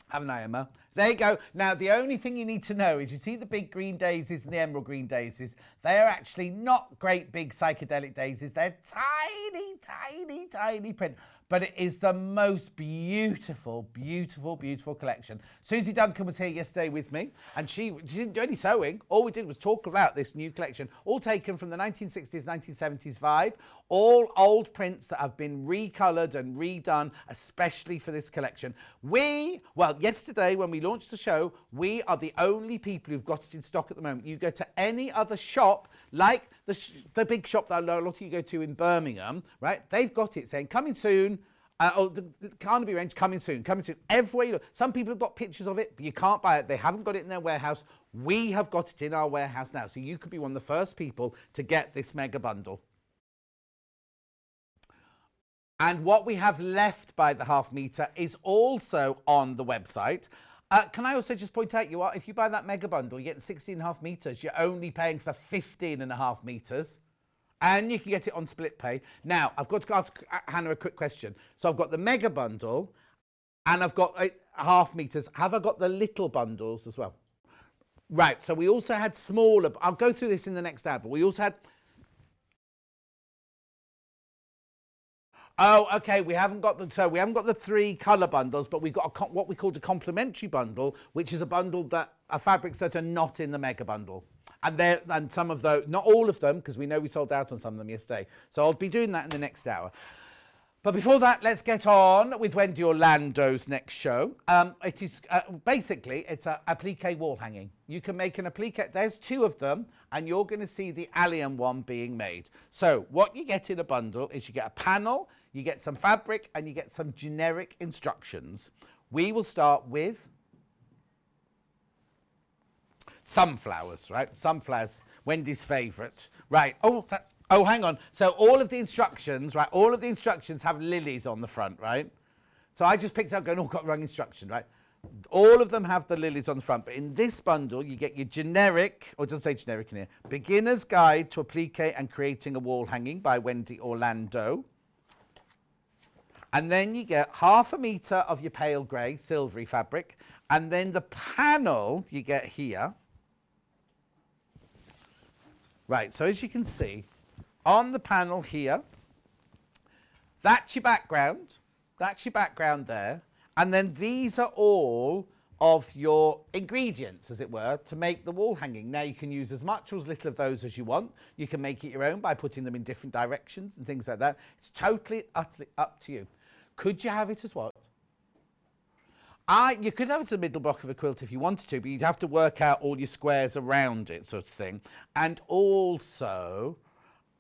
Haven't I, Emma? There you go. Now, the only thing you need to know is you see the big green daisies and the emerald green daisies. They are actually not great big psychedelic daisies. They're tiny, tiny, tiny print. But it is the most beautiful, beautiful, beautiful collection. Susie Duncan was here yesterday with me, and she didn't do any sewing. All we did was talk about this new collection, all taken from the 1960s, 1970s vibe, all old prints that have been recoloured and redone, especially for this collection. Yesterday when we launched the show, we are the only people who've got it in stock at the moment. You go to any other shop, like the big shop that a lot of you go to in Birmingham, right? They've got it saying, coming soon. The Carnaby range, coming soon. Everywhere you look. Some people have got pictures of it, but you can't buy it. They haven't got it in their warehouse. We have got it in our warehouse now. So you could be one of the first people to get this mega bundle. And what we have left by the half metre is also on the website. Can I also just point out, if you buy that mega bundle, you're getting 16.5 metres. You're only paying for 15.5 metres. And you can get it on split pay. Now, I've got to ask Hannah a quick question. So I've got the mega bundle and I've got half metres. Have I got the little bundles as well? Right, so we also had smaller. I'll go through this in the next hour, but we also had... Oh, okay, we haven't got the 3 colour bundles, but we've got what we call a complementary bundle, which is a bundle that are fabrics that are not in the mega bundle. And some of those, not all of them, because we know we sold out on some of them yesterday. So I'll be doing that in the next hour. But before that, let's get on with Wendy Orlando's next show. It is basically, it's an applique wall hanging. You can make an applique. There's 2 of them, and you're going to see the allium one being made. So what you get in a bundle is you get a panel, you get some fabric, and you get some generic instructions. We will start with sunflowers, right? Sunflowers, Wendy's favourite. Right, oh, hang on. So all of the instructions, right? All of the instructions have lilies on the front, right? So I just picked up going, got wrong instruction, right? All of them have the lilies on the front, but in this bundle, you get your generic, or it doesn't say generic in here, Beginner's Guide to Applique and Creating a Wall Hanging by Wendy Orlando. And then you get 1/2 metre of your pale grey, silvery fabric. And then the panel you get here. Right, so as you can see, on the panel here, that's your background. That's your background there. And then these are all of your ingredients, as it were, to make the wall hanging. Now you can use as much or as little of those as you want. You can make it your own by putting them in different directions and things like that. It's totally, utterly up to you. Could you have it as what? You could have it as a middle block of a quilt if you wanted to, but you'd have to work out all your squares around it, sort of thing. And also,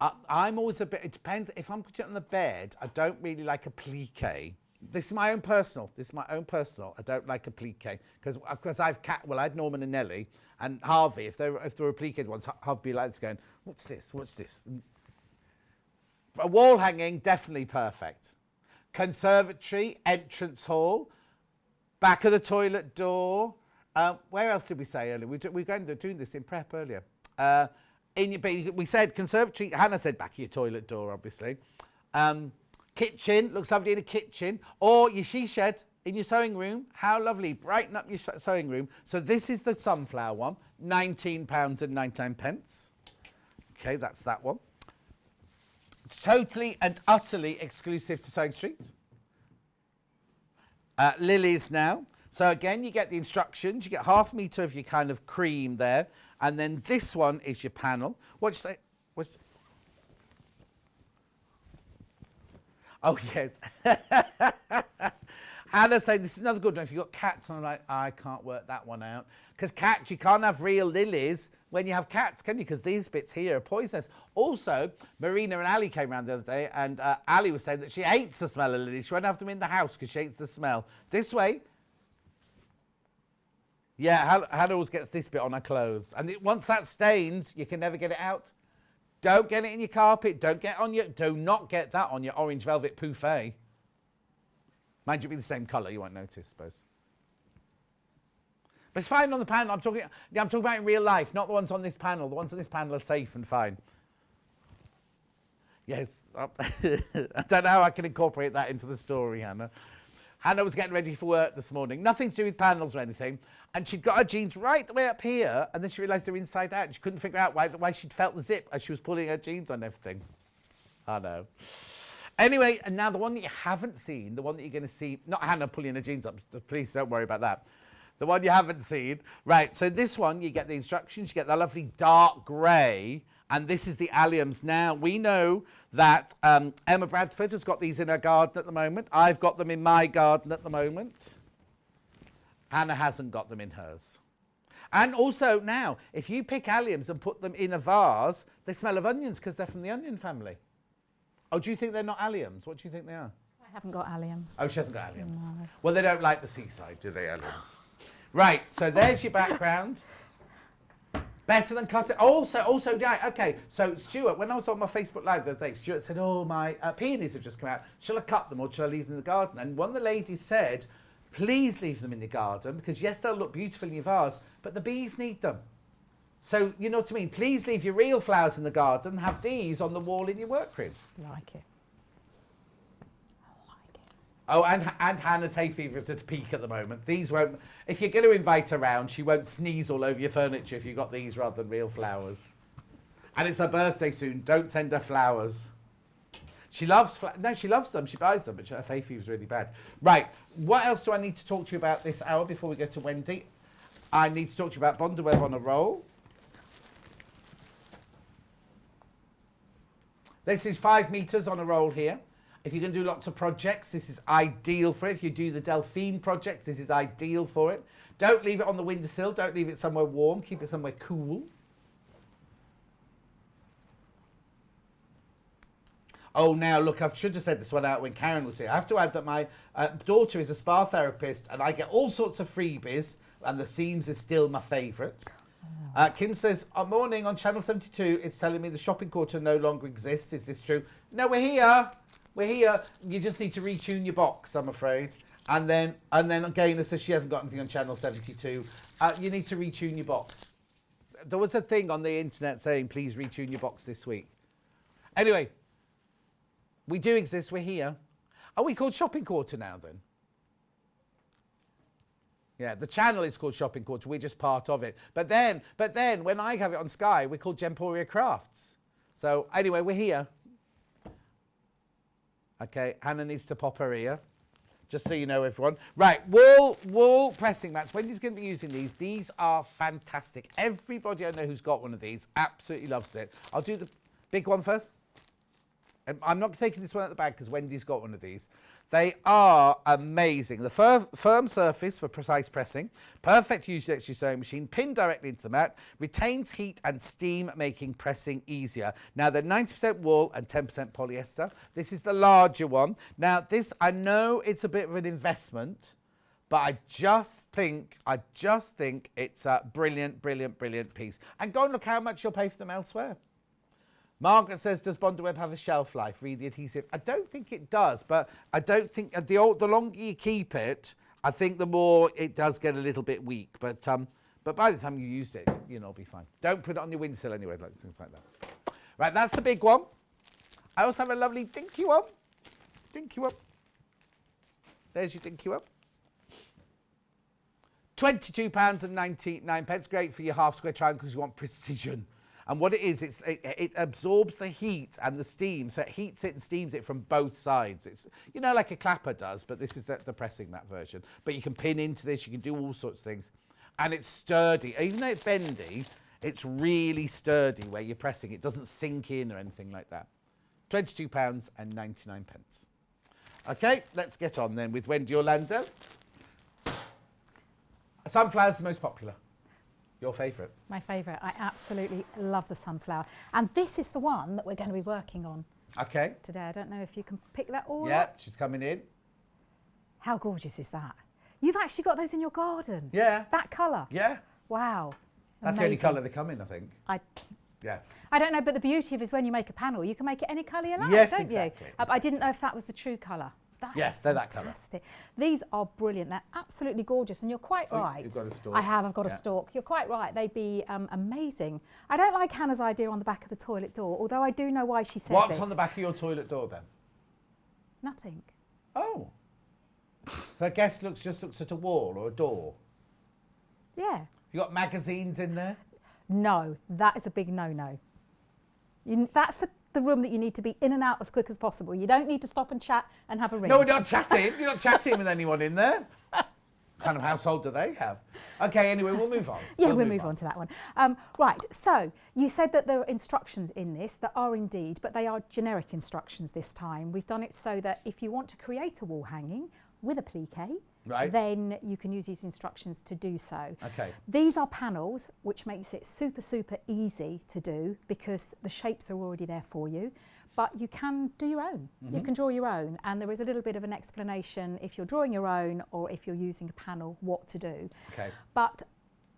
I'm always a bit, it depends, if I'm putting it on the bed, I don't really like applique. This is my own personal. I don't like applique because I had Norman and Nellie and Harvey. If they were applique ones, Harvey be like this going, what's this? What's this? And for a wall hanging, definitely perfect. Conservatory, entrance hall, back of the toilet door. Where else did we say earlier? We were going to doing this in prep earlier. We said conservatory. Hannah said back of your toilet door, obviously. Kitchen, looks lovely in a kitchen, or your she shed in your sewing room. How lovely, brighten up your sewing room. So this is the sunflower one, £19.99. Okay, that's that one. It's totally and utterly exclusive to Sewing Street. Lilies now. So again, you get the instructions, you get 1/2 metre of your kind of cream there, and then this one is your panel. What'd you say? Oh, yes. Hannah saying this is another good one. If you've got cats, and I'm like, I can't work that one out. Because cats, you can't have real lilies when you have cats, can you? Because these bits here are poisonous. Also, Marina and Ali came around the other day, and Ali was saying that she hates the smell of lilies. She won't have them in the house because she hates the smell. This way. Yeah, Hannah always gets this bit on her clothes. And once that stains, you can never get it out. Don't get it in your carpet. Do not get that on your orange velvet pouffe. Mind you, be the same colour. You won't notice, I suppose. But it's fine on the panel. I'm talking about in real life, not the ones on this panel. The ones on this panel are safe and fine. Yes. I don't know how I can incorporate that into the story, Hannah. Hannah was getting ready for work this morning. Nothing to do with panels or anything. And she'd got her jeans right the way up here, and then she realised they were inside out. She couldn't figure out why she'd felt the zip as she was pulling her jeans on and everything. I know. Anyway, and now the one that you haven't seen, the one that you're going to see, not Hannah pulling her jeans up, please don't worry about that. The one you haven't seen. Right, so this one, you get the instructions, you get the lovely dark grey, and this is the alliums. Now, we know that Emma Bradford has got these in her garden at the moment. I've got them in my garden at the moment. Hannah hasn't got them in hers. And also now, if you pick alliums and put them in a vase, they smell of onions because they're from the onion family. Oh, do you think they're not alliums? What do you think they are? I haven't got alliums. Oh, she hasn't got alliums. No. Well, they don't like the seaside, do they, allium? Right, so there's your background. Better than cut it. Also, yeah, okay. So, Stuart, when I was on my Facebook Live the other day, Stuart said, oh, my peonies have just come out. Shall I cut them or shall I leave them in the garden? And one of the ladies said, please leave them in the garden because, yes, they'll look beautiful in your vase, but the bees need them. So, you know what I mean? Please leave your real flowers in the garden and have these on the wall in your workroom. Like it. Oh, and Hannah's hay fever is at a peak at the moment. These won't... If you're going to invite her round, she won't sneeze all over your furniture if you've got these rather than real flowers. And it's her birthday soon. Don't send her flowers. She loves... she loves them. She buys them, but her hay fever's really bad. Right. What else do I need to talk to you about this hour before we go to Wendy? I need to talk to you about Bondaweb on a roll. This is 5 metres on a roll here. If you're going to do lots of projects, this is ideal for it. If you do the Delphine projects, this is ideal for it. Don't leave it on the windowsill. Don't leave it somewhere warm. Keep it somewhere cool. Oh, now, look, I should have said this one out when Karen was here. I have to add that my daughter is a spa therapist, and I get all sorts of freebies, and the SEAMS is still my favourite. Kim says, morning on Channel 72, it's telling me the shopping quarter no longer exists. Is this true? No, we're here. We're here. You just need to retune your box, I'm afraid. And then Gaynor says she hasn't got anything on channel 72. You need to retune your box. There was a thing on the internet saying, please retune your box this week. Anyway, we do exist. We're here. Are we called Shopping Quarter now then? Yeah, the channel is called Shopping Quarter. We're just part of it. But then when I have it on Sky, we're called Gemporia Crafts. So anyway, we're here. Okay, Hannah needs to pop her ear. Just so you know, everyone. Right, wool pressing mats. Wendy's going to be using these. These are fantastic. Everybody I know who's got one of these absolutely loves it. I'll do the big one first. I'm not taking this one out the bag because Wendy's got one of these. They are amazing. The firm surface for precise pressing, perfect to use your sewing machine, pinned directly into the mat, retains heat and steam, making pressing easier. Now they're 90% wool and 10% polyester. This is the larger one. Now this, I know it's a bit of an investment, but I just think it's a brilliant, brilliant, brilliant piece. And go and look how much you'll pay for them elsewhere. Margaret says, does Bondweb have a shelf life? Read the adhesive. I don't think it does, but I don't think the longer you keep it, I think the more it does get a little bit weak. But by the time you used it, it'll be fine. Don't put it on your windowsill anyway, like things like that. Right, that's the big one. I also have a lovely dinky one. Dinky one. There's your dinky one. £22.99. Great for your half square triangle because you want precision. And what it is, it absorbs the heat and the steam, so it heats it and steams it from both sides. It's, like a clapper does, but this is the pressing mat version. But you can pin into this, you can do all sorts of things. And it's sturdy. Even though it's bendy, it's really sturdy where you're pressing. It doesn't sink in or anything like that. £22.99. Okay, let's get on then with Wendy Orlando. Sunflower's the most popular. Your favourite? My favourite. I absolutely love the sunflower. And this is the one that we're going to be working on. Okay. Today. I don't know if you can pick that all up. Yeah, she's coming in. How gorgeous is that? You've actually got those in your garden? Yeah. That colour? Yeah. Wow. That's amazing. The only colour they come in, I think. Yeah. I don't know, but the beauty of it is when you make a panel, you can make it any colour you like, don't exactly. You? I didn't know if that was the true colour. Yes, they're that colour. These are brilliant. They're absolutely gorgeous, and you're quite right. You've got a stalk. I've got a stalk. You're quite right. They'd be amazing. I don't like Hannah's idea on the back of the toilet door, although I do know why she says it. What's on the back of your toilet door then? Nothing. Oh. Her guest just looks at a wall or a door. Yeah. You got magazines in there? No, that is a big no-no. That's the room that you need to be in and out as quick as possible. You don't need to stop and chat and have a read. No, we're not chatting. You're not chatting with anyone in there. What kind of household do they have? Okay, anyway, we'll move on. Yeah, we'll move on to that one. Right, so you said that there are instructions in this that are indeed, but they are generic instructions this time. We've done it so that if you want to create a wall hanging with applique, then you can use these instructions to do so. Okay. These are panels, which makes it super, super easy to do because the shapes are already there for you, but you can do your own. You can draw your own, and there is a little bit of an explanation if you're drawing your own or if you're using a panel, what to do. Okay. But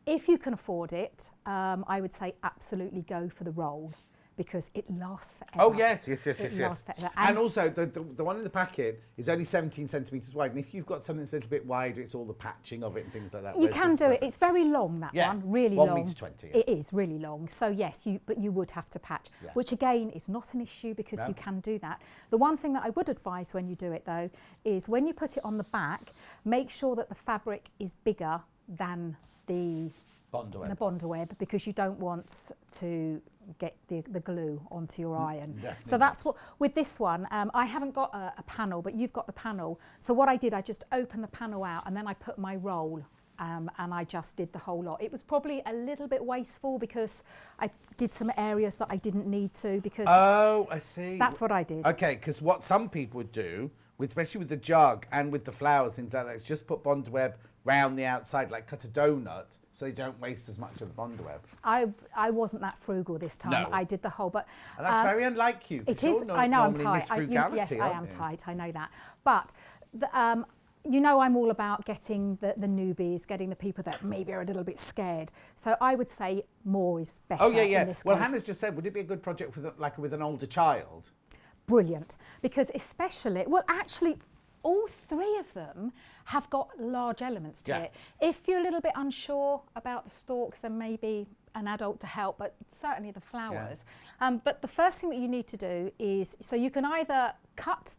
if you can afford it, I would say absolutely go for the roll, because it lasts forever. Oh, yes. It lasts forever. And also, the one in the packet is only 17 centimetres wide. And if you've got something that's a little bit wider, it's all the patching of it and things like that. You can do it. It's very long, that one. Really long. 1 metre 20. Yeah. It is really long. So, yes, but you would have to patch, which, again, is not an issue because you can do that. The one thing that I would advise when you do it, though, is when you put it on the back, make sure that the fabric is bigger than the Bondweb, because you don't want to get the glue onto your iron. Definitely. So that's what, with this one, I haven't got a panel, but you've got the panel. So what I did, I just opened the panel out and then I put my roll and I just did the whole lot. It was probably a little bit wasteful because I did some areas that I didn't need to because... Oh, I see. That's what I did. Okay, because what some people would do, especially with the jug and with the flowers, things like that, is just put Bondweb round the outside, like cut a donut, so they don't waste as much of the Bondweb. I wasn't that frugal this time. No. I did the whole, but... And that's very unlike you. It is. I know I'm tight. Yes, I am tight. I know that. But, you know, I'm all about getting the newbies, getting the people that maybe are a little bit scared. So I would say more is better in this case. Well, Hannah's just said, would it be a good project with an older child? Brilliant. Because especially... Well, actually... all three of them have got large elements to Yeah. it. If you're a little bit unsure about the stalks, then maybe an adult to help, but certainly the flowers. But the first thing that you need to do is, so you can either cut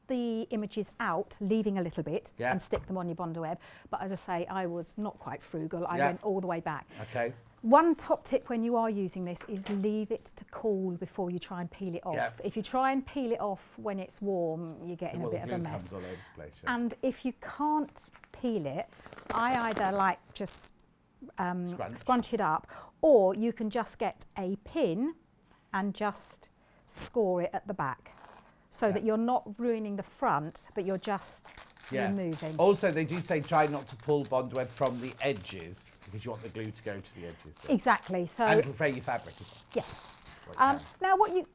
the images out, leaving a little bit, and stick them on your Bondo web. But as I say, I was not quite frugal. I went all the way back. Okay. One top tip when you are using this is leave it to cool before you try and peel it off. Yeah. If you try and peel it off when it's warm, you're getting a bit of a mess. All over the place, yeah. And if you can't peel it, I either like just scrunch it up, or you can just get a pin and just score it at the back, so that you're not ruining the front, but you're just removing. Also, they do say try not to pull Bondo web from the edges because you want the glue to go to the edges. So. Exactly. So And it'll fray your fabric as well. yes. Well, Now what you,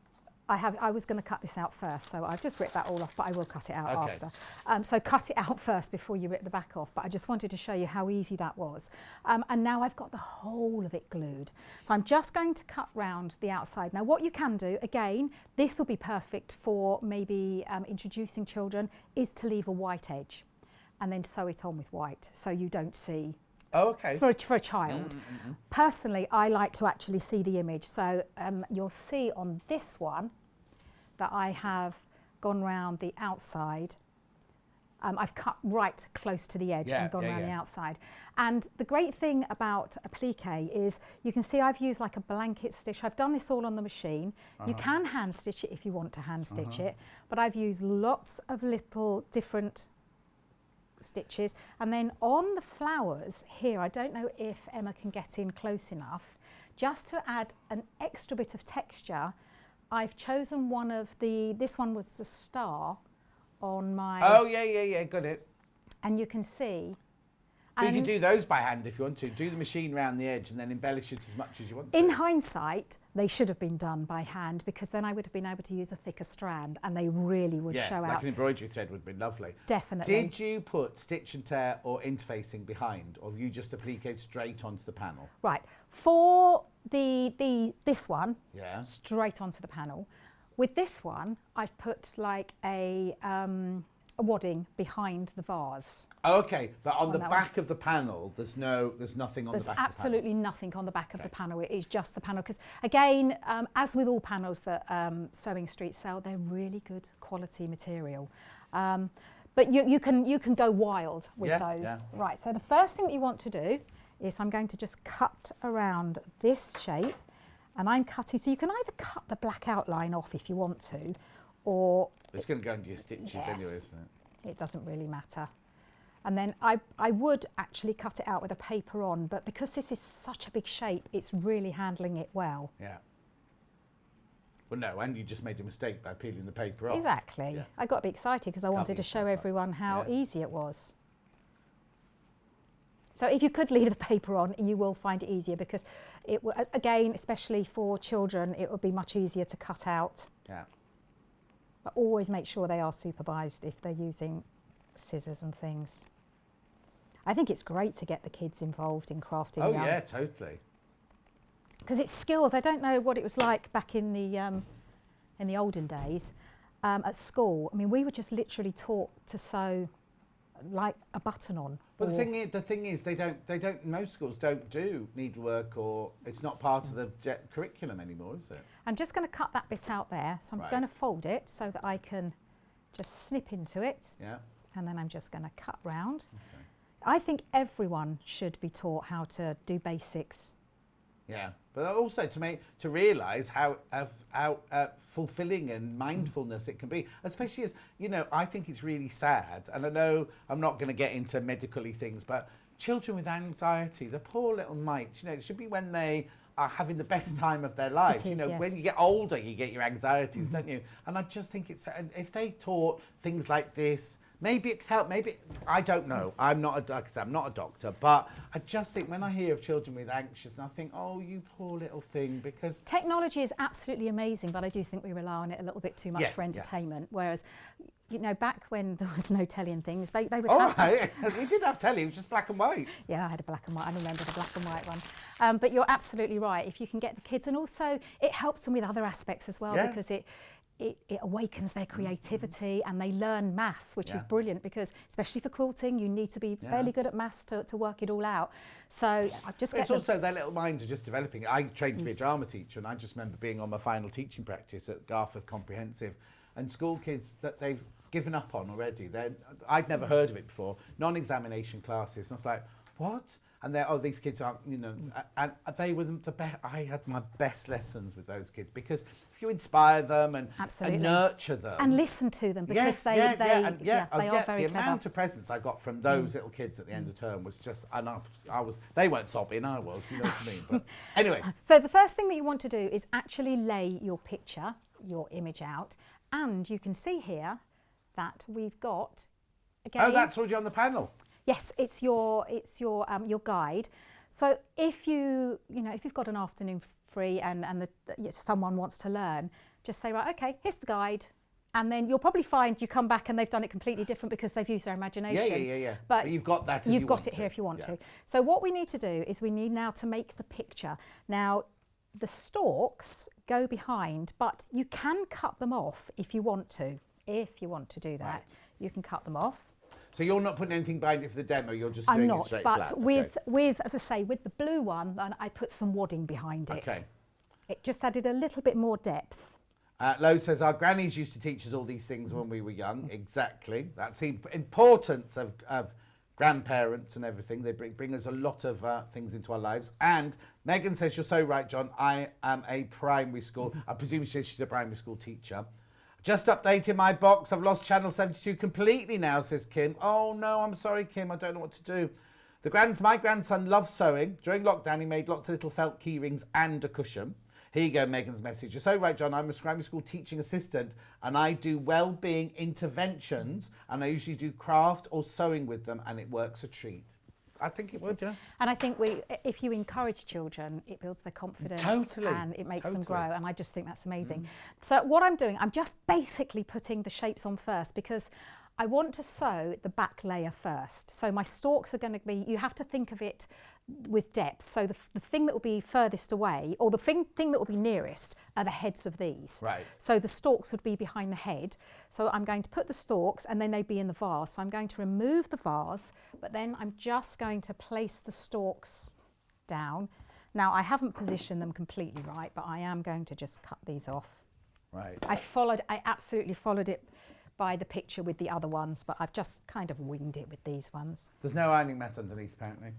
I was going to cut this out first, so I've just ripped that all off, but I will cut it out after. So cut it out first before you rip the back off, but I just wanted to show you how easy that was. And now I've got the whole of it glued. So I'm just going to cut round the outside. Now what you can do, again, this will be perfect for maybe introducing children, is to leave a white edge and then sew it on with white so you don't see. Oh, okay. For a child. Personally, I like to actually see the image. So you'll see on this one that I have gone round the outside. I've cut right close to the edge and gone around the outside. And the great thing about applique is you can see I've used like a blanket stitch. I've done this all on the machine. You can hand stitch it if you want to hand stitch it, but I've used lots of little different stitches. And then on the flowers here, I don't know if Emma can get in close enough, just to add an extra bit of texture, I've chosen one of this one was the star on my... Oh, yeah, got it. And you can see... But you can do those by hand if you want to. Do the machine round the edge and then embellish it as much as you want to. In hindsight, they should have been done by hand because then I would have been able to use a thicker strand and they really would show out. Like an embroidery thread would have been lovely. Definitely. Did you put stitch and tear or interfacing behind, or have you just appliqued straight onto the panel? Right. For this one, straight onto the panel. With this one, I've put like a wadding behind the vase. Oh, okay, but on the back of the panel, there's nothing on the back of the panel. There's absolutely nothing on the back of the panel. It is just the panel. Because again, as with all panels that Sewing Street sell, they're really good quality material. But you can go wild with those. Yeah. Right. So the first thing that you want to do is I'm going to just cut around this shape, and I'm cutting. So you can either cut the black outline off if you want to, or it's going to go into your stitches anyway, isn't it? It doesn't really matter. And then I would actually cut it out with a paper on, but because this is such a big shape, it's really handling it well. Yeah. Well, no, and you just made a mistake by peeling the paper off. Exactly. Yeah. I got a bit excited because I wanted to show everyone how easy it was. So if you could leave the paper on, you will find it easier because it will, again, especially for children, it would be much easier to cut out. Yeah. But always make sure they are supervised if they're using scissors and things. I think it's great to get the kids involved in crafting. Oh yeah, totally. Because it's skills. I don't know what it was like back in the olden days at school. I mean, we were just literally taught to sew like a button on. But the thing is, they don't. Most schools don't do needlework, or it's not part of the curriculum anymore, is it? I'm just going to cut that bit out there, so I'm going to fold it so that I can just snip into it. Yeah. And then I'm just going to cut round. Okay. I think everyone should be taught how to do basics. Yeah, but also to realise how fulfilling and mindfulness it can be, especially as, you know, I think it's really sad, and I know I'm not going to get into medical-y things, but children with anxiety, the poor little mites, you know, it should be when they are having the best time of their life. You know, when you get older, you get your anxieties, don't you? And I just think if they taught things like this, maybe it could help, maybe, I don't know. I'm not a doctor, but I just think when I hear of children with anxious, I think, oh, you poor little thing, because... Technology is absolutely amazing, but I do think we rely on it a little bit too much for entertainment, whereas, you know, back when there was no telly and things, they would have right. We did have telly, it was just black and white. Yeah, I had a black and white, I remember the black and white one. But you're absolutely right, if you can get the kids, and also it helps them with other aspects as well, because it awakens their creativity, and they learn maths, which is Yeah. brilliant, because especially for quilting, you need to be fairly good at maths to work it all out. So I just get It's also their little minds are just developing. I trained to be a drama teacher, and I just remember being on my final teaching practice at Garforth Comprehensive, and school kids that they've given up on already. I'd never heard of it before. Non-examination classes, and I was like, what? And these kids aren't, you know, and they were the best. I had my best lessons with those kids, because if you inspire them and nurture them and listen to them, because they are very the clever. amount of presents I got from those little kids at the end of term was just, and they weren't sobbing, I was, you know what I mean. But anyway, so the first thing that you want to do is actually lay your picture, your image out, and you can see here that we've got again. Oh, that's already on the panel. Yes, it's your guide. So if if you've got an afternoon free and someone wants to learn, just say, right, okay, here's the guide, and then you'll probably find you come back and they've done it completely different because they've used their imagination. Yeah. But you've got that. You've got it here if you want to. So what we need to do is we need now to make the picture. Now, the stalks go behind, but you can cut them off if you want to. If you want to do that, you can cut them off. So you're not putting anything behind it for the demo, you're just doing it straight flat? I'm not, but with, as I say, with the blue one, I put some wadding behind it. Okay. It just added a little bit more depth. Lo says, our grannies used to teach us all these things when we were young. Exactly. That's the importance of grandparents and everything. They bring us a lot of things into our lives. And Megan says, you're so right, John. I am a primary school, I presume she's a primary school teacher. Just updating my box. I've lost channel 72 completely now, says Kim. Oh no, I'm sorry, Kim. I don't know what to do. My grandson loves sewing. During lockdown, he made lots of little felt key rings and a cushion. Here you go, Megan's message. You're so right, John. I'm a primary school teaching assistant, and I do well-being interventions, and I usually do craft or sewing with them, and it works a treat. I think it would, yeah. And I think if you encourage children, it builds their confidence and it makes them grow. And I just think that's amazing. So what I'm doing, I'm just basically putting the shapes on first, because I want to sew the back layer first. So my stalks are going to be, you have to think of it with depth. So the thing that will be furthest away, or the thing that will be nearest, are the heads of these. Right. So the stalks would be behind the head. So I'm going to put the stalks, and then they'd be in the vase. So I'm going to remove the vase, but then I'm just going to place the stalks down. Now, I haven't positioned them completely right, but I am going to just cut these off. Right. I absolutely followed it by the picture with the other ones, but I've just kind of winged it with these ones. There's no ironing mat underneath, apparently.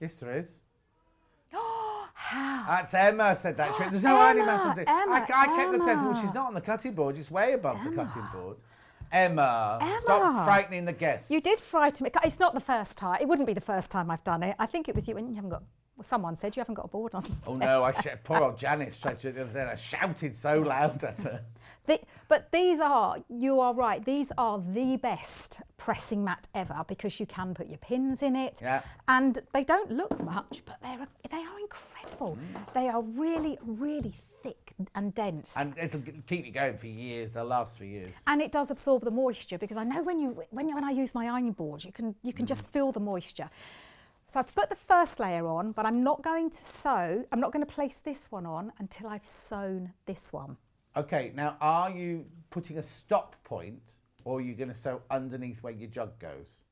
Yes, there is. How? That's Emma said that. There's no ironing mat underneath. I kept looking at it. Well, she's not on the cutting board. It's way above the cutting board. Emma, stop frightening the guests. You did frighten me. It's not the first time. It wouldn't be the first time I've done it. I think it was you, and you haven't got. Well, someone said you haven't got a board on. Oh no! Poor old Janice tried to the other day. I shouted so loud at her. But these are, you are right, these are the best pressing mat ever, because you can put your pins in it. Yeah. And they don't look much, but they are incredible. They are really, really thick and dense. And it'll keep you going for years. They'll last for years. And it does absorb the moisture, because I know when I use my ironing board, you can just feel the moisture. So I've put the first layer on, but I'm not going to place this one on until I've sewn this one. Okay, now are you putting a stop point, or are you going to sew underneath where your jug goes?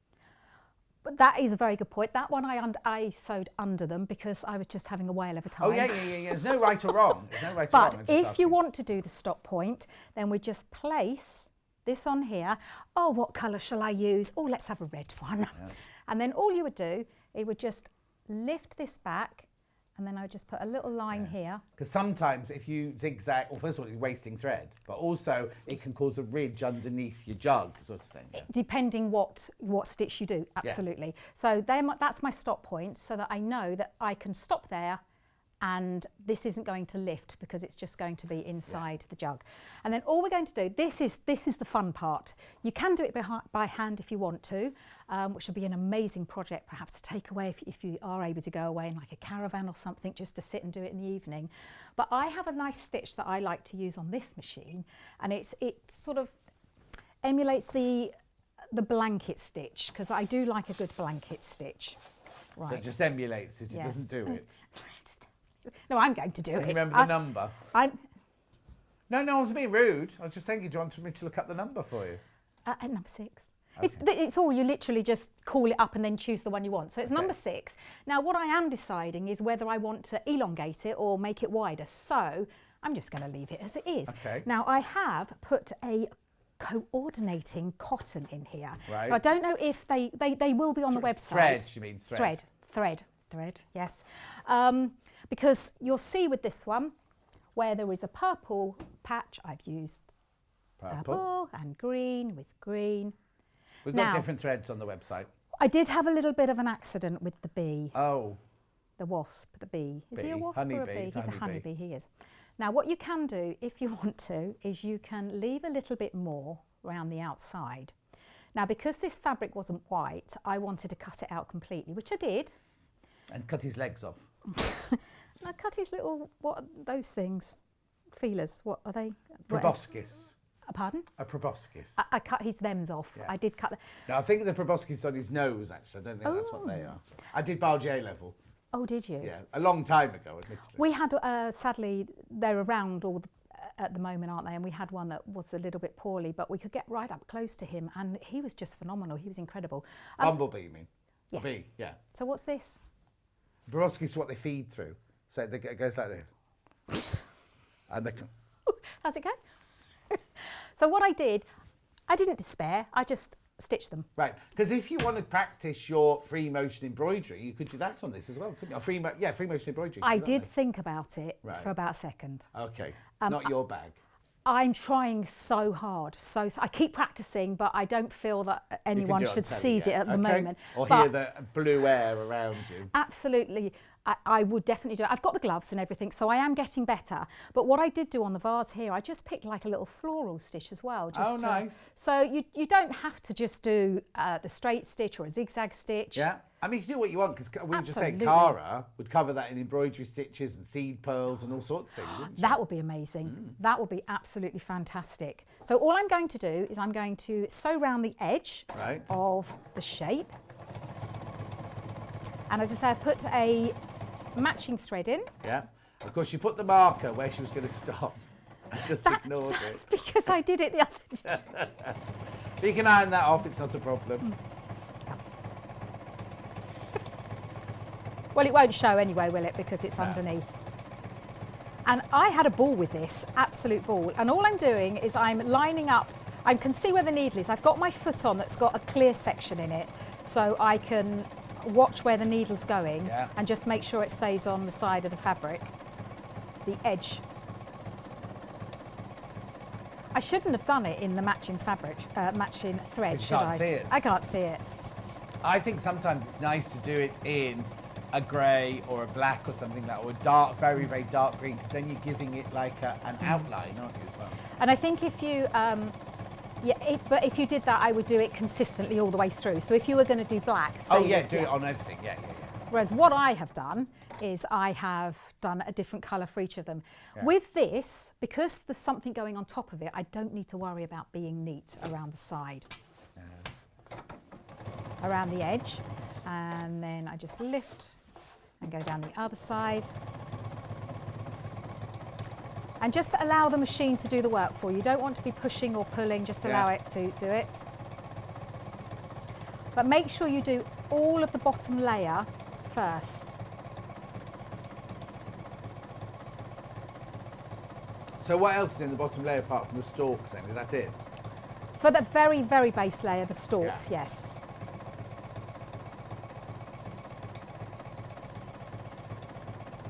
But that is a very good point. That one I sewed under them because I was just having a whale of a time. Oh yeah. There's no right or wrong. There's no right or wrong. But if you want to do the stop point, then we just place this on here. Oh, what colour shall I use? Oh, let's have a red one. Yeah. And then all you would do, it would just lift this back, and then I would just put a little line here. Because sometimes if you zigzag, well, first of all, you're wasting thread, but also it can cause a ridge underneath your jug, sort of thing. Yeah. Depending what stitch you do, absolutely. Yeah. So that's my stop point, so that I know that I can stop there, and this isn't going to lift because it's just going to be inside the jug. And then all we're going to do, this is the fun part. You can do it by hand if you want to, which would be an amazing project perhaps to take away if you are able to go away in like a caravan or something, just to sit and do it in the evening. But I have a nice stitch that I like to use on this machine, and it sort of emulates the blanket stitch, because I do like a good blanket stitch. Right. So it just emulates it, it doesn't do it. No, I'm going to do it. Remember the number? No, I wasn't being rude. I was just thinking, do you want me to look up the number for you? At number 6. Okay. It's all, you literally just call it up and then choose the one you want. So it's Okay. number 6. Now what I am deciding is whether I want to elongate it or make it wider. So I'm just going to leave it as it is. Okay. Now I have put a coordinating cotton in here. Right. I don't know if they will be on the website. Thread, you mean thread? Thread, yes. Because you'll see with this one, where there is a purple patch, I've used purple and green with green. We've Now, got different threads on the website. I did have a little bit of an accident with the bee, Oh, the wasp, the bee. Is he a Bee, wasp or a honeybee, bee? he's He's a a honeybee. honeybee, he is. Now what you can do, if you want to, is you can leave a little bit more around the outside. Now because this fabric wasn't white, I wanted to cut it out completely, which I did. and cut his legs off. And I cut his little, what are those things? Feelers, what are they? Proboscis. Pardon? A proboscis. I cut his thems off. Yeah. I did cut them. No, I think the proboscis on his nose, actually. I don't think that's what they are. I did Barge level. Oh, did you? Yeah, a long time ago, admittedly. We had, sadly, they're around all at the moment, aren't they? And we had one that was a little bit poorly, but we could get right up close to him, and he was just phenomenal. He was incredible. Bumblebee, you mean? Yeah. Bee, yeah. So what's this? Proboscis is what they feed through. So it goes like this. And they can... How's it go? So what I did, I didn't despair. I just stitched them. Right, because if you want to practice your free motion embroidery, you could do that on this as well, couldn't you? Free motion embroidery. I do that did then. think about it Right. for about a second. Okay, not your bag. I'm trying so hard. So I keep practicing, but I don't feel that You can anyone do it on should telly, seize it yeah. at the Okay. moment. Or But hear the blue air around you. absolutely, I would definitely do it. I've got the gloves and everything, so I am getting better. But what I did do on the vase here, I just picked like a little floral stitch as well. Just Oh, nice. So you don't have to just do the straight stitch or a zigzag stitch. Yeah, I mean, you can do what you want, because we were just saying Absolutely. Cara would cover that in embroidery stitches and seed pearls and all sorts of things, wouldn't she? That would be amazing. That would be absolutely fantastic. So all I'm going to do is I'm going to sew round the edge Right. of the shape. And as I say, I put a matching thread in. Yeah. Of course, she put the marker where she was going to stop and just ignored That's it. because I did it the other day. You can iron that off, it's not a problem. Well, it won't show anyway, will it? Because it's underneath. And I had a ball with this, absolute ball. And all I'm doing is I'm lining up, I can see where the needle is. I've got my foot on that's got a clear section in it, so I can watch where the needle's going and just make sure it stays on the side of the fabric, the edge. I shouldn't have done it in the matching fabric, matching thread, You should can't I? see it. I can't see it. I think sometimes it's nice to do it in a grey or a black or something like that, or a dark, very, very dark green, because then you're giving it like an outline, aren't you, as well? And I think if you, but if you did that, I would do it consistently all the way through. So if you were going to do black, stay Oh, yeah, with- do it on everything, yeah. Whereas what I have done is I have done a different colour for each of them. Yeah. With this, because there's something going on top of it, I don't need to worry about being neat around the side. Around the edge. And then I just lift and go down the other side. And just to allow the machine to do the work for you. You don't want to be pushing or pulling, just allow it to do it. But make sure you do all of the bottom layer first. So what else is in the bottom layer apart from the stalks then? Is that it? For the very, very base layer, the stalks, yes.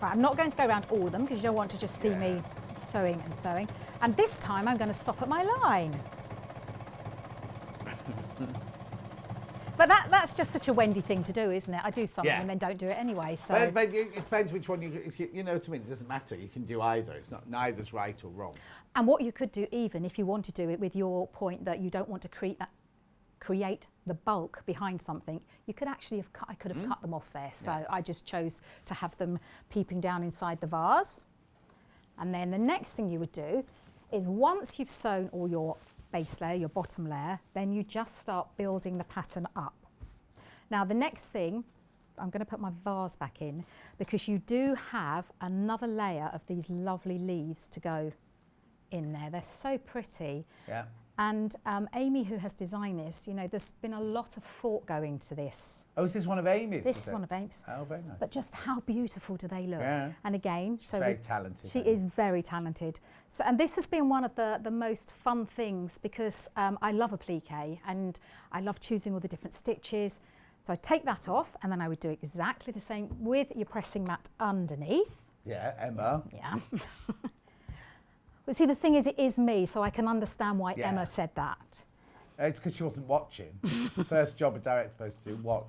Right, I'm not going to go around all of them because you don't want to just see me sewing and sewing. And this time I'm going to stop at my line. But that's just such a Wendy thing to do, isn't it? I do something and then don't do it anyway. So But it depends which one you know what I mean. It doesn't matter. You can do either. It's not neither's right or wrong. And what you could do, even if you want to do it with your point that you don't want to create the bulk behind something, you could actually have I could have cut them off there. So I just chose to have them peeping down inside the vase. And then the next thing you would do is once you've sewn all your base layer, your bottom layer, then you just start building the pattern up. Now the next thing, I'm going to put my vase back in because you do have another layer of these lovely leaves to go in there. They're so pretty. Yeah. And Amy, who has designed this, you know, there's been a lot of thought going to this. Oh, is this one of Amy's? This is one of Amy's. Oh, very nice. But just how beautiful do they look? Yeah. And again, She's very talented. She is very talented. So, and this has been one of the most fun things because I love applique and I love choosing all the different stitches. So I take that off and then I would do exactly the same with your pressing mat underneath. Yeah, Emma. Yeah. But see, the thing is, it is me, so I can understand why Yeah. Emma said that. It's because she wasn't watching. First job a director's supposed to do, watch.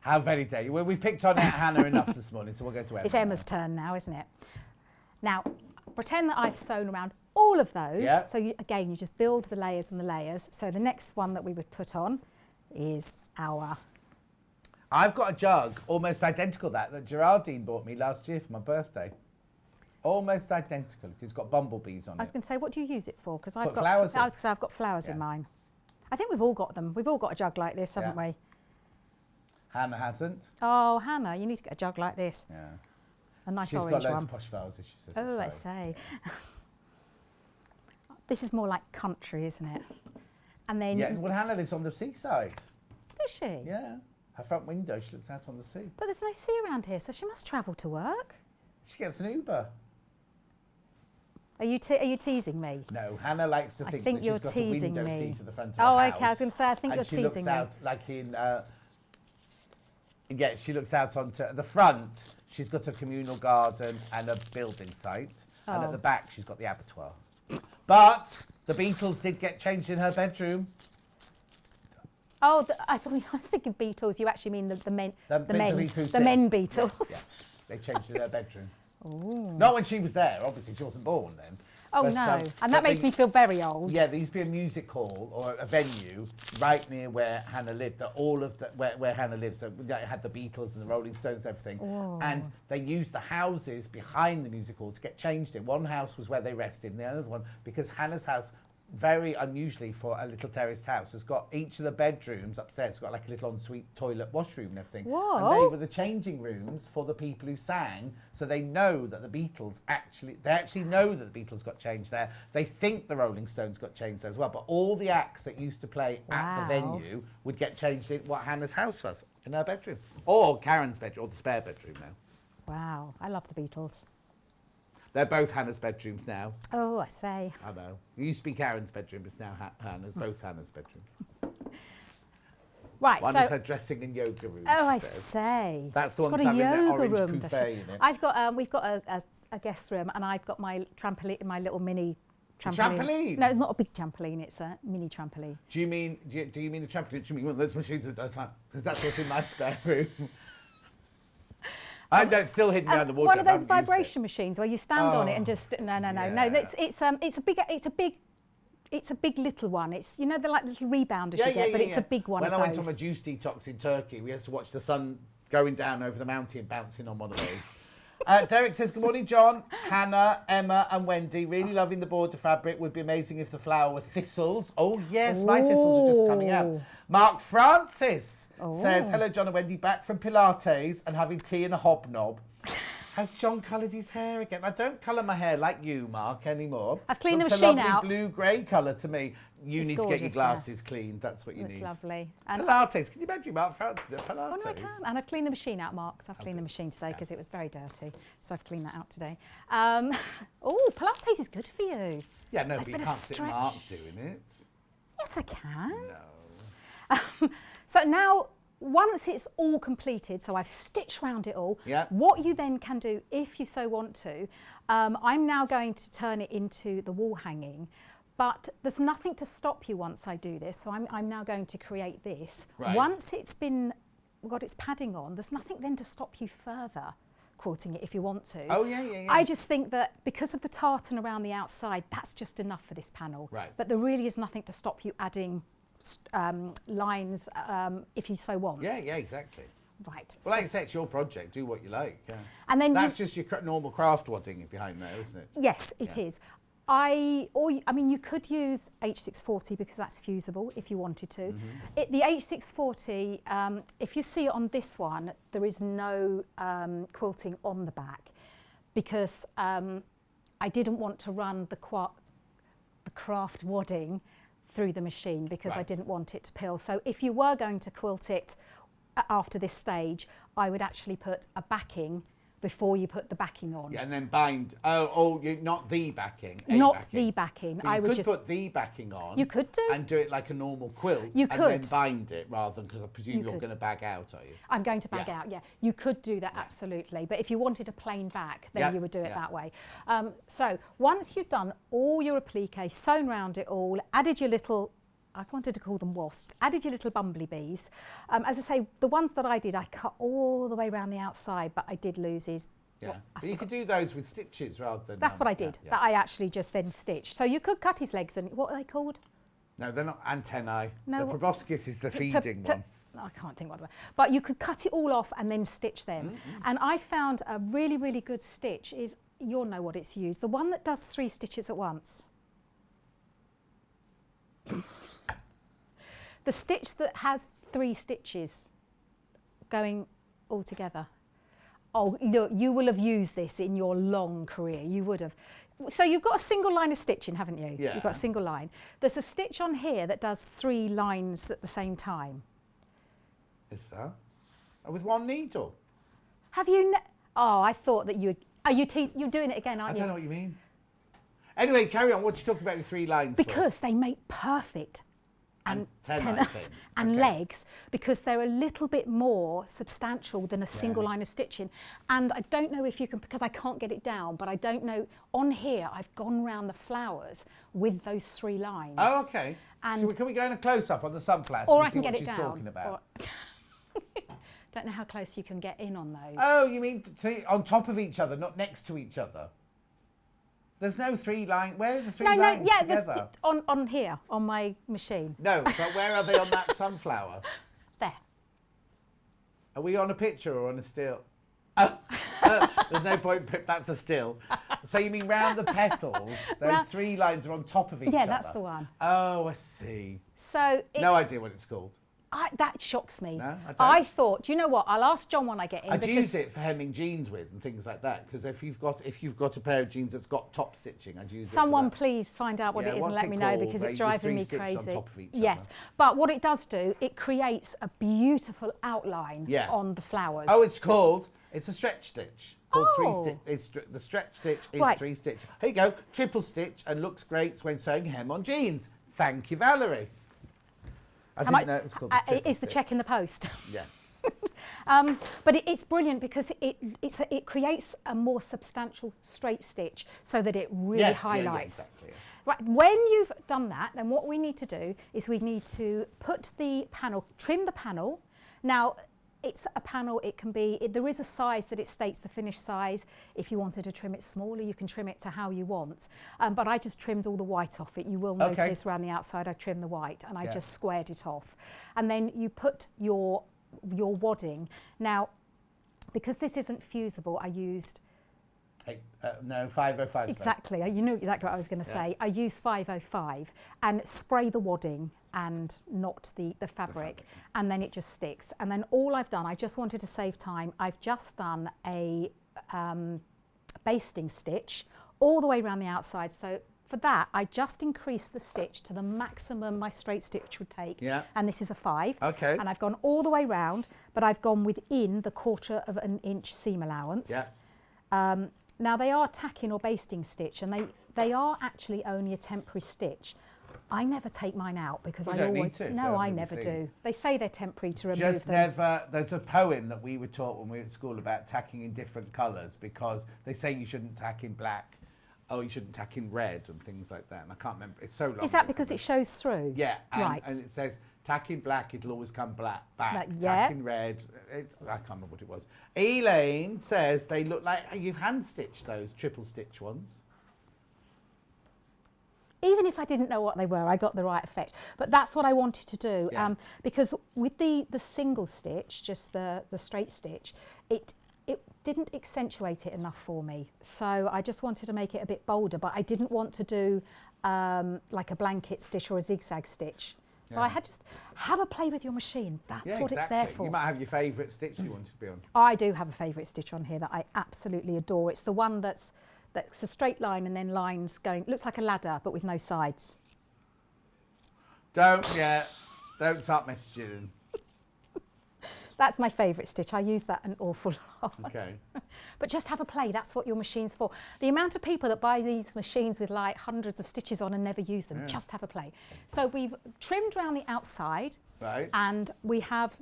How very dare you. Well, we picked on Hannah enough this morning, so we'll go to Emma. It's Emma's turn now, isn't it? Now, pretend that I've sewn around all of those. Yeah. So again, you just build the layers and the layers. So the next one that we would put on is our... I've got a jug, almost identical that Geraldine bought me last year for my birthday. Almost identical. It's got bumblebees on it. I was going to say, what do you use it for? Because Put flowers in. I was going to say, I've got flowers in mine. I think we've all got them. We've all got a jug like this, haven't we? Hannah hasn't. Oh, Hannah, you need to get a jug like this. Yeah. A nice She's orange got loads one. of posh vases, she says. Oh, I it's say. This is more like country, isn't it? And then... Yeah, well, Hannah lives on the seaside. Does she? Yeah. Her front window, she looks out on the sea. But there's no sea around here, so she must travel to work. She gets an Uber. Are you teasing me? No, Hannah likes to think think that you're she's got teasing a window me. seat to the front of Oh, her okay, house. I was gonna say, I think and you're she teasing looks me. out, like in... yeah, she looks out onto the front. She's got a communal garden and a building site. And at the back, she's got the abattoir. But the Beatles did get changed in her bedroom. Oh, I was thinking Beatles. You actually mean the men Beatles. Yeah. They changed in her bedroom. Ooh. Not when she was there, obviously. She wasn't born then. Oh, but, no. And that makes me feel very old. Yeah, there used to be a music hall or a venue right near where Hannah lived, that all of the, where Hannah lived, so it had the Beatles and the Rolling Stones and everything. Oh. And they used the houses behind the music hall to get changed in. One house was where they rested, and the other one, because Hannah's house, very unusually for a little terraced house, has got each of the bedrooms upstairs, it's got like a little ensuite toilet washroom and everything. Whoa. And they were the changing rooms for the people who sang, so they know that the Beatles actually know that the Beatles got changed there. They think the Rolling Stones got changed there as well, but all the acts that used to play at the venue would get changed in what Hannah's house was, in her bedroom. Or Karen's bedroom, or the spare bedroom now. Wow, I love the Beatles. They're both Hannah's bedrooms now. Oh, I say. I know. It used to be Karen's bedroom, but it's now Hannah's, both Hannah's bedrooms. Right, One so... is her dressing and yoga room. Oh, I says. say. That's the She's one got that's a having the yoga orange room. buffet in it. I've got, we've got a guest room, and I've got my trampoline, my little mini trampoline. Trampoline? No, it's not a big trampoline. It's a mini trampoline. Do you mean a trampoline? Do you mean one of those machines that does that? Because that's what's in my spare room. I know it's still hidden behind the wardrobe. One of those I haven't used vibration machines where you stand on it and just no. Yeah. It's a big little one. It's, you know, the like little rebounders you get, but it's a big one. When of I went those. on a juice detox in Turkey, we had to watch the sun going down over the mountain, bouncing on one of those. Derek says, good morning, John, Hannah, Emma and Wendy. Really loving the border fabric. Would be amazing if the flower were thistles. Oh, yes, my thistles are just coming out. Mark Francis says, hello, John and Wendy, back from Pilates and having tea and a hobnob. Has John coloured his hair again? I don't colour my hair like you, Mark, anymore. I've cleaned the Looks machine a lovely out. blue-grey colour to me. You It's need to get your gorgeous, glasses yes. cleaned. That's what you It's need. lovely. And Pilates. Can you imagine Mark Francis at Pilates? oh, no, I can. And I've cleaned the machine out, Mark. So I've cleaned the machine today because it was very dirty. So I've cleaned that out today. Oh, Pilates is good for you. Yeah, no, Nice but you bit of can't sit Mark stretch. doing it. Yes, I can. No. So now, once it's all completed, so I've stitched round it all, Yeah. what you then can do, if you so want to, I'm now going to turn it into the wall hanging, but there's nothing to stop you once I do this, so I'm now going to create this. Right. Once it's got its padding on, there's nothing then to stop you further quilting it if you want to. Oh, yeah. I just think that because of the tartan around the outside, that's just enough for this panel. Right. But there really is nothing to stop you adding lines if you so want. Yeah, exactly. Right. Well, like I say, it's your project. Do what you like. Yeah. And then That's just your normal craft wadding behind there, isn't it? Yes, it is. I mean, you could use H640 because that's fusible if you wanted to. The H640, if you see it on this one, there is no quilting on the back because I didn't want to run the craft wadding through the machine because I didn't want it to peel. So if you were going to quilt it after this stage, I would actually put a backing before you put the backing on. Yeah, and then bind. Oh, not the backing. Not the backing. But you could put the backing on. You could do. And do it like a normal quilt. You could. And then bind it rather than, because I presume you're going to bag out, are you? I'm going to bag out, yeah. You could do that, absolutely. But if you wanted a plain back, then you would do it that way. So once you've done all your applique, sewn round it all, added your little, I wanted to call them wasps, added your little bumblebees. As I say, the ones that I did, I cut all the way around the outside, but I did lose these. Yeah, but you could do those with stitches rather than... That's what I did, that I actually just then stitched. So you could cut his legs, and what are they called? No, they're not antennae. No, the proboscis is the feeding one. I can't think what they were. But you could cut it all off and then stitch them. And I found a really, really good stitch is, you'll know what it's used, the one that does 3 stitches at once. The stitch that has 3 stitches going all together. Oh, look, you will have used this in your long career. You would have. So you've got a single line of stitching, haven't you? Yeah. You've got a single line. There's a stitch on here that does 3 lines at the same time. Is that? Oh, with one needle? Have you... Oh, I thought that you... Are you you're doing it again, aren't you? I don't know what you mean. Anyway, carry on. What are you talking about the 3 lines Because they make perfect antennae and legs, because they're a little bit more substantial than a single line of stitching. And I don't know if you can, because I can't get it down, but I don't know, on here I've gone round the flowers with those 3 lines. Oh, okay. And so can we go in a close-up on the sunflowers or and I see can what get it she's down. talking about? Don't know how close you can get in on those. Oh, you mean on top of each other, not next to each other? There's no 3 lines. Where are the 3 lines together? On here, on my machine. No, but where are they on that sunflower? There. Are we on a picture or on a still? Oh, there's no point, that's a still. So you mean round the petals, those 3 lines are on top of each other? Yeah, that's the one. Oh, I see. So no idea what it's called. That shocks me. No, I don't. I thought, do you know what? I'll ask John when I get in. I'd use it for hemming jeans with and things like that, because if you've got a pair of jeans that's got top stitching, I'd use it. Someone for that. please find out what it is and let me know, because it's driving me crazy. On top of each yes, other. but what it does do, it creates a beautiful outline on the flowers. Oh, it's a stretch stitch. Called Oh. The stretch stitch is Right. 3 stitch. Here you go, triple stitch, and looks great when sewing hem on jeans. Thank you, Valerie. I didn't know it was called the triple Is the stitch. check in the post? Yeah. But it's brilliant because it creates a more substantial straight stitch so that it really highlights. Yeah, exactly. Right, when you've done that, then what we need to do is we need to put the panel, trim the panel. Now, it's a panel, it can be, there is a size that it states the finished size. If you wanted to trim it smaller, you can trim it to how you want. But I just trimmed all the white off it. You will notice around the outside I trimmed the white, and I just squared it off. And then you put your wadding. Now, because this isn't fusible, I used... No, 505. Exactly, you knew exactly what I was going to say. I used 505 and spray the wadding and not the fabric, and then it just sticks. And then all I've done, I just wanted to save time, I've just done a basting stitch all the way around the outside. So for that, I just increased the stitch to the maximum my straight stitch would take. Yeah. And this is a 5. Okay. And I've gone all the way round, but I've gone within the 1/4 of an inch seam allowance. Yeah. Now they are tacking or basting stitch, and they are actually only a temporary stitch. I never take mine out because I always I never do. They say they're temporary to remove Just them. never. There's a poem that we were taught when we were at school about tacking in different colours, because they say you shouldn't tack in black, or you shouldn't tack in red and things like that. And I can't remember. It's so long. Is that because it shows through? Yeah. Right. And it says tack in black, it'll always come back. Yeah. Tack in red, I can't remember what it was. Elaine says they look like you've hand stitched those triple stitch ones. Even if I didn't know what they were, I got the right effect. But that's what I wanted to do, because with the single stitch, just the straight stitch, it didn't accentuate it enough for me. So I just wanted to make it a bit bolder, but I didn't want to do like a blanket stitch or a zigzag stitch. So I had just have a play with your machine. That's what it's there for. You might have your favourite stitch you want to be on. I do have a favourite stitch on here that I absolutely adore. It's the one that's That's a straight line and then lines going, looks like a ladder but with no sides. Don't start messaging. That's my favourite stitch. I use that an awful lot. Okay. But just have a play. That's what your machine's for. The amount of people that buy these machines with like hundreds of stitches on and never use them, just have a play. So we've trimmed around the outside, right, and we have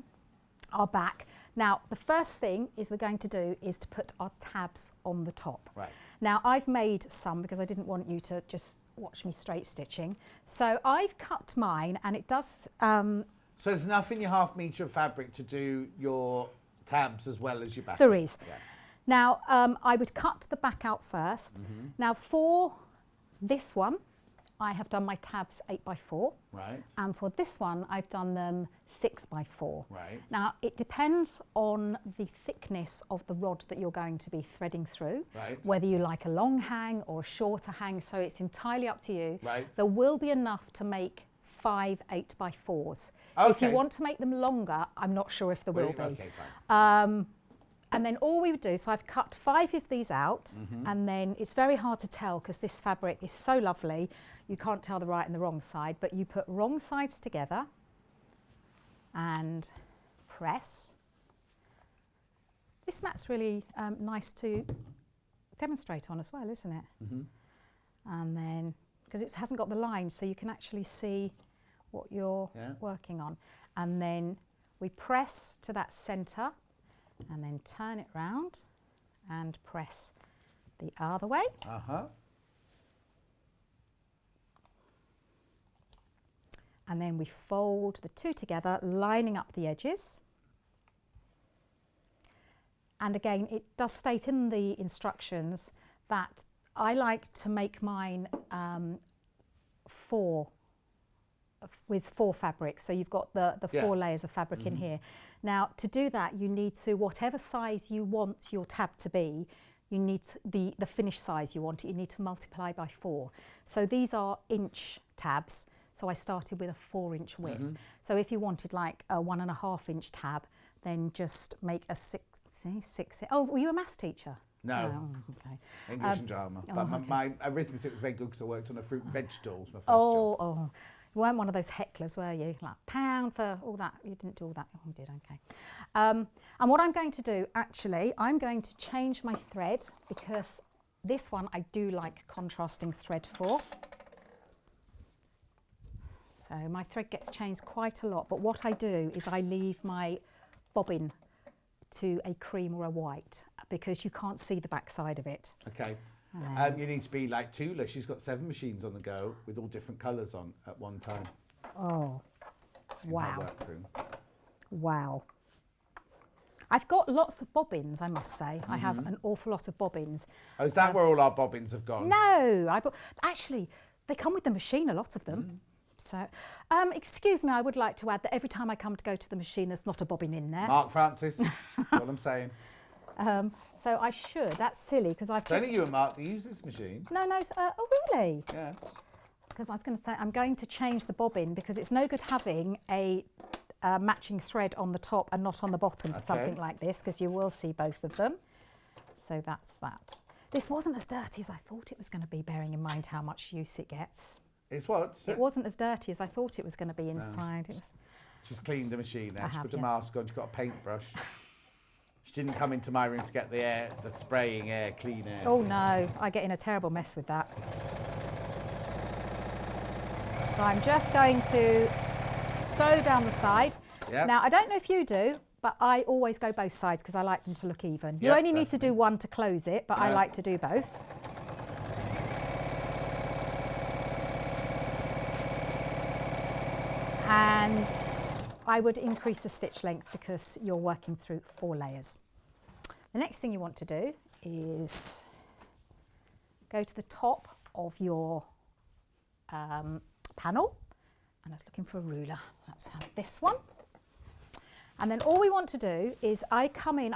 our back. Now, the first thing we're going to do is to put our tabs on the top. Right. Now, I've made some because I didn't want you to just watch me straight stitching. So I've cut mine, and it does... so there's enough in your ½ metre of fabric to do your tabs as well as your back? There is. Yeah. Now, I would cut the back out first. Now, for this one, I have done my tabs 8x4. Right. And for this one, I've done them 6x4. Right. Now, it depends on the thickness of the rod that you're going to be threading through, Right. whether you like a long hang or a shorter hang, so it's entirely up to you. Right. There will be enough to make 5 8x4s. Okay. If you want to make them longer, I'm not sure if there will be. Okay, fine. And then all we would do, so I've cut 5 of these out, and then it's very hard to tell because this fabric is so lovely, you can't tell the right and the wrong side, but you put wrong sides together and press. This mat's really nice to demonstrate on as well, isn't it? And then, because it hasn't got the line, so you can actually see what you're working on. And then we press to that centre, and then turn it round and press the other way. And then we fold the two together, lining up the edges. And again, it does state in the instructions that I like to make mine with 4 fabrics, so you've got the 4 layers of fabric in here. Now, to do that, you need to, whatever size you want your tab to be, you need the finished size you want it, you need to multiply by 4. So these are inch tabs, so I started with a 4-inch width. So if you wanted like a 1.5-inch tab, then just make a 6. Oh, were you a maths teacher? No. Oh, okay. English and drama. But my arithmetic was very good because I worked on a fruit and vegetables, my first job. job. You weren't one of those hecklers, were you? Like, pound for all that. You didn't do all that. Oh, you did, okay. And what I'm going to do, actually, I'm going to change my thread because this one I do like contrasting thread for. So my thread gets changed quite a lot, but what I do is I leave my bobbin to a cream or a white because you can't see the back side of it. Okay. You need to be like Tula. She's got 7 machines on the go with all different colours on at one time. Oh, wow. Workroom. Wow. I've got lots of bobbins, I must say. I have an awful lot of bobbins. Oh, is that where all our bobbins have gone? No, actually, they come with the machine, a lot of them. So, excuse me, I would like to add that every time I come to go to the machine, there's not a bobbin in there. Mark Francis, that's what I'm saying. So I should. That's silly because I've just... Only you and Mark use this machine. No. Oh, really? Yeah. Because I was going to say, I'm going to change the bobbin because it's no good having a matching thread on the top and not on the bottom for something like this because you will see both of them. So that's that. This wasn't as dirty as I thought it was going to be, bearing in mind how much use it gets. It's what? It wasn't as dirty as I thought it was going to be inside. It was... She's cleaned the machine now. I She have, put a yes. mask on. She's got a paintbrush. She didn't come into my room to get the spraying air, clean air. Oh no, I get in a terrible mess with that. So I'm just going to sew down the side. Yep. Now, I don't know if you do, but I always go both sides because I like them to look even. You Yep, only need to do one to close it, but I like to do both. And I would increase the stitch length because you're working through 4 layers. The next thing you want to do is go to the top of your panel, and I was looking for a ruler. Let's have this one. And then all we want to do is I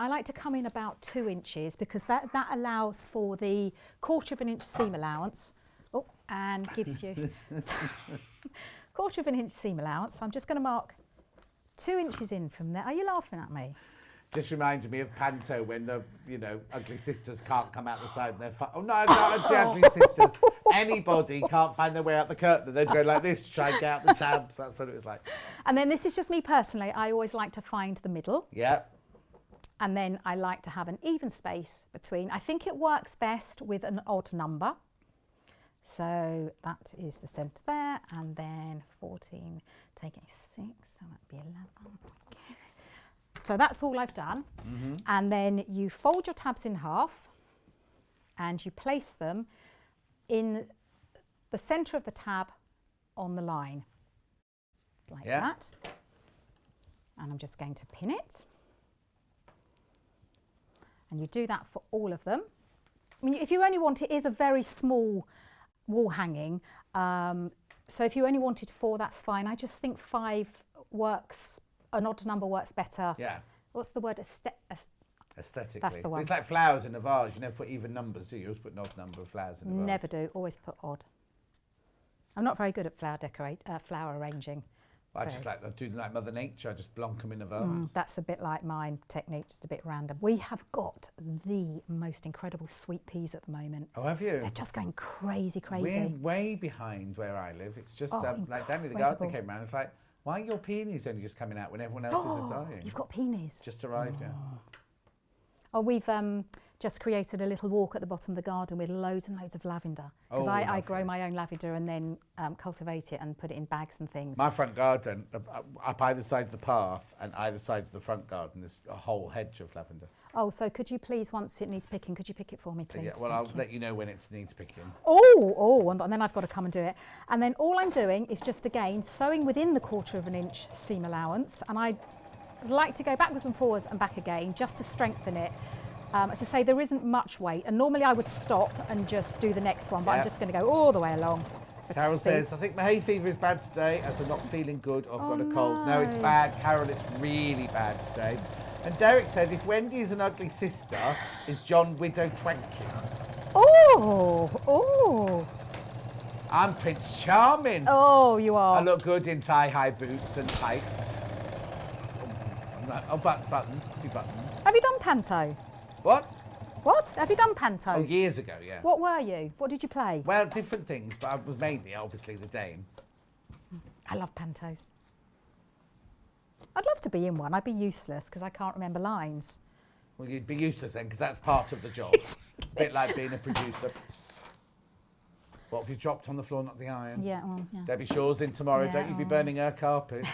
like to come in about 2 inches because that allows for the 1/4 inch seam allowance. Oh, and gives you 1/4 inch seam allowance. So I'm just going to mark 2 inches in from there. Are you laughing at me? Just reminded me of Panto when the, ugly sisters can't come out the side and they're oh no, not the ugly sisters. Anybody can't find their way out the curtain. They'd go like this to try and get out the tabs. That's what it was like. And then this is just me personally. I always like to find the middle. Yeah. And then I like to have an even space between. I think it works best with an odd number. So that is the centre there. And then 14, taking 6, so that'd be 11. Okay. So that's all I've done. And then you fold your tabs in half and you place them in the centre of the tab on the line, like that. And I'm just going to pin it. And you do that for all of them. I mean, if you only want, it is a very small wall hanging. So if you only wanted 4, that's fine. I just think 5 works. An odd number works better. Yeah. What's the word? Aesthetically. That's the one. It's like flowers in a vase. You never put even numbers, do you? You always put an odd number of flowers in a vase. Never do. Always put odd. I'm not very good at flower arranging. I just like doing like Mother Nature. I just blonk them in a vase. That's a bit like my technique, just a bit random. We have got the most incredible sweet peas at the moment. Oh, have you? They're just going crazy. We're way behind where I live. It's just like Danny the gardener came around. It's like, why are your peonies only just coming out when everyone else is dying? You've got peonies. Just arrived, yeah. Oh, we've just created a little walk at the bottom of the garden with loads and loads of lavender. Because I grow my own lavender and then cultivate it and put it in bags and things. My front garden, up either side of the path and either side of the front garden, there's a whole hedge of lavender. Oh, so could you please, once it needs picking, could you pick it for me, please? Yeah, well, I'll let you know when it needs picking. And then I've got to come and do it. And then all I'm doing is just, again, sewing within the 1/4 inch seam allowance. And I'd like to go backwards and forwards and back again, just to strengthen it. As I say, there isn't much weight. And normally I would stop and just do the next one, but I'm just going to go all the way along. Carol says, I think my hay fever is bad today as I'm not feeling good. I've got a cold. No, it's bad. Carol, it's really bad today. And Derek said, if Wendy is an ugly sister, is John widow twanking? Oh. I'm Prince Charming. Oh, you are. I look good in thigh-high boots and tights. Oh, buttons. Be buttons. Have you done panto? What? Have you done panto? Oh, years ago, yeah. What were you? What did you play? Well, different things, but I was mainly, obviously, the dame. I love pantos. I'd love to be in one. I'd be useless because I can't remember lines. Well, you'd be useless then, because that's part of the job. A bit like being a producer. What have you dropped on the floor, not the iron? Yeah, it was, yeah. Debbie Shaw's in tomorrow. Yeah, Don't you be burning her carpet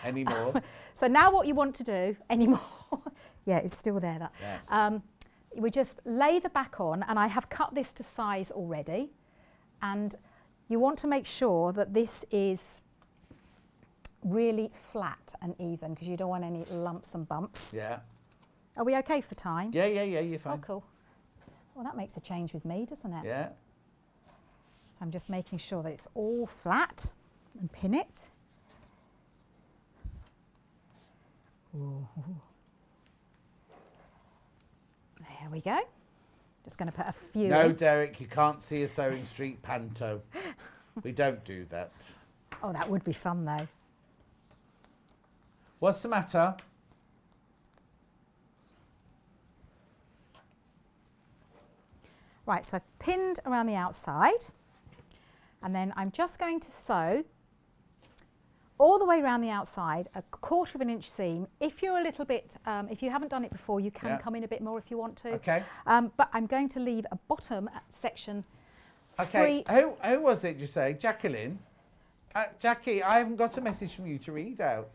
anymore. So now what you want to do anymore, yeah, it's still there. We just lay the back on, and I have cut this to size already. And you want to make sure that this is really flat and even, because you don't want any lumps and bumps. Yeah. Are we okay for time? Yeah, you're fine. Oh, cool. Well, that makes a change with me, doesn't it? Yeah. So I'm just making sure that it's all flat and pin it. Ooh. There we go. Just going to put a few No, in. Derek, you can't see a Sewing Street panto. We don't do that. Oh, that would be fun, though. What's the matter? Right, so I've pinned around the outside, and then I'm just going to sew all the way around the outside, a 1/4 inch seam. If you're a little bit, if you haven't done it before, you can come in a bit more if you want to. Okay. But I'm going to leave a bottom section Okay. free. Who was it you say? Jacqueline? Jackie, I haven't got a message from you to read out.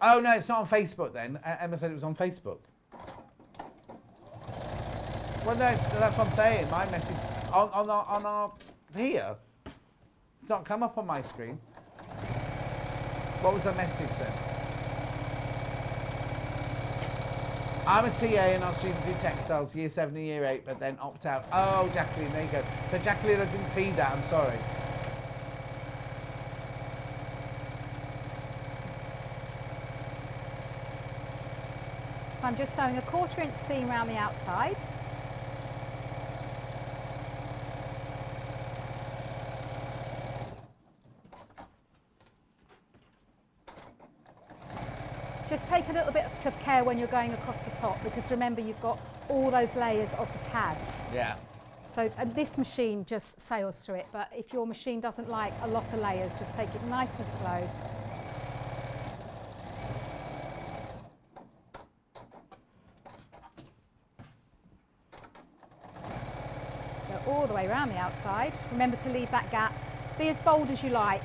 Oh, no, it's not on Facebook then. Emma said it was on Facebook. Well, no, that's what I'm saying. My message on our here. It's not come up on my screen. What was the message then? I'm a TA and our students do textiles, year 7 and year 8, but then opt out. Oh, Jacqueline, there you go. So Jacqueline, I didn't see that, I'm sorry. So I'm just sewing a 1/4 inch seam around the outside. Just take a little bit of care when you're going across the top, because remember you've got all those layers of the tabs. Yeah. So and this machine just sails through it, but if your machine doesn't like a lot of layers, just take it nice and slow. Go all the way around the outside. Remember to leave that gap. Be as bold as you like.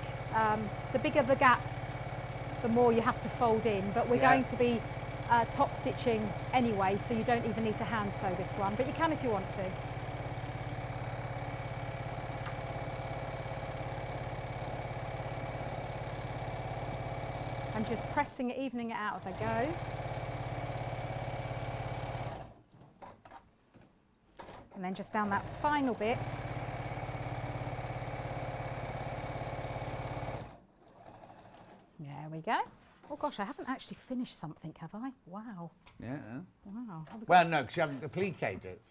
The bigger the gap, the more you have to fold in, but we're going to be top stitching anyway, so you don't even need to hand sew this one, but you can if you want to. I'm just pressing it, evening it out as I go. And then just down that final bit. There we go. Oh gosh, I haven't actually finished something, have I? Wow. Yeah. Wow. Well, no, because you haven't appliqued it.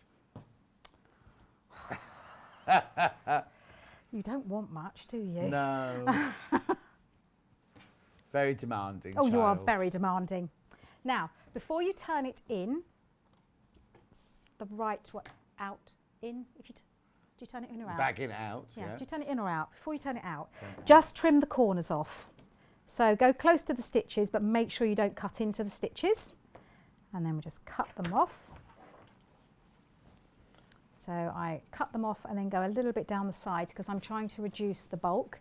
You don't want much, do you? No. Very demanding. Oh, child. you are very demanding. Now, before you turn it in, it's the right way out, in. If you do you turn it in or out? Back in out. Yeah. Yeah. Do you turn it in or out? Before you turn it out, just trim the corners off. So go close to the stitches, but make sure you don't cut into the stitches. And then we'll just cut them off. So I cut them off and then go a little bit down the side because I'm trying to reduce the bulk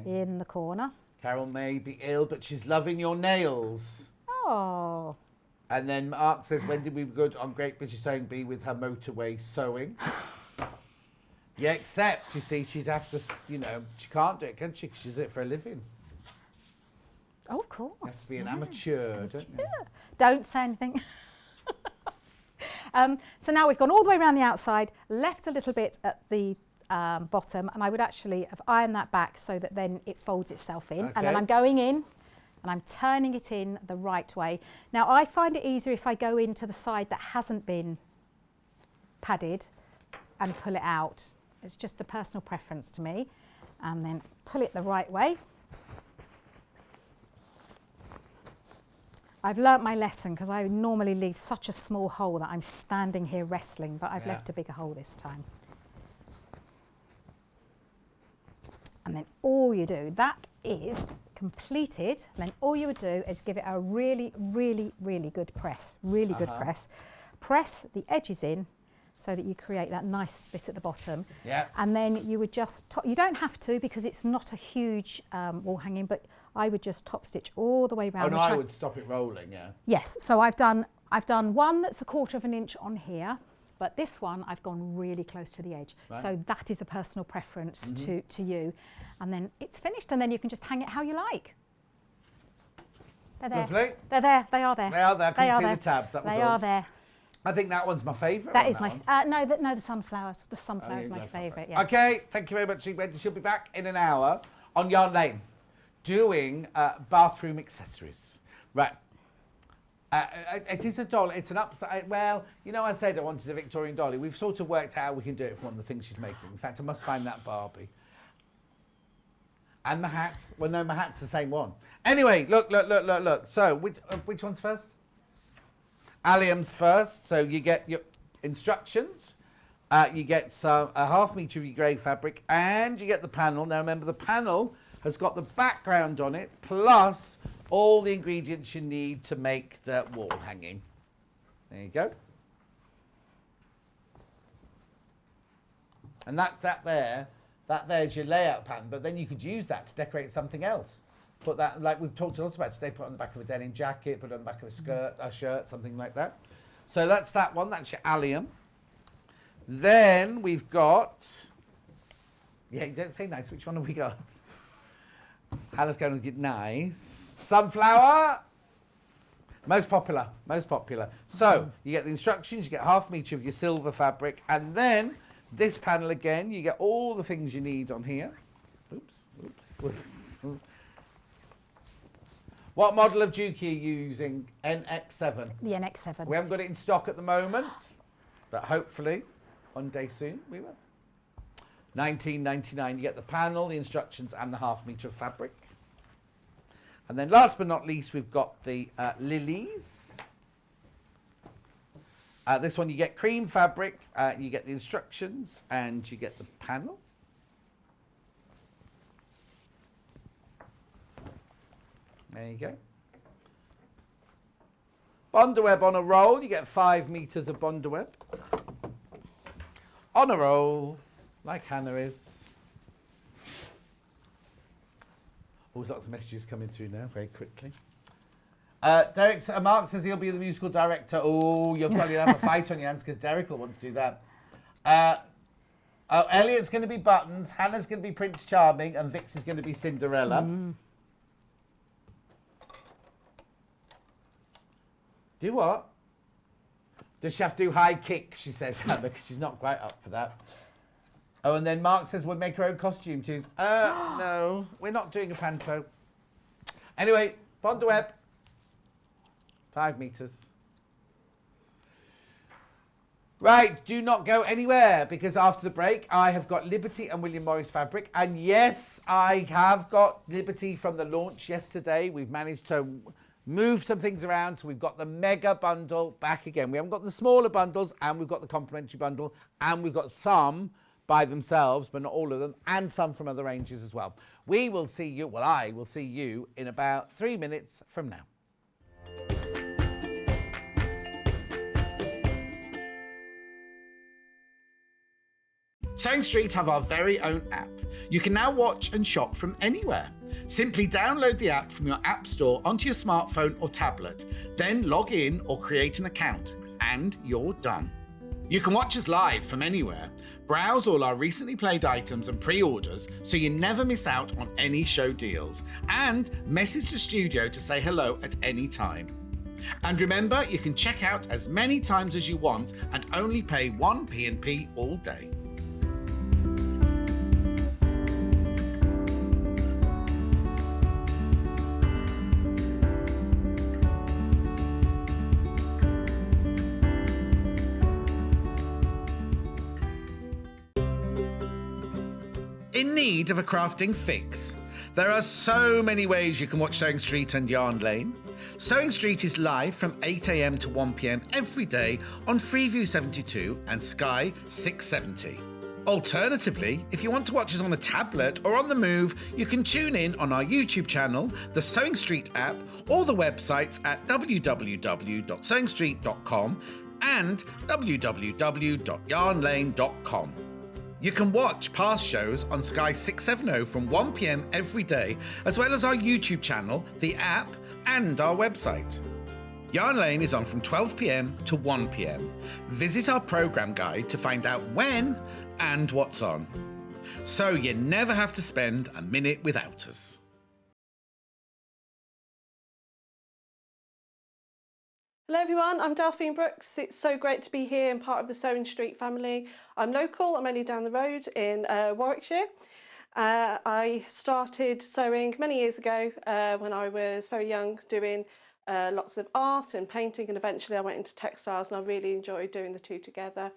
in the corner. Carol may be ill, but she's loving your nails. Oh. And then Mark says, when did we be good on Great British Sewing Bee with her motorway sewing? Yeah, except, you see, she'd have to, you know, she can't do it, can she? 'Cause she's it for a living. Oh, of course. You have to be an amateur, don't you? Don't say anything. So now we've gone all the way around the outside, left a little bit at the bottom, and I would actually have ironed that back so that then it folds itself in. And then I'm going in and I'm turning it in the right way. Now I find it easier if I go into the side that hasn't been padded and pull it out. It's just a personal preference to me. And then pull it the right way. I've learnt my lesson because I normally leave such a small hole that I'm standing here wrestling, but I've left a bigger hole this time. And then all you do, that is completed. And then all you would do is give it a really, really, really good press. Really good press. Press the edges in so that you create that nice bit at the bottom. Yeah. And then you would just, you don't have to because it's not a huge wall hanging, but I would just top stitch all the way around. Oh no, I would stop it rolling, yeah. Yes, so I've done one that's 1/4 of an inch on here, but this one I've gone really close to the edge. Right. So that is a personal preference to you. And then it's finished, and then you can just hang it how you like. They're there. Lovely. They're there. They are there. They are there. I They couldn't are see there. the tabs. That was They all. are there. I think that one's my favourite. That is my one. no, the sunflowers. The sunflowers you my love favourite. sunflowers. Okay, thank you very much, Wendy. She'll be back in an hour on Yarn Lane doing bathroom accessories. Right. It is a dolly. It's an upside. Well, you know, I said I wanted a Victorian dolly. We've sort of worked out how we can do it from one of the things she's making. In fact, I must find that Barbie. And the hat. Well, no, my hat's the same one. Anyway, look. So, which one's first? Allium's first. So you get your instructions. You get a 1/2 metre of your grey fabric, and you get the panel. Now, remember, the panel has got the background on it, plus all the ingredients you need to make the wall hanging. There you go. And that there's your layout pattern, but then you could use that to decorate something else. Put that, like we've talked a lot about today, put it on the back of a denim jacket, put it on the back of a skirt, a shirt, something like that. So that's that one, that's your allium. Then we've got, yeah, you don't say nice, which one have we got? Hannah's going to get nice. Sunflower. Most popular. So you get the instructions, you get 1/2 metre of your silver fabric, and then this panel again, you get all the things you need on here. Oops. What model of Juki are you using? NX7. The NX7. We haven't got it in stock at the moment, but hopefully one day soon we will. $19.99. You get the panel, the instructions, and the 1/2 metre of fabric. And then last but not least, we've got the lilies. This one you get cream fabric, you get the instructions, and you get the panel. There you go. Bondeweb on a roll, you get 5 meters of bondeweb. On a roll, like Hannah is. Oh, lots of messages coming through now, very quickly. Mark says he'll be the musical director. Oh, you'll probably have a fight on your hands because Derek will want to do that. Elliot's going to be Buttons, Hannah's going to be Prince Charming, and Vix is going to be Cinderella. Do what? Does she have to do high kicks, she says, because she's not quite up for that. Oh, and then Mark says we'll make her own costume tunes. No, we're not doing a panto. Anyway, Bondeweb. 5 meters. Right, do not go anywhere because after the break I have got Liberty and William Morris fabric, and yes, I have got Liberty from the launch yesterday. We've managed to move some things around, so we've got the mega bundle back again. We haven't got the smaller bundles, and we've got the complimentary bundle, and we've got some by themselves, but not all of them, and some from other ranges as well. We will see you, well, I will see you in about 3 minutes from now. Sewing Street have our very own app. You can now watch and shop from anywhere. Simply download the app from your app store onto your smartphone or tablet, then log in or create an account, and you're done. You can watch us live from anywhere, browse all our recently played items and pre-orders so you never miss out on any show deals, and message the studio to say hello at any time. And remember, you can check out as many times as you want and only pay 1 P&P all day. In need of a crafting fix? There are so many ways you can watch Sewing Street and Yarn Lane. Sewing Street is live from 8 AM to 1 PM every day on Freeview 72 and Sky 670. Alternatively, if you want to watch us on a tablet or on the move, you can tune in on our YouTube channel, the Sewing Street app, or the websites at www.sewingstreet.com and www.yarnlane.com. You can watch past shows on Sky 670 from 1 PM every day, as well as our YouTube channel, the app, and our website. Yarn Lane is on from 12 PM to 1 PM. Visit our programme guide to find out when and what's on, so you never have to spend a minute without us. Hello everyone, I'm Delphine Brooks. It's so great to be here and part of the Sewing Street family. I'm local, I'm only down the road in Warwickshire. I started sewing many years ago when I was very young, doing lots of art and painting, and eventually I went into textiles, and I really enjoyed doing the two together.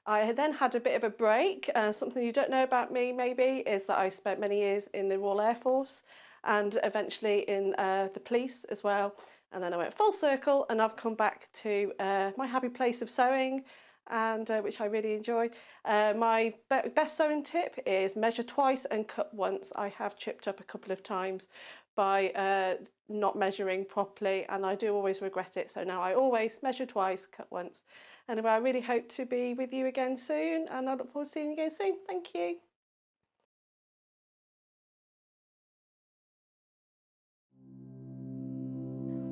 I then had a bit of a break. Something you don't know about me maybe is that I spent many years in the Royal Air Force and eventually in the police as well. And then I went full circle and I've come back to my happy place of sewing, and which I really enjoy. My best sewing tip is measure twice and cut once. I have chipped up a couple of times by not measuring properly, and I do always regret it. So now I always measure twice, cut once. Anyway, I really hope to be with you again soon, and I look forward to seeing you again soon. Thank you.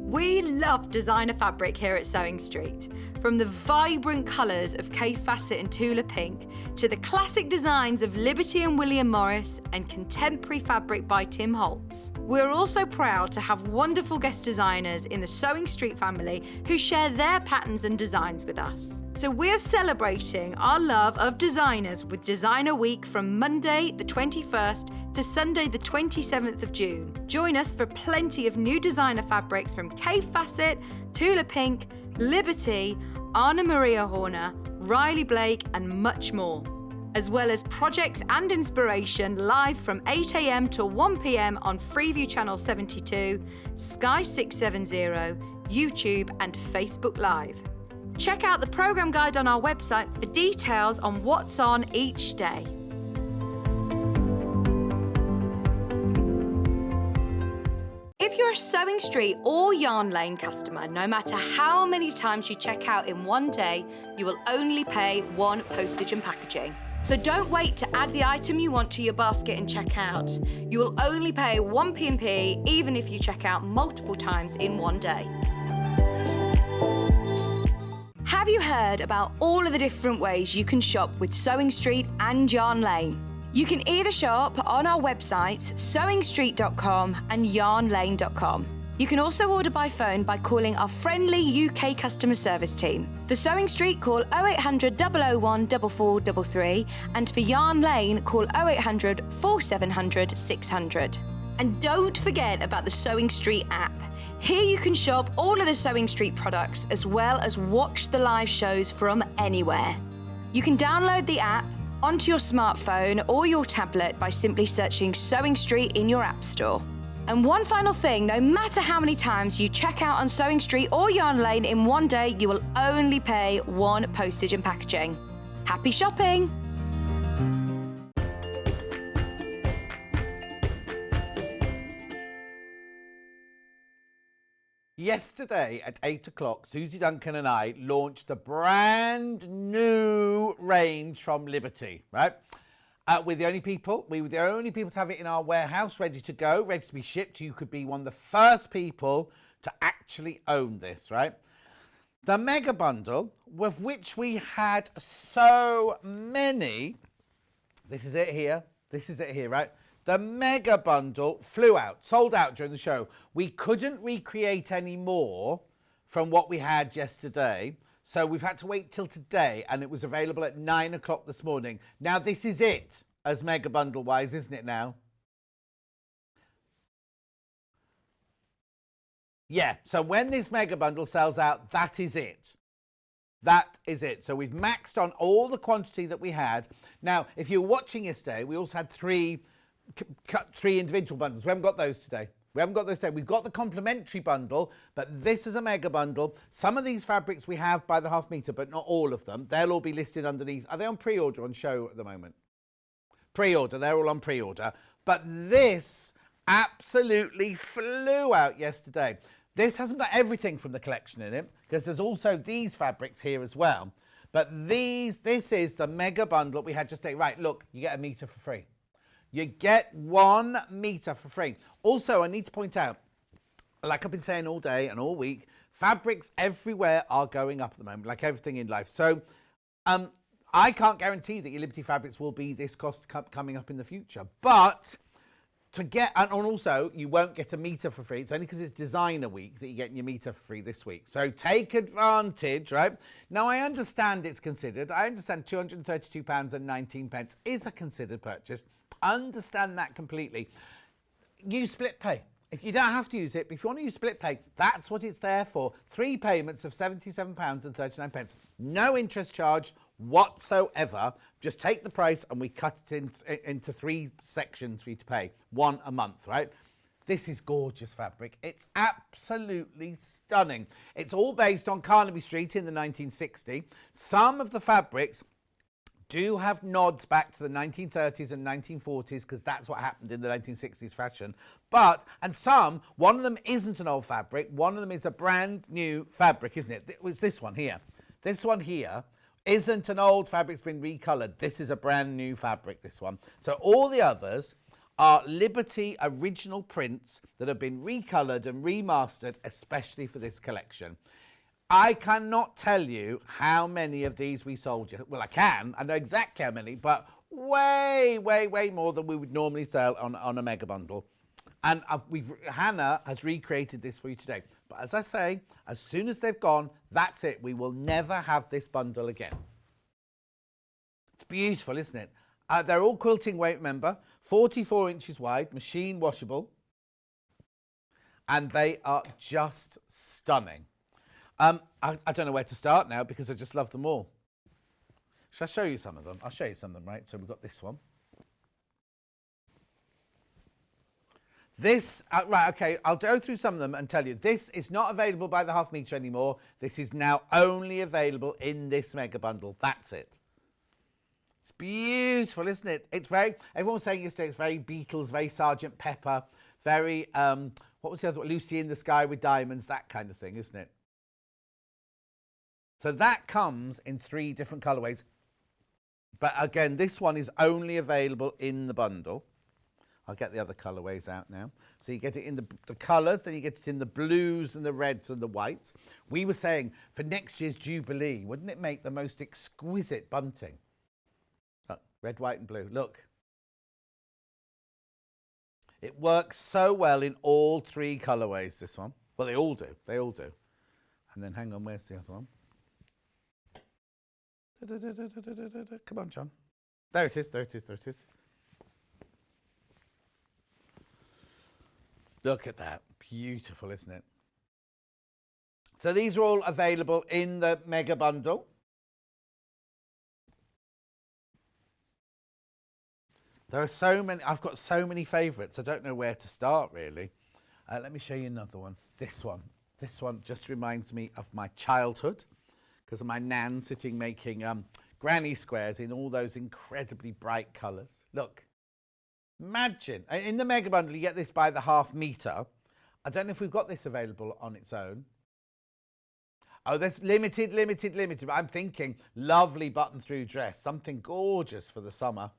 We love designer fabric here at Sewing Street. From the vibrant colours of Kay Fassett and Tula Pink to the classic designs of Liberty and William Morris and contemporary fabric by Tim Holtz. We're also proud to have wonderful guest designers in the Sewing Street family who share their patterns and designs with us. So we're celebrating our love of designers with Designer Week from Monday the 21st to Sunday the 27th of June. Join us for plenty of new designer fabrics from Kay Fassett, Tula Pink, Liberty, Anna Maria Horner, Riley Blake and much more. as well as projects and inspiration live from 8 a.m. to 1 p.m. on Freeview Channel 72, Sky 670, YouTube and Facebook Live. Check out the programme guide on our website for details on what's on each day. If you're a Sewing Street or Yarn Lane customer, no matter how many times you check out in one day, you will only pay one postage and packaging. So don't wait to add the item you want to your basket and check out. You will only pay one P&P even if you check out multiple times in one day. Have you heard about all of the different ways you can shop with Sewing Street and Yarn Lane? You can either shop on our websites, sewingstreet.com and yarnlane.com. You can also order by phone by calling our friendly UK customer service team. For Sewing Street, call 0800 001 4433, and for Yarn Lane, call 0800 4700 600. And don't forget about the Sewing Street app. Here you can shop all of the Sewing Street products as well as watch the live shows from anywhere. You can download the app onto your smartphone or your tablet by simply searching Sewing Street in your app store. And one final thing, no matter how many times you check out on Sewing Street or Yarn Lane in one day, you will only pay one postage and packaging. Happy shopping! Yesterday at 8 o'clock, Susie Duncan and I launched a brand new range from Liberty, right? We were the only people to have it in our warehouse, ready to go, ready to be shipped. You could be one of the first people to actually own this, right? The mega bundle, with which we had so many, this is it here, right? The mega bundle flew out, sold out during the show. We couldn't recreate any more from what we had yesterday. So we've had to wait till today, and it was available at 9 o'clock this morning. Now, this is it as mega bundle wise, isn't it now? Yeah, so when this mega bundle sells out, that is it. That is it. So we've maxed on all the quantity that we had. Now, if you're watching yesterday, we also had three individual bundles. We haven't got those today. We've got the complimentary bundle, but this is a mega bundle. Some of these fabrics we have by the half metre, but not all of them. They'll all be listed underneath. Are they on pre-order on show at the moment? Pre-order. They're all on pre-order. But this absolutely flew out yesterday. This hasn't got everything from the collection in it, because there's also these fabrics here as well. But this is the mega bundle we had just today. Right, look, you get a metre for free. You get 1 metre for free. Also, I need to point out, like I've been saying all day and all week, fabrics everywhere are going up at the moment, like everything in life. So I can't guarantee that your Liberty fabrics will be this cost coming up in the future. But to get, and also you won't get a metre for free. It's only because it's designer week that you're getting your metre for free this week. So take advantage, right? Now, I understand it's considered. I understand £232.19 is a considered purchase. Understand that completely. Use split pay. If you don't have to use it, but if you want to use split pay, that's what it's there for. 3 payments of £77.39. No interest charge whatsoever. Just take the price and we cut it into 3 sections for you to pay. 1 a month, right? This is gorgeous fabric. It's absolutely stunning. It's all based on Carnaby Street in the 1960s. Some of the fabrics do have nods back to the 1930s and 1940s, because that's what happened in the 1960s fashion. One of them isn't an old fabric. One of them is a brand new fabric, isn't it? It was this one here. This one here isn't an old fabric. It's been recolored. This is a brand new fabric, this one. So all the others are Liberty original prints that have been recolored and remastered, especially for this collection. I cannot tell you how many of these we sold you. Well, I can. I know exactly how many, but way, way, way more than we would normally sell on a mega bundle. And Hannah has recreated this for you today. But as I say, as soon as they've gone, that's it. We will never have this bundle again. It's beautiful, isn't it? They're all quilting weight, remember. 44 inches wide, machine washable. And they are just stunning. I don't know where to start now because I just love them all. Shall I show you some of them? I'll show you some of them, right? So we've got this one. This, right, okay, I'll go through some of them and tell you, this is not available by the half metre anymore. This is now only available in this mega bundle. That's it. It's beautiful, isn't it? It's very, everyone was saying yesterday, it's very Beatles, very Sergeant Pepper, very, what was the other one? Lucy in the Sky with Diamonds, that kind of thing, isn't it? So that comes in 3 different colourways. But again, this one is only available in the bundle. I'll get the other colourways out now. So you get it in the colours, then you get it in the blues and the reds and the whites. We were saying for next year's Jubilee, wouldn't it make the most exquisite bunting? Look, red, white and blue. Look. It works so well in all 3 colourways, this one. Well, they all do. They all do. And then hang on, where's the other one? Come on, John. There it is, there it is, there it is. Look at that. Beautiful, isn't it? So these are all available in the mega bundle. There are so many. I've got so many favourites. I don't know where to start, really. Let me show you another one. This one. This one just reminds me of my childhood because of my nan sitting making granny squares in all those incredibly bright colours. Look. Imagine, in the mega bundle, you get this by the half metre. I don't know if we've got this available on its own. Oh, there's limited, but I'm thinking lovely button-through dress, something gorgeous for the summer.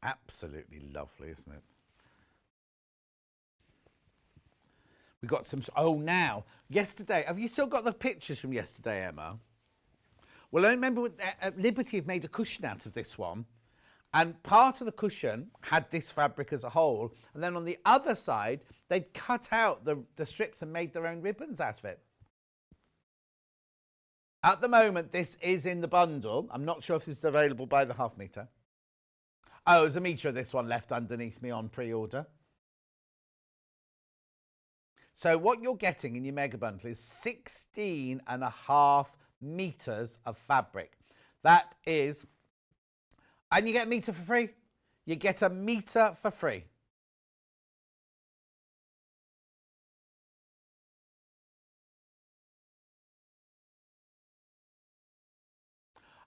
Absolutely lovely, isn't it? We got some, oh, now, yesterday, have you still got the pictures from yesterday, Emma? Well, I remember Liberty have made a cushion out of this one, and part of the cushion had this fabric as a whole, and then on the other side, they'd cut out the strips and made their own ribbons out of it. At the moment, this is in the bundle. I'm not sure if this is available by the half metre. Oh, there's a metre of this one left underneath me on pre-order. So what you're getting in your mega bundle is 16.5 meters of fabric. That is, and you get a meter for free. You get a meter for free.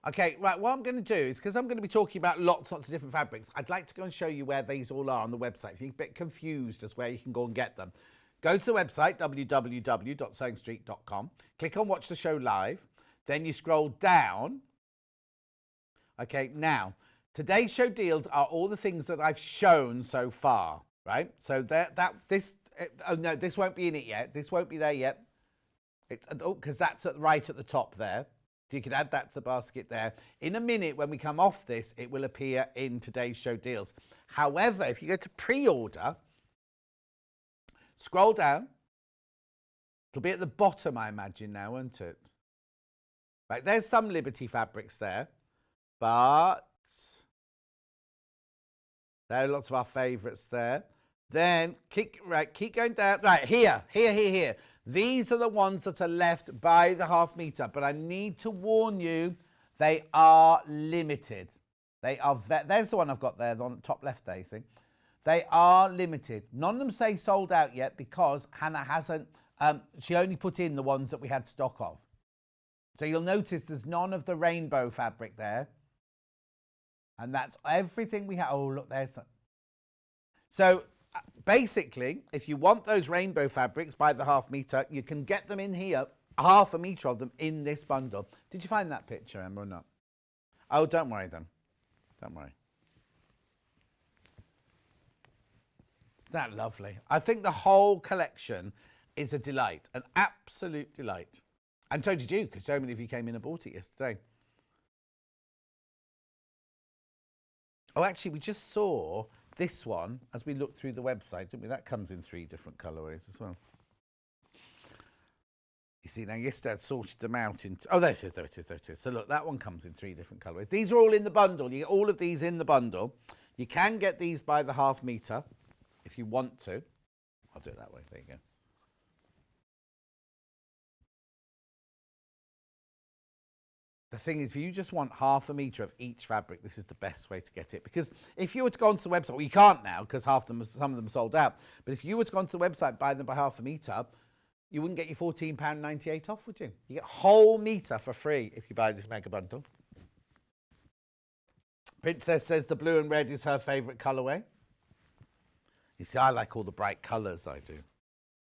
Okay, right, what I'm going to do is, because I'm going to be talking about lots of different fabrics, I'd like to go and show you where these all are on the website. If you're a bit confused as where you can go and get them, go to the website, www.sewingstreet.com, click on Watch the Show Live, then you scroll down. Okay, now, today's show deals are all the things that I've shown so far, right? So this won't be in it yet. This won't be there yet. Because that's right at the top there. So you can add that to the basket there. In a minute, when we come off this, it will appear in today's show deals. However, if you go to pre-order, scroll down. It'll be at the bottom, I imagine now, won't it? Right, there's some Liberty fabrics there, but there are lots of our favourites there. Then keep going down. Right, here. These are the ones that are left by the half metre, but I need to warn you, they are limited. They are. There's the one I've got there, the one at the top left there, you see. They are limited. None of them say sold out yet because Hannah hasn't. She only put in the ones that we had stock of. So you'll notice there's none of the rainbow fabric there. And that's everything we have. Oh, look, there's some. So basically, if you want those rainbow fabrics by the half metre, you can get them in here, half a metre of them in this bundle. Did you find that picture, Emma, or not? Oh, don't worry then. Don't worry. Isn't that lovely? I think the whole collection is a delight, an absolute delight. And so did you, because so many of you came in and bought it yesterday. Oh, actually, we just saw this one as we looked through the website, didn't we? That comes in 3 different colourways as well. You see, now yesterday I'd sorted them out into... Oh, there it is. So look, that one comes in 3 different colourways. These are all in the bundle. You get all of these in the bundle. You can get these by the half metre if you want to. I'll do it that way. There you go. the thing is, if you just want half a metre of each fabric, this is the best way to get it. Because if you were to go onto the website, well, you can't now because some of them are sold out. But if you were to go onto the website, buy them by half a metre, you wouldn't get your £14.98 off, would you? You get a whole metre for free if you buy this mega bundle. Princess says the blue and red is her favourite colourway. You see, I like all the bright colours, I do.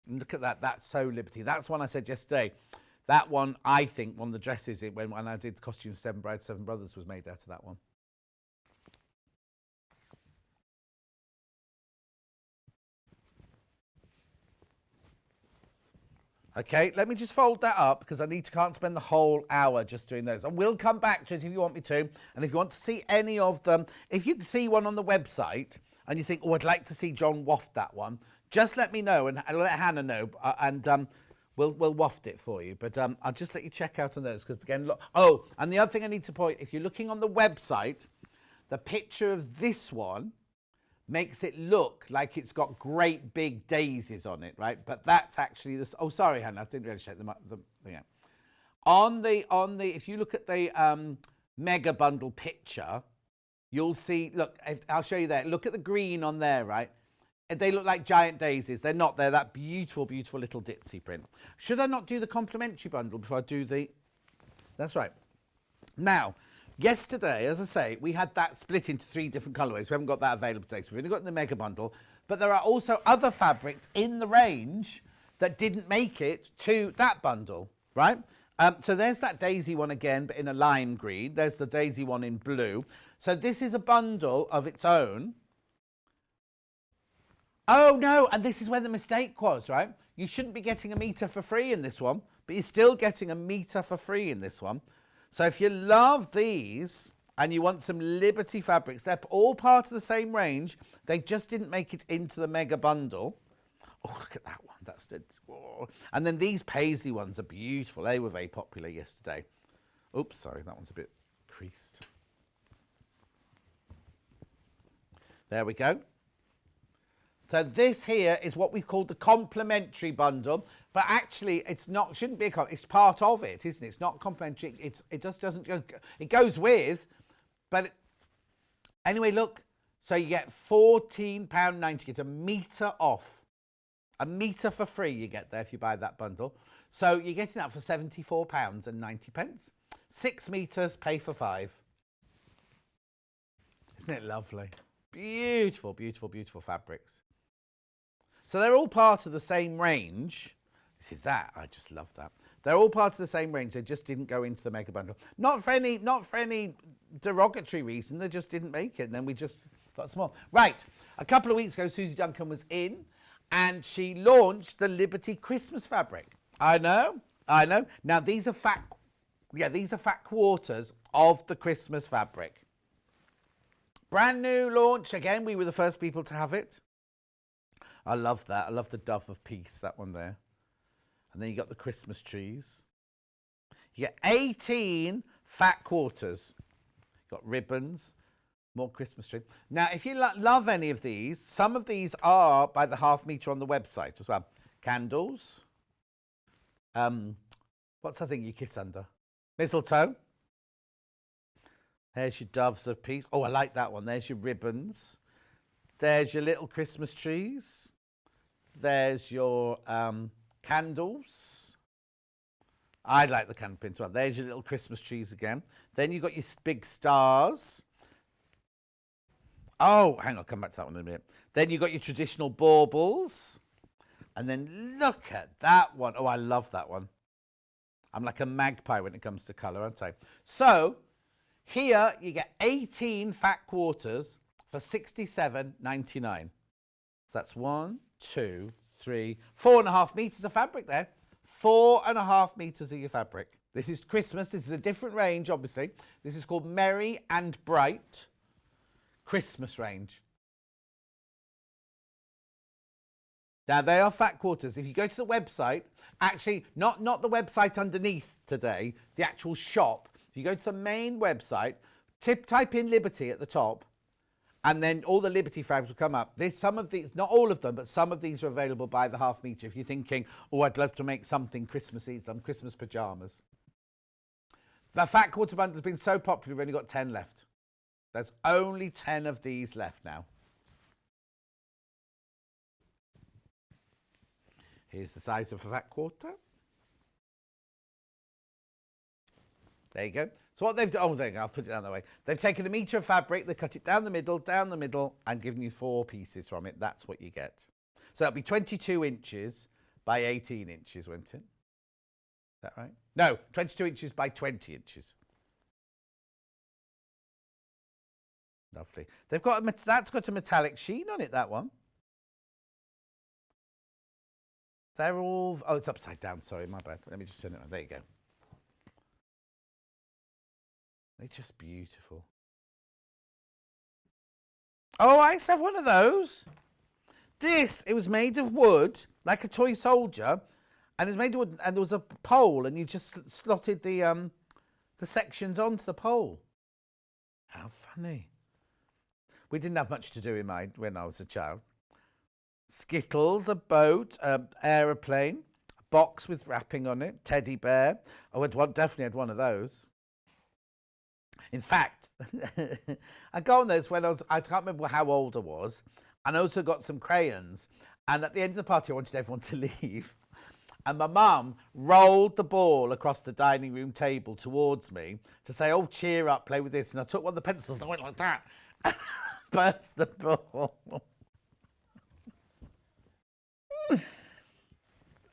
And look at that, that's so Liberty. That's one I said yesterday. That one, I think, one of the dresses, when I did the costume 7 Brides, 7 Brothers, was made out of that one. Okay, let me just fold that up because can't spend the whole hour just doing those. I will come back to it if you want me to. And if you want to see any of them, if you can see one on the website and you think, oh, I'd like to see John waft that one, just let me know and let Hannah know and we'll waft it for you. But I'll just let you check out on those because, again, look. Oh, and the other thing I need to point, if you're looking on the website, the picture of this one makes it look like it's got great big daisies on it, right? But that's actually this. Oh, sorry, Hannah, I didn't really check them up. Yeah. On the, if you look at the mega bundle picture, you'll see. Look, I'll show you there. Look at the green on there, right? They look like giant daisies. They're not. They're that beautiful, beautiful little ditzy print. Should I not do the complimentary bundle before I do the? That's right. Now. Yesterday, as I say, we had that split into 3 different colourways. We haven't got that available today, so we've only got the mega bundle. But there are also other fabrics in the range that didn't make it to that bundle, right? So there's that daisy one again, but in a lime green. There's the daisy one in blue. So this is a bundle of its own. Oh, no, and this is where the mistake was, right? You shouldn't be getting a metre for free in this one, but you're still getting a metre for free in this one. So if you love these and you want some Liberty fabrics, they're all part of the same range. They just didn't make it into the mega bundle. Oh, look at that one. That's the. Oh. And then these paisley ones are beautiful. They were very popular yesterday. Oops, sorry, that one's a bit creased. There we go. So this here is what we call the complementary bundle, but actually it's not. Shouldn't be it's part of it, isn't it? It's not complementary. It just doesn't. It goes with, but anyway, look. So you get £14.90. It's a metre off, a metre for free. You get there if you buy that bundle. So you're getting that for £74.90. 6 metres, pay for 5. Isn't it lovely? Beautiful, beautiful, beautiful fabrics. So they're all part of the same range. You see that? I just love that. They're all part of the same range. They just didn't go into the mega bundle. Not for any derogatory reason. They just didn't make it. And then we just got some more. Right. A couple of weeks ago, Susie Duncan was in and she launched the Liberty Christmas fabric. I know. Now these are fat quarters of the Christmas fabric. Brand new launch. Again, we were the first people to have it. I love that. I love the dove of peace, that one there. And then you got the Christmas trees. You get 18 fat quarters. You got ribbons, more Christmas tree. Now, if you love any of these, some of these are by the half metre on the website as well. Candles. What's the thing you kiss under? Mistletoe. There's your doves of peace. Oh, I like that one. There's your ribbons. There's your little Christmas trees. There's your candles. I like the candle print as well. There's your little Christmas trees again. Then you've got your big stars. Oh, hang on, I'll come back to that one in a minute. Then you've got your traditional baubles. And then look at that one. Oh, I love that one. I'm like a magpie when it comes to colour, aren't I? So here you get 18 fat quarters for £67.99. So that's 1, 2, 3, 4.5 metres of fabric there. 4.5 metres of your fabric. This is Christmas. This is a different range, obviously. This is called Merry and Bright Christmas range. Now, they are fat quarters. If you go to the website, actually, not the website underneath today, the actual shop. If you go to the main website, type in Liberty at the top, and then all the Liberty fabrics will come up. There's some of these, not all of them, but some of these are available by the half metre. If you're thinking, oh, I'd love to make something Christmassy, some Christmas pyjamas. The fat quarter bundle has been so popular, we've only got 10 left. There's only 10 of these left now. Here's the size of a fat quarter. There you go. So what they've done, oh, there you go, I'll put it down that way. They've taken a metre of fabric, they cut it down the middle, and given you 4 pieces from it. That's what you get. So it'll be 22 inches by 18 inches, won't it? Is that right? No, 22 inches by 20 inches. Lovely. They've got that's got a metallic sheen on it, that one. They're all, oh, it's upside down, sorry, my bad. Let me just turn it on. There you go. They're just beautiful. Oh, I used to have one of those. It was made of wood, like a toy soldier, and it was made of wood, and there was a pole, and you just slotted the sections onto the pole. How funny. We didn't have much to do in mine when I was a child. Skittles, a boat, aeroplane, a box with wrapping on it, teddy bear. Oh, definitely had one of those. In fact, I got on those when I can't remember how old I was, and I also got some crayons. And at the end of the party, I wanted everyone to leave. And my mum rolled the ball across the dining room table towards me to say, oh, cheer up, play with this. And I took one of the pencils and I went like that. Burst the ball.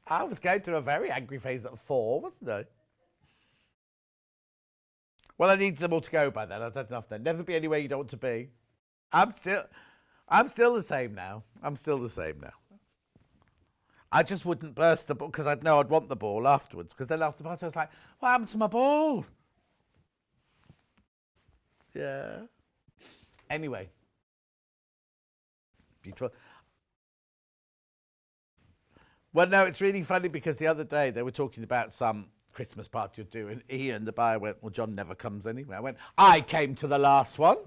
I was going through a very angry phase at 4, wasn't I? Well, I needed them all to go by then. I'd had enough then. Never be anywhere you don't want to be. I'm still the same now. I'm still the same now. I just wouldn't burst the ball because I'd know I'd want the ball afterwards. Because then after the party, I was like, what happened to my ball? Yeah. Anyway. Beautiful. Well, no, it's really funny because the other day they were talking about some Christmas party you're doing. Ian, the buyer, went, well, John never comes anyway. I went, I came to the last one.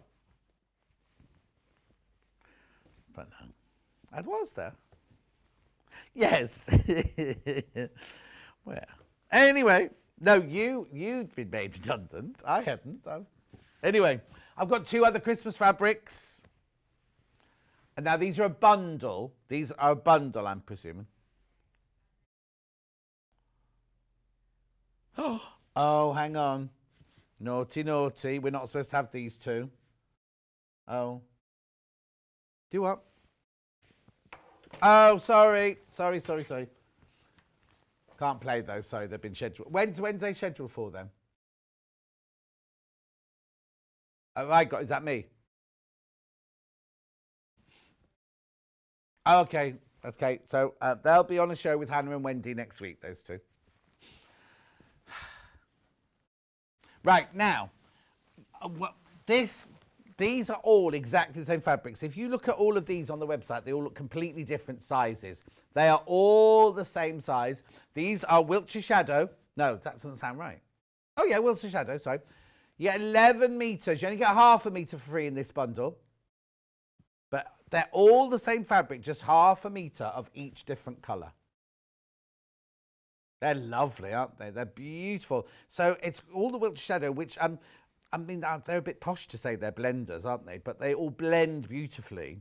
But no, I was there. Yes. Well, anyway, no, you'd been made redundant. I hadn't. Anyway, I've got 2 other Christmas fabrics. And now these are a bundle. These are a bundle, I'm presuming. Oh, hang on. Naughty, naughty. We're not supposed to have these 2. Oh. Do what? Oh, sorry. Sorry. Can't play those. Sorry, they've been scheduled. When's they scheduled for then? Oh, is that me? Oh, okay. So they'll be on a show with Hannah and Wendy next week, those 2. Right, now, these are all exactly the same fabrics. If you look at all of these on the website, they all look completely different sizes. They are all the same size. These are Wiltshire Shadow. No, that doesn't sound right. Oh, yeah, Wiltshire Shadow, sorry. You get 11 metres. You only get half a metre for free in this bundle. But they're all the same fabric, just half a metre of each different colour. They're lovely, aren't they? They're beautiful. So it's all the Wiltshire Shadow, which, I mean, they're a bit posh to say they're blenders, aren't they? But they all blend beautifully.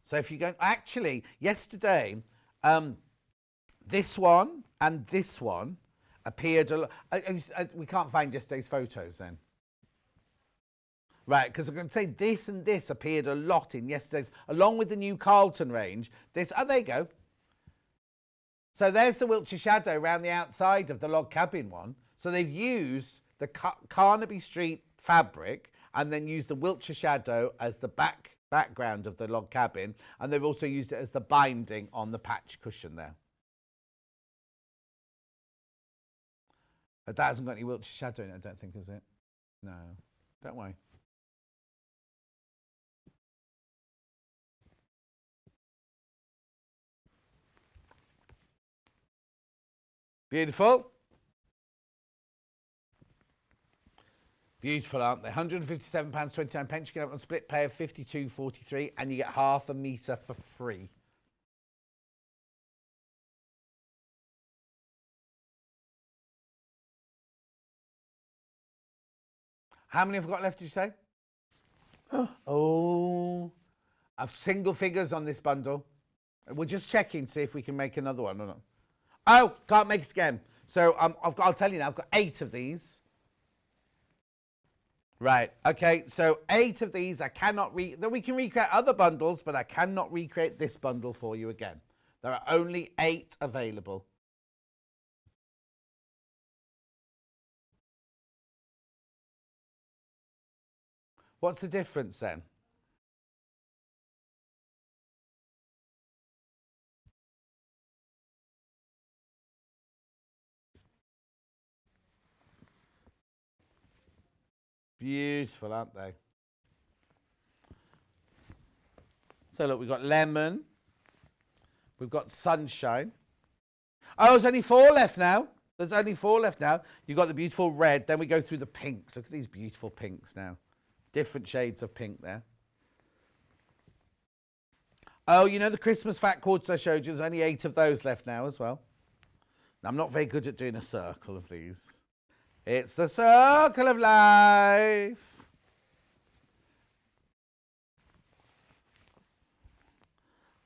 So if you go, actually, yesterday, this one and this one appeared a lot. We can't find yesterday's photos then. Right, because I'm going to say this and this appeared a lot in yesterday's, along with the new Carlton range. Oh, there you go. So there's the Wiltshire Shadow around the outside of the log cabin one. So they've used the Carnaby Street fabric and then used the Wiltshire Shadow as the background of the log cabin. And they've also used it as the binding on the patch cushion there. But that hasn't got any Wiltshire Shadow in it, I don't think, is it? No, don't worry. Beautiful. Beautiful, aren't they? £157.29. You can have on split pay of £52.43 and you get half a metre for free. How many have we got left, did you say? Oh, I've single figures on this bundle. We're just checking to see if we can make another one or not. Oh, can't make it again. So I'll tell you now, I've got 8 of these. Right, okay, so 8 of these I cannot we can recreate other bundles, but I cannot recreate this bundle for you again. There are only 8 available. What's the difference then? Beautiful, aren't they? So look, we've got lemon. We've got sunshine. Oh, there's only 4 left now. There's only 4 left now. You've got the beautiful red. Then we go through the pinks. Look at these beautiful pinks now. Different shades of pink there. Oh, you know the Christmas fat quarters I showed you? There's only 8 of those left now as well. Now, I'm not very good at doing a circle of these. It's the circle of life.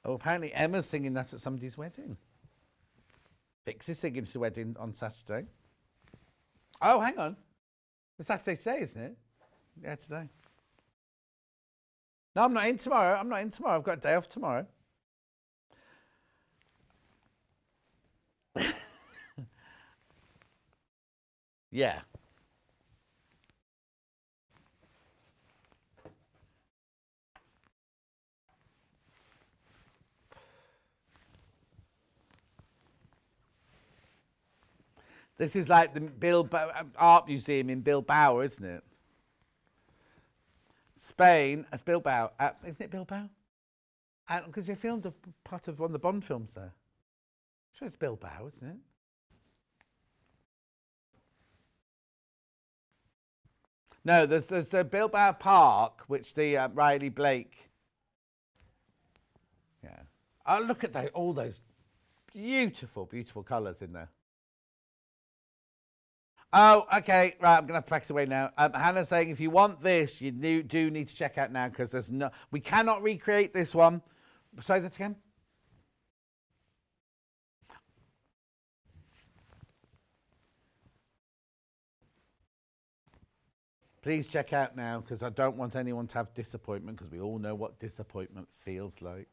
Oh, apparently Emma's singing that at somebody's wedding. Vix is singing to the wedding on Saturday. Oh, hang on. It's Saturday today, isn't it? Yeah, today. No, I'm not in tomorrow. I'm not in tomorrow. I've got a day off tomorrow. Yeah. This is like the art museum in Bilbao, isn't it? Spain, that's Bilbao. Isn't it Bilbao? Because they filmed a part of one of the Bond films there. I'm sure it's Bilbao, isn't it? No, there's the Bilbao Park, which the Riley Blake. Yeah. Oh, look at all those beautiful, beautiful colours in there. Oh, okay, right, I'm going to have to pack it away now. Hannah's saying if you want this, you do need to check out now because we cannot recreate this one. Say that again. Please check out now because I don't want anyone to have disappointment because we all know what disappointment feels like.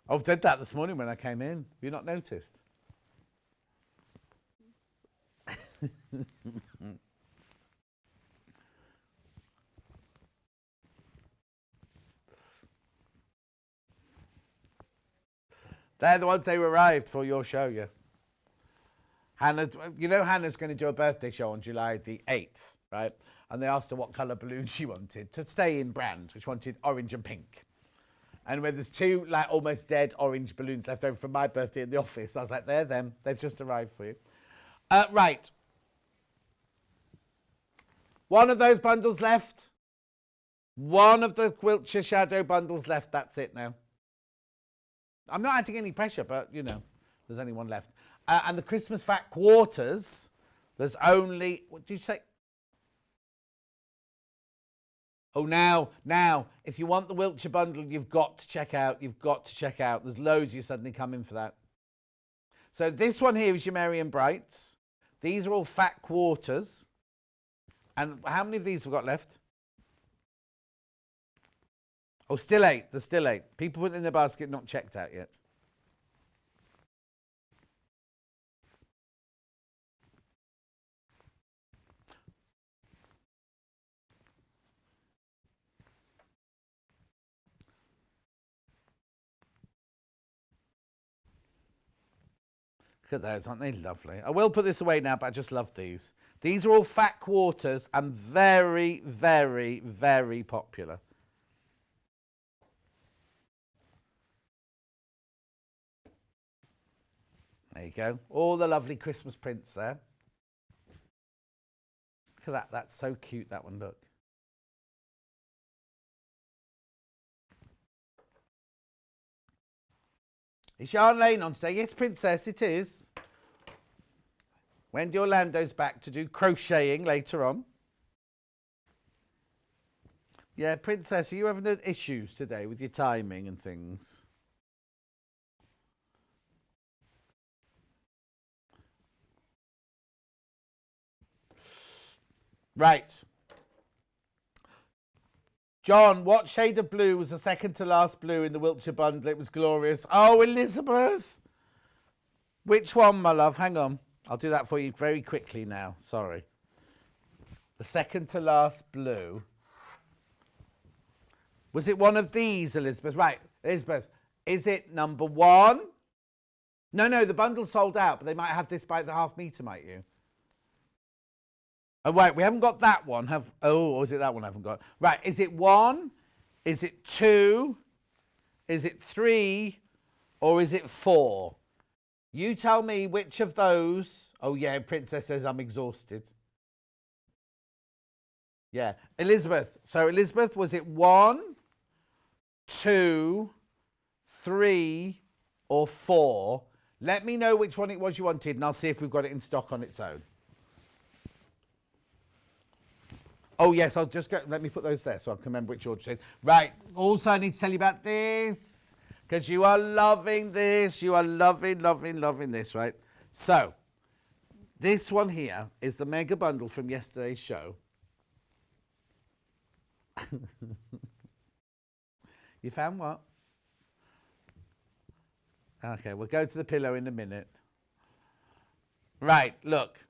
I did that this morning when I came in. Have you not noticed? They're the ones who arrived for your show, yeah. Hannah, you know Hannah's going to do a birthday show on July the 8th, right? And they asked her what colour balloon she wanted to stay in brand, which wanted orange and pink. And when there's 2 like almost dead orange balloons left over from my birthday in the office, I was like, they're them. They've just arrived for you. Right. One of those bundles left. One of the Wiltshire Shadow bundles left. That's it now. I'm not adding any pressure, but, you know, there's only one left. And the Christmas Fat Quarters, there's only... What did you say? Oh, now, if you want the Wiltshire bundle, you've got to check out. You've got to check out. There's loads of you suddenly come in for that. So this one here is your Merry and Brights. These are all Fat Quarters. And how many of these have we got left? Oh, still 8. There's still 8. People put it in the basket, not checked out yet. Look at those, aren't they lovely? I will put this away now, but I just love these. These are all Fat Quarters and very, very, very popular. There you go. All the lovely Christmas prints there. Look at that. That's so cute, that one, look. Is Yarn Lane on today? Yes, Princess, it is. Wendy Orlando's back to do crocheting later on. Yeah, Princess, are you having issues today with your timing and things? Right. John, what shade of blue was the second to last blue in the Wiltshire bundle? It was glorious. Oh, Elizabeth. Which one, my love? Hang on. I'll do that for you very quickly now. Sorry. The second to last blue. Was it one of these, Elizabeth? Right, Elizabeth. Is it number 1? No, the bundle sold out, but they might have this by the half metre, might you? Oh, right, we haven't got that one. Or is it that one I haven't got? Right, is it 1? Is it 2? Is it 3? Or is it 4? You tell me which of those. Oh, yeah, Princess says I'm exhausted. Yeah, Elizabeth. So, Elizabeth, was it 1, 2, 3, or 4? Let me know which one it was you wanted, and I'll see if we've got it in stock on its own. Oh, yes, I'll just go. Let me put those there so I can remember which order it's in. Right, also I need to tell you about this, because you are loving this. You are loving this, right? So, this one here is the mega bundle from yesterday's show. You found what? Okay, we'll go to the pillow in a minute. Right, look.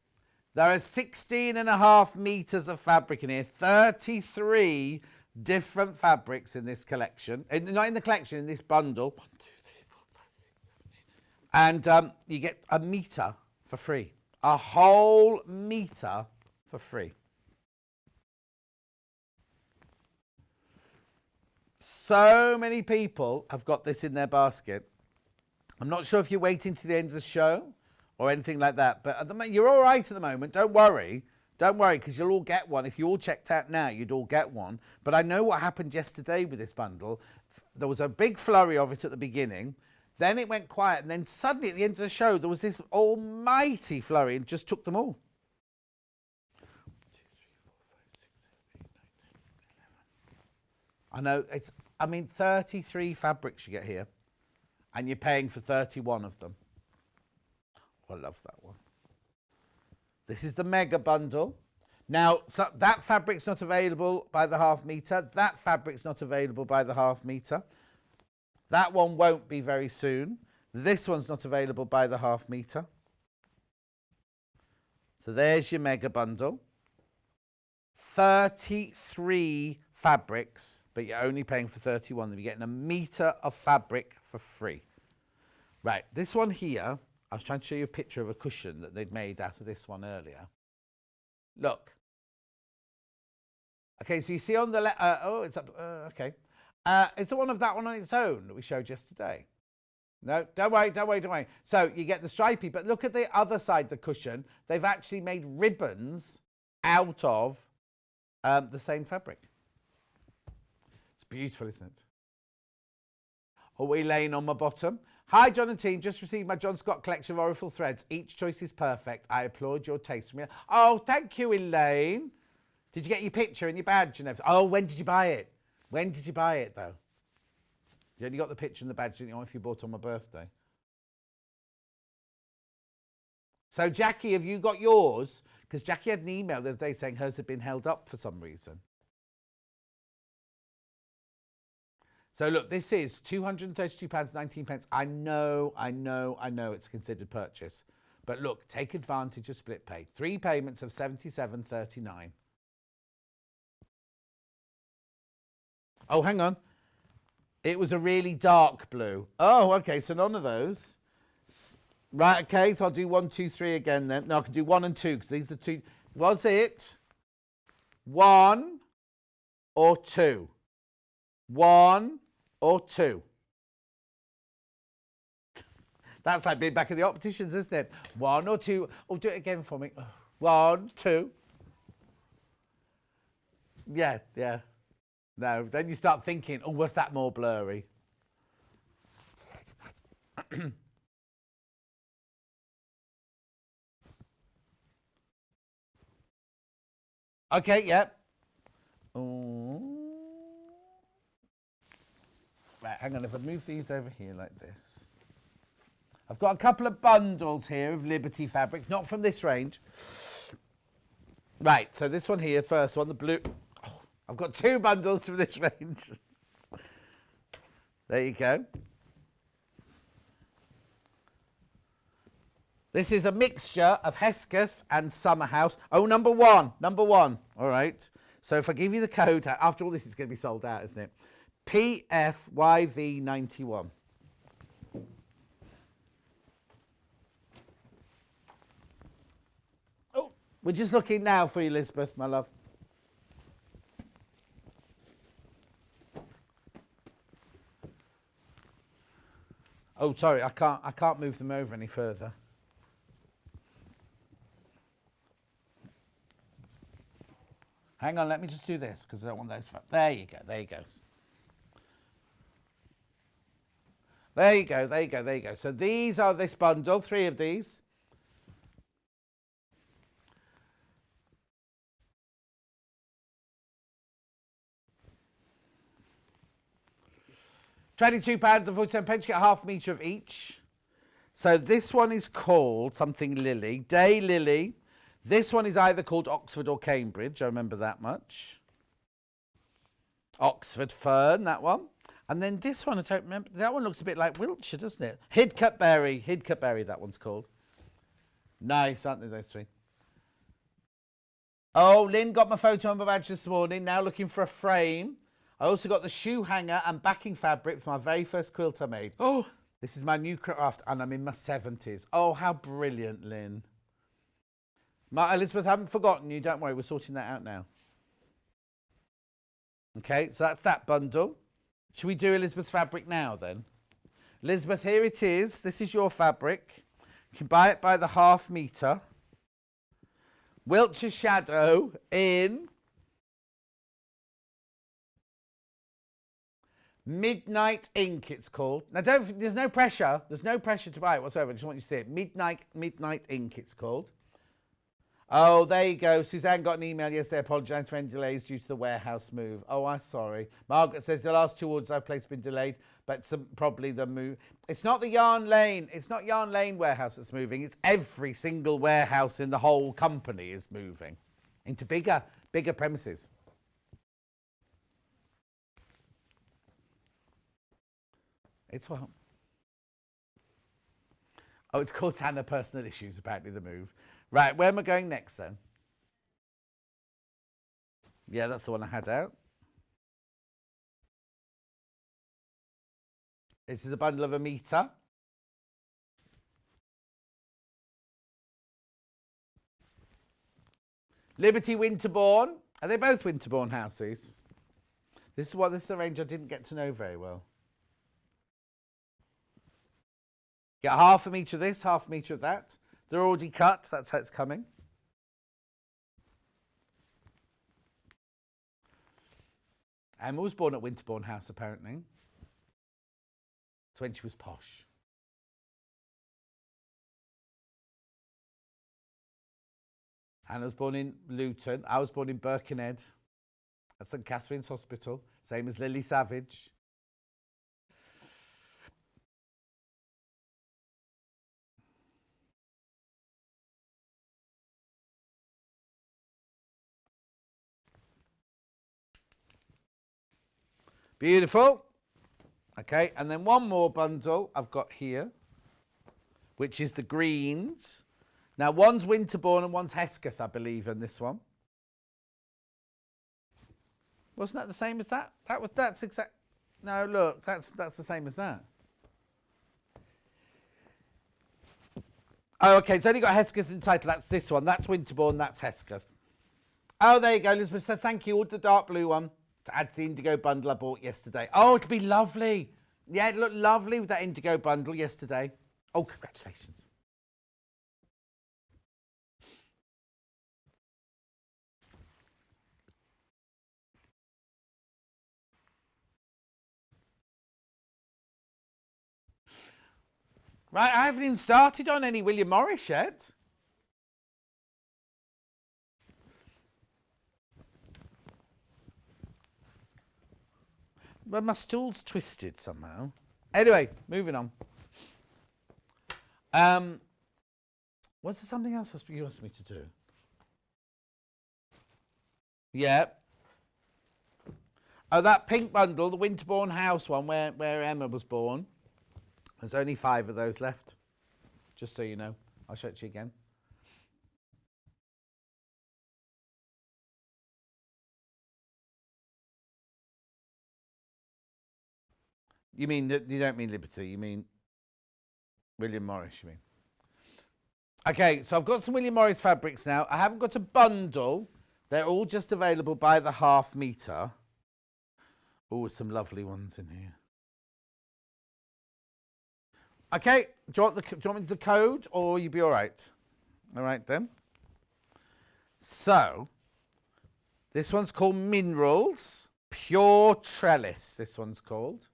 There are 16.5 metres of fabric in here, 33 different fabrics in this collection. Not in the collection, in this bundle. 1, 2, 3, 4, 5, 6, 7, 8. And you get a metre for free. A whole metre for free. So many people have got this in their basket. I'm not sure if you're waiting to the end of the show or anything like that, but at the moment, you're all right at the moment. Don't worry, because you'll all get one. If you all checked out now, you'd all get one. But I know what happened yesterday with this bundle. There was a big flurry of it at the beginning, then it went quiet, and then suddenly at the end of the show, there was this almighty flurry and just took them all. 1, 2, 3, 4, 5, 6, 7, 8, 9, 10, 11. I know, 33 fabrics you get here, and you're paying for 31 of them. I love that one. This is the mega bundle. Now, so that fabric's not available by the half metre. That fabric's not available by the half metre. That one won't be very soon. This one's not available by the half metre. So there's your mega bundle. 33 fabrics, but you're only paying for 31. You're getting a metre of fabric for free. Right, this one here, I was trying to show you a picture of a cushion that they'd made out of this one earlier. Look. Okay, so you see on the left, it's up, okay. It's the one of that one on its own that we showed yesterday. No, don't worry. So you get the stripy, but look at the other side of the cushion. They've actually made ribbons out of the same fabric. It's beautiful, isn't it? Oh, Elaine on my bottom. Hi, John and team. Just received my John Scott collection of Oriful threads. Each choice is perfect. I applaud your taste from here. Oh, thank you, Elaine. Did you get your picture and your badge and everything? Oh, when did you buy it? When did you buy it, though? You only got the picture and the badge, didn't you, if you bought on my birthday? So, Jackie, have you got yours? Because Jackie had an email the other day saying hers had been held up for some reason. So, look, this is £232.19. I know it's a considered purchase. But look, take advantage of split pay. 3 payments of £77.39. Oh, hang on. It was a really dark blue. Oh, okay, so none of those. Right, okay, so I'll do 1, 2, 3 again then. No, I can do 1 and 2 because these are 2. Was it 1 or 2? 1 or 2? That's like being back at the opticians, isn't it? 1 or 2. Oh, do it again for me. 1, 2. Yeah. No, then you start thinking, oh, was that more blurry? Okay, yep. Ooh. Right, hang on. If I move these over here like this. I've got a couple of bundles here of Liberty fabric, not from this range. Right, so this one here, first one, the blue. Oh, I've got 2 bundles from this range. There you go. This is a mixture of Hesketh and Summer House. Oh, number one. All right. So if I give you the code, after all this is going to be sold out, isn't it? PFYV91. Oh, we're just looking now for you, Elizabeth, my love. Oh, sorry, I can't move them over any further. Hang on, let me just do this because I don't want those. There you go. There you go. There you go. There you go. There you go. So these are this bundle, 3 of these. £22 and 47 pence. You get half a metre of each. So this one is called something Lily, Day Lily. This one is either called Oxford or Cambridge. I remember that much. Oxford Fern, that one. And then this one, I don't remember. That one looks a bit like Wiltshire, doesn't it? Hidcote Berry, that one's called. Nice, aren't they, those 3? Oh, Lynn got my photo on my badge this morning. Now looking for a frame. I also got the shoe hanger and backing fabric for my very first quilt I made. Oh, this is my new craft and I'm in my 70s. Oh, how brilliant, Lynn. Elizabeth, I haven't forgotten you. Don't worry, we're sorting that out now. Okay, so that's that bundle. Should we do Elizabeth's fabric now then? Elizabeth, here it is. This is your fabric. You can buy it by the half metre. Wiltshire Shadow in Midnight Ink, it's called. Now, there's no pressure. There's no pressure to buy it whatsoever. I just want you to see it. Midnight Ink, it's called. Oh, there you go. Suzanne got an email yesterday apologising for any delays due to the warehouse move. Oh, I'm sorry. Margaret says the last 2 orders I've placed have been delayed, but it's probably the move. It's not the Yarn Lane. It's not Yarn Lane warehouse that's moving. It's every single warehouse in the whole company is moving into bigger premises. It's what? Oh, it's caused Hannah personal issues, apparently, the move. Right, where am I going next then? Yeah, that's the one I had out. This is a bundle of a metre. Liberty Winterbourne. Are they both Winterbourne houses? This is the range I didn't get to know very well. Get half a metre of this, half a metre of that. They're already cut, that's how it's coming. Emma was born at Winterbourne House, apparently. It's when she was posh. Hannah was born in Luton. I was born in Birkenhead at St Catherine's Hospital, same as Lily Savage. Beautiful. Okay, and then one more bundle I've got here, which is the greens. Now, one's Winterbourne and one's Hesketh, I believe, in this one. Wasn't that the same as that? That's exact. No, look, that's the same as that. Oh, okay, it's only got Hesketh in the title. That's this one. That's Winterbourne, that's Hesketh. Oh, there you go, Elizabeth said thank you. Ordered the dark blue one to add to the indigo bundle I bought yesterday. Oh, it'll be lovely. Yeah, it looked lovely with that indigo bundle yesterday. Oh, congratulations. Right, I haven't even started on any William Morris yet. Well, my stool's twisted somehow. Anyway, moving on. Was there something else you asked me to do? Yeah. Oh, that pink bundle, the Winterbourne House one where Emma was born. There's only 5 of those left. Just so you know. I'll show it to you again. You mean, you don't mean Liberty, you mean William Morris, you mean. Okay, so I've got some William Morris fabrics now. I haven't got a bundle. They're all just available by the half metre. Oh, some lovely ones in here. Okay, do you want me to do the code or you be all right? All right then. So, this one's called Minerals, Pure Trellis, this one's called.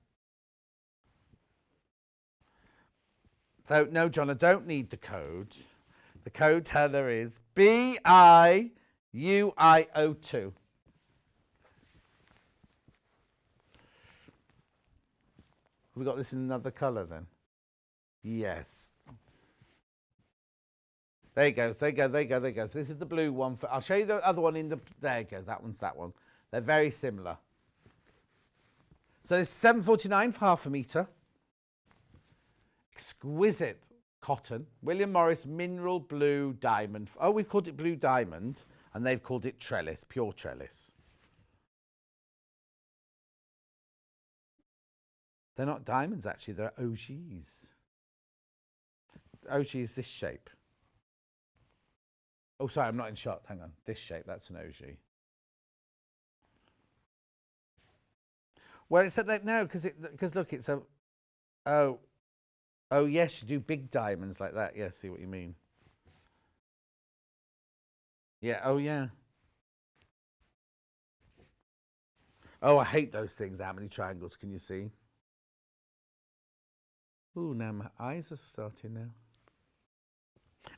So, no, John, I don't need the code. The code header is BIUIO2. Have we got this in another colour then? Yes. There you go, there you go, there you go, there you go. So this is the blue one. I'll show you the other one in the... There you go, that one's that one. They're very similar. So it's $7.49 for half a metre. Exquisite cotton. William Morris Mineral Blue Diamond. Oh, we've called it Blue Diamond, and they've called it Trellis, Pure Trellis. They're not diamonds, actually. They're OGs. OG is this shape. Oh, sorry, I'm not in shot. Hang on. This shape, that's an OG. Well, it's that no, because look, it's a... Oh, yes, you do big diamonds like that. Yeah, see what you mean. Yeah, oh, yeah. Oh, I hate those things. How many triangles can you see? Ooh, now my eyes are starting now.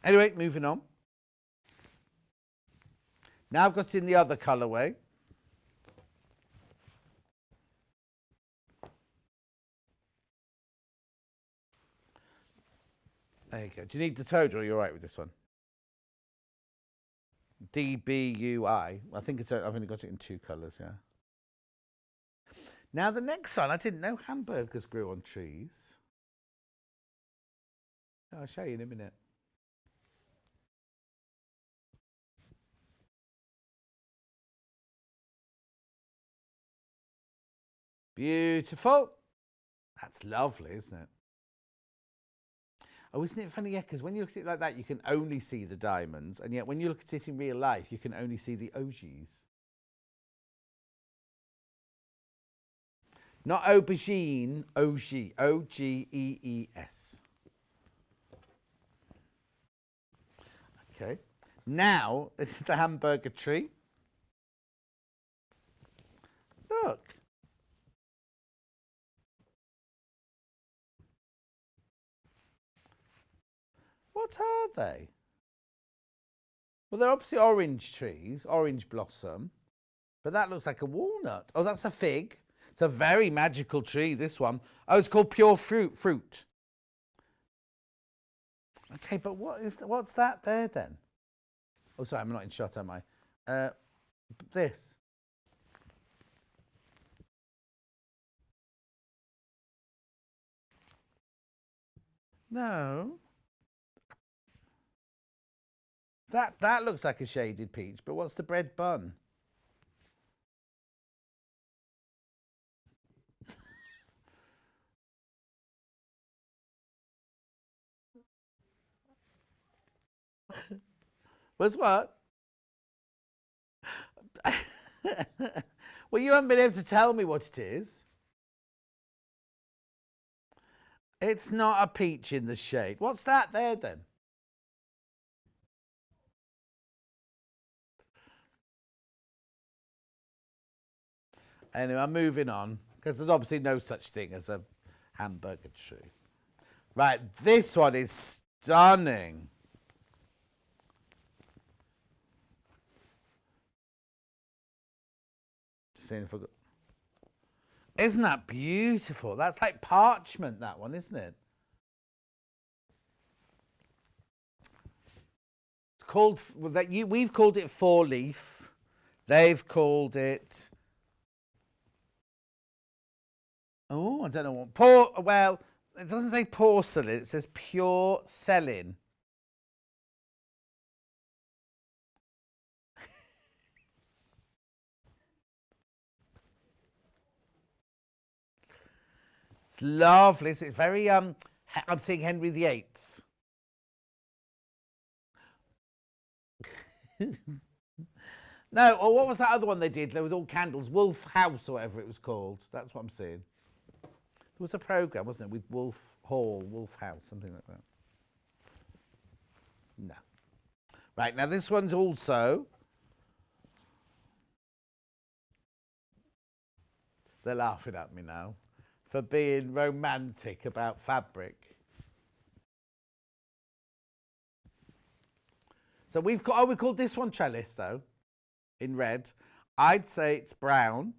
Anyway, moving on. Now I've got it in the other colourway. There you go. Do you need the toad or are you all right with this one? DBUI. I think I've only got it in 2 colours, yeah. Now the next one, I didn't know hamburgers grew on trees. I'll show you in a minute. Beautiful. That's lovely, isn't it? Oh, isn't it funny? Yeah, because when you look at it like that, you can only see the diamonds. And yet when you look at it in real life, you can only see the OGs. Not aubergine, OG. O-G-E-E-S. Okay. Now, this is the hamburger tree. Look. What are they? Well, they're obviously orange trees, orange blossom. But that looks like a walnut. Oh, that's a fig. It's a very magical tree, this one. Oh, it's called Pure Fruit. Okay, but what's that there then? Oh, sorry, I'm not in shot, am I? This. No. That looks like a shaded peach, but what's the bread bun? Was what? Well, you haven't been able to tell me what it is. It's not a peach in the shade. What's that there then? Anyway, I'm moving on because there's obviously no such thing as a hamburger tree. Right, this one is stunning. Just seeing if I got... Isn't that beautiful? That's like parchment, that one, isn't it? It's called, we've called it 4-leaf. They've called it, oh, I don't know what, well, it doesn't say porcelain, it says pure selling. It's lovely. It's very, I'm seeing Henry VIII. No, or what was that other one they did? There was all candles. Wolf House or whatever it was called. That's what I'm seeing. There was a programme, wasn't it, with Wolf Hall, Wolf House, something like that. No. Right, now this one's also... They're laughing at me now for being romantic about fabric. So we called this one trellis though, in red. I'd say it's brown.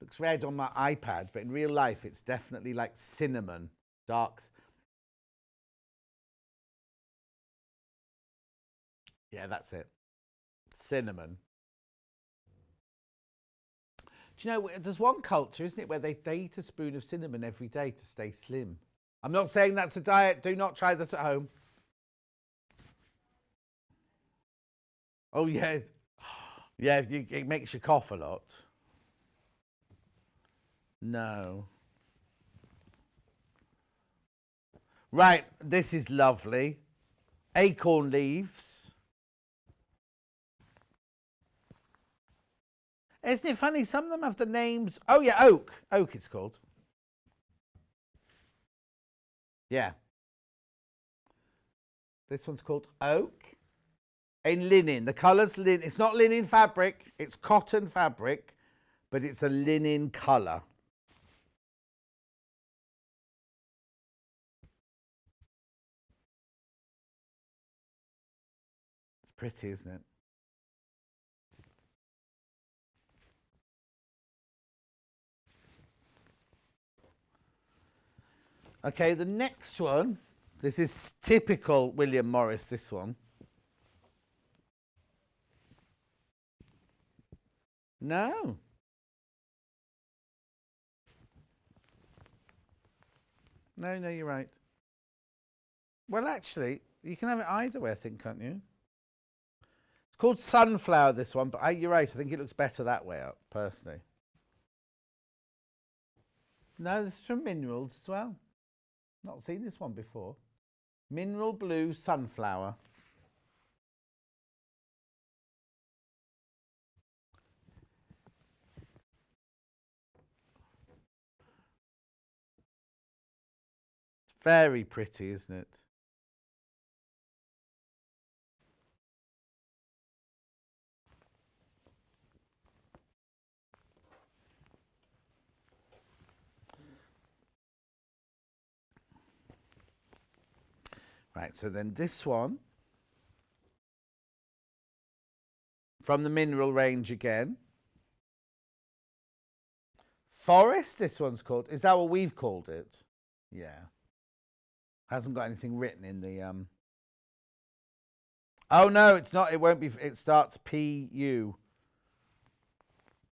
Looks red on my iPad, but in real life it's definitely like cinnamon, dark. Yeah, that's it. Cinnamon. Do you know, there's one culture, isn't it, where they eat a spoon of cinnamon every day to stay slim. I'm not saying that's a diet. Do not try that at home. Oh, yeah. Yeah, it makes you cough a lot. No. Right, this is lovely. Acorn leaves. Isn't it funny? Some of them have the names. Oh, yeah, oak. Oak it's called. Yeah. This one's called oak. In linen. The colour's linen. It's not linen fabric. It's cotton fabric, but it's a linen colour. It's pretty, isn't it? Okay, the next one, this is typical William Morris, this one. No. No, you're right. Well, actually, you can have it either way, I think, can't you? It's called Sunflower, this one, but you're right. I think it looks better that way up, personally. No, this is from Minerals as well. Not seen this one before. Mineral Blue Sunflower. Very pretty, isn't it? Right, so then this one, from the Mineral range again. Forest, this one's called. Is that what we've called it? Yeah. Hasn't got anything written in the... Oh, no, it's not. It won't be... It starts P-U.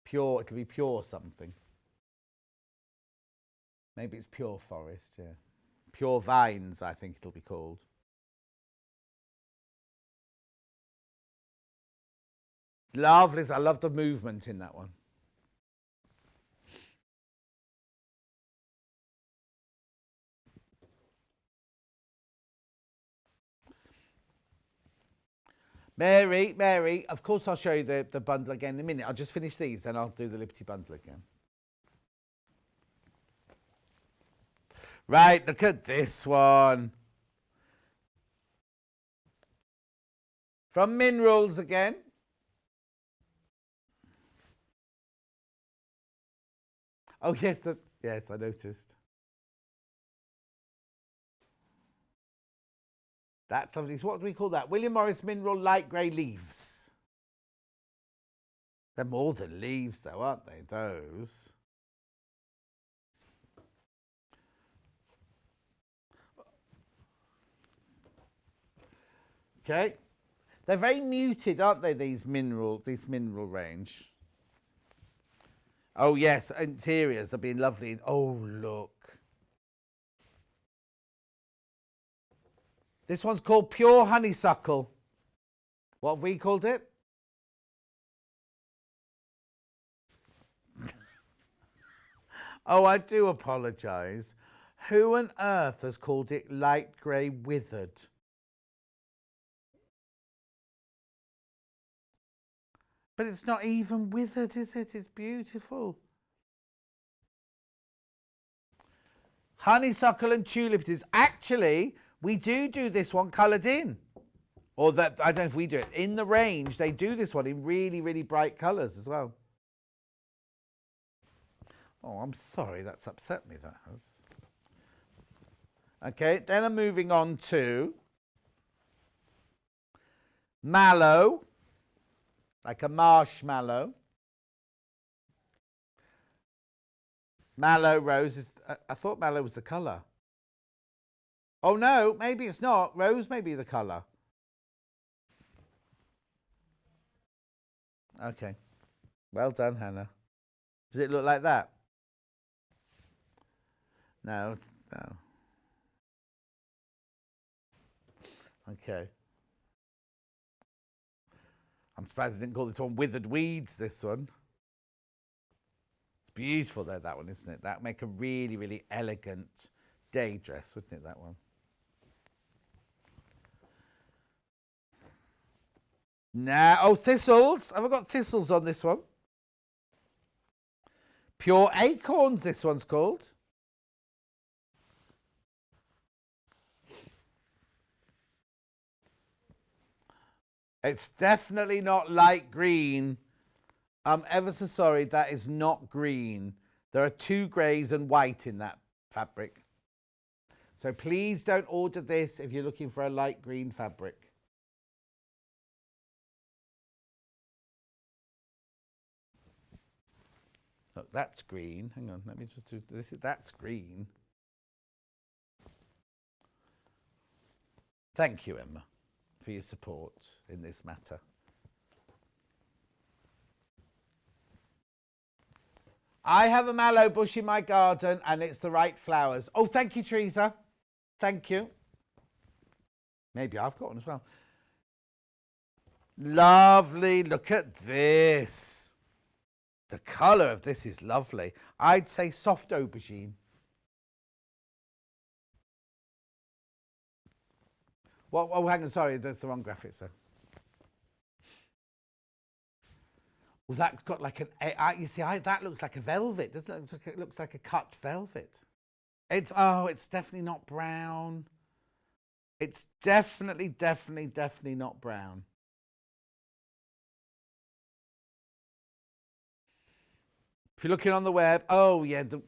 Pure. It'll be pure something. Maybe it's Pure Forest, yeah. Pure Vines, I think it'll be called. Lovely. I love the movement in that one. Mary, of course I'll show you the bundle again in a minute. I'll just finish these and I'll do the Liberty bundle again. Right, look at this one. From Minerals again. Oh, yes, yes, I noticed. That's lovely. What do we call that? William Morris Mineral Light Grey Leaves. They're more than leaves though, aren't they, those? Okay. They're very muted, aren't they, this mineral range? Oh yes, interiors have been lovely. Oh look. This one's called Pure Honeysuckle. What have we called it? Oh, I do apologise. Who on earth has called it light grey withered? But it's not even withered, is it? It's beautiful. Honeysuckle and tulip it is. Actually, we do this one coloured in. Or that, I don't know if we do it. In the range, they do this one in really, really bright colours as well. Oh, I'm sorry, that's upset me, that has. Okay, then I'm moving on to mallow, like a marshmallow. Mallow rose is, I thought mallow was the colour. Oh no, maybe it's not. Rose may be the colour. Okay, well done, Hannah. Does it look like that? No, no. Okay. I'm surprised I didn't call this one Withered Weeds, this one. It's beautiful though, that one, isn't it? That'd make a really, really elegant day dress, wouldn't it, that one? Now, oh, thistles. Have I got thistles on this one? Pure Acorns, this one's called. It's definitely not light green. I'm ever so sorry, that is not green. There are 2 greys and white in that fabric. So please don't order this if you're looking for a light green fabric. Look, that's green. Hang on, let me just do this. That's green. Thank you, Emma, for your support in this matter. I have a mallow bush in my garden and it's the right flowers. Oh, thank you, Teresa. Thank you. Maybe I've got one as well. Lovely. Look at this. The colour of this is lovely. I'd say soft aubergine. Well, oh, hang on, sorry, that's the wrong graphics there. Well, that's got like an, you see, that looks like a velvet, doesn't it? It looks like a cut velvet. It's definitely not brown. It's definitely not brown. If you're looking on the web, oh yeah, the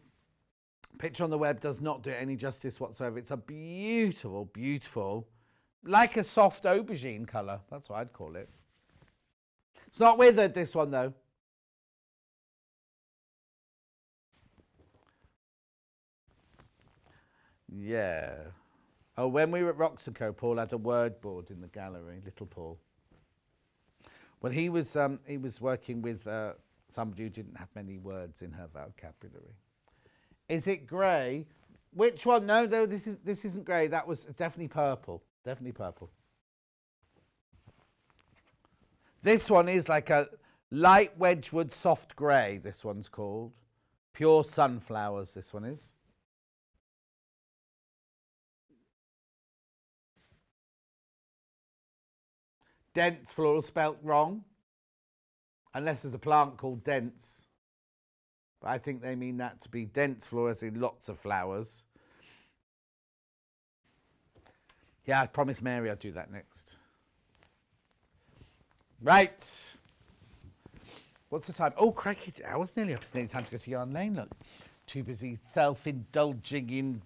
picture on the web does not do it any justice whatsoever. It's a beautiful, beautiful, like a soft aubergine colour. That's what I'd call it. It's not withered, this one, though. Yeah. Oh, when we were at Roxaco, Paul had a word board in the gallery, little Paul. Well, he was working with somebody who didn't have many words in her vocabulary. Is it grey? Which one? No, this isn't grey. That was definitely purple. Definitely purple. This one is like a light Wedgwood soft grey, this one's called. Pure Sunflowers, this one is. Dense floral spelt wrong. Unless there's a plant called dense. But I think they mean that to be dense flowers in lots of flowers. Yeah, I promised Mary I'd do that next. Right. What's the time? Oh, crikey, I was nearly up. It's nearly time to go to Yarn Lane, look. Too busy self-indulging in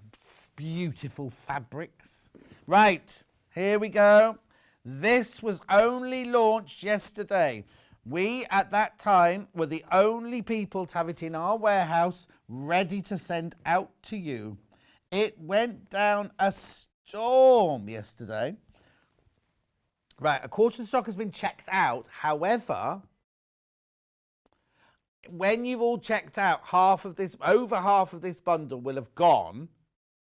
beautiful fabrics. Right, here we go. This was only launched yesterday. We, at that time, were the only people to have it in our warehouse ready to send out to you. It went down a storm yesterday. Right, a quarter of the stock has been checked out. However, when you've all checked out, over half of this bundle will have gone.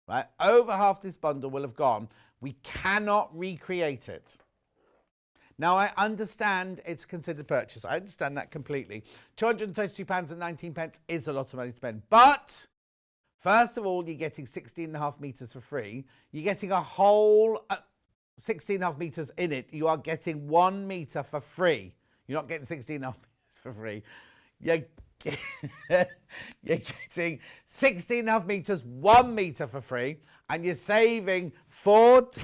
Right, over half this bundle will have gone. We cannot recreate it. Now, I understand it's a considered purchase. I understand that completely. £232.19 is a lot of money to spend. But, first of all, you're getting 16.5 metres for free. You're getting a whole 16.5 metres in it. You are getting 1 metre for free. You're not getting 16.5 metres for free. You're getting 16.5 metres, 1 metre for free. And you're saving 40...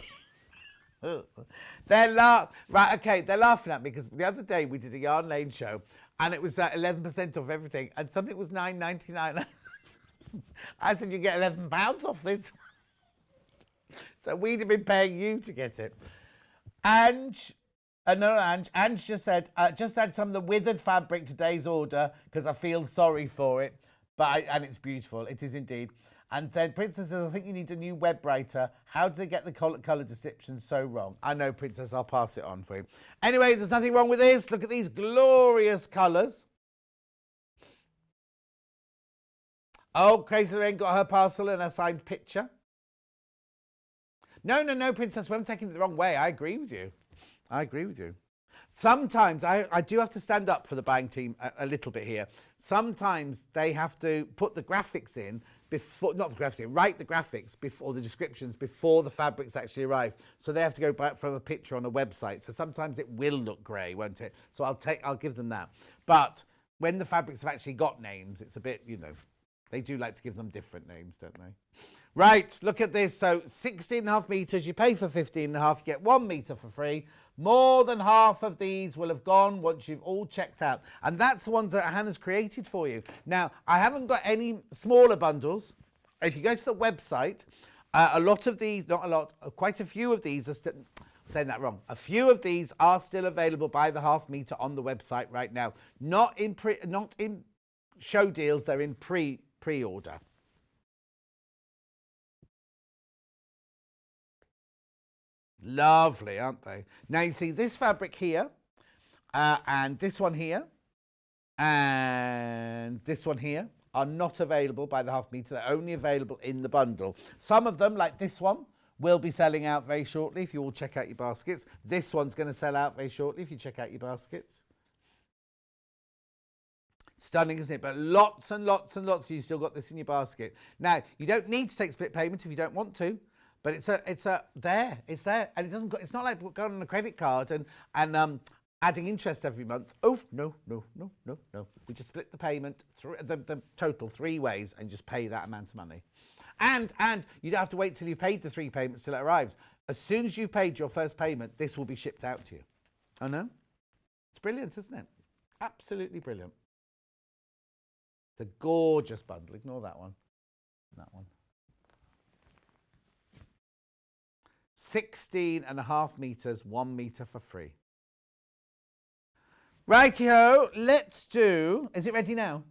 They're laughing at me because the other day we did a Yarn Lane show and it was 11% off everything and something was £9.99. I said, you get £11 off this. So we'd have been paying you to get it. Ange just said, just add some of the withered fabric to today's order because I feel sorry for it. And it's beautiful. It is indeed. And then Princess says, I think you need a new web writer. How do they get the colour description so wrong? I know, Princess, I'll pass it on for you. Anyway, there's nothing wrong with this. Look at these glorious colours. Oh, Crazy Lorraine got her parcel and a signed picture. No, Princess, we haven't taken it the wrong way. I agree with you. Sometimes I do have to stand up for the buying team a little bit here. Sometimes they have to put the graphics in before, not the graphics, write the graphics before the descriptions before the fabrics actually arrive. So they have to go back from a picture on a website. So sometimes it will look grey, won't it? So I'll give them that. But when the fabrics have actually got names, it's a bit, they do like to give them different names, don't they? Right, look at this. So 16.5 metres, you pay for 15.5, you get 1 metre for free. More than half of these will have gone once you've all checked out. And that's the ones that Hannah's created for you. Now, I haven't got any smaller bundles. If you go to the website, a lot of these, not a lot, quite a few of these are still, I'm saying that wrong. A few of these are still available by the half metre on the website right now. Not in show deals, they're in pre-order. Lovely, aren't they? Now you see this fabric here, and this one here, and this one here are not available by the half metre. They're only available in the bundle. Some of them, like this one, will be selling out very shortly if you all check out your baskets. This one's going to sell out very shortly if you check out your baskets. Stunning, isn't it? But lots and lots and lots of you still got this in your basket. Now, you don't need to take split payment if you don't want to. But it's there, and it doesn't. It's not like going on a credit card and adding interest every month. Oh no. We just split the payment through the total 3 ways and just pay that amount of money. And you don't have to wait till you've paid the 3 payments till it arrives. As soon as you've paid your first payment, this will be shipped out to you. Oh no, it's brilliant, isn't it? Absolutely brilliant. It's a gorgeous bundle. Ignore that one. That one. 16.5 metres, 1 metre for free. Righty-ho, let's do... Is it ready now?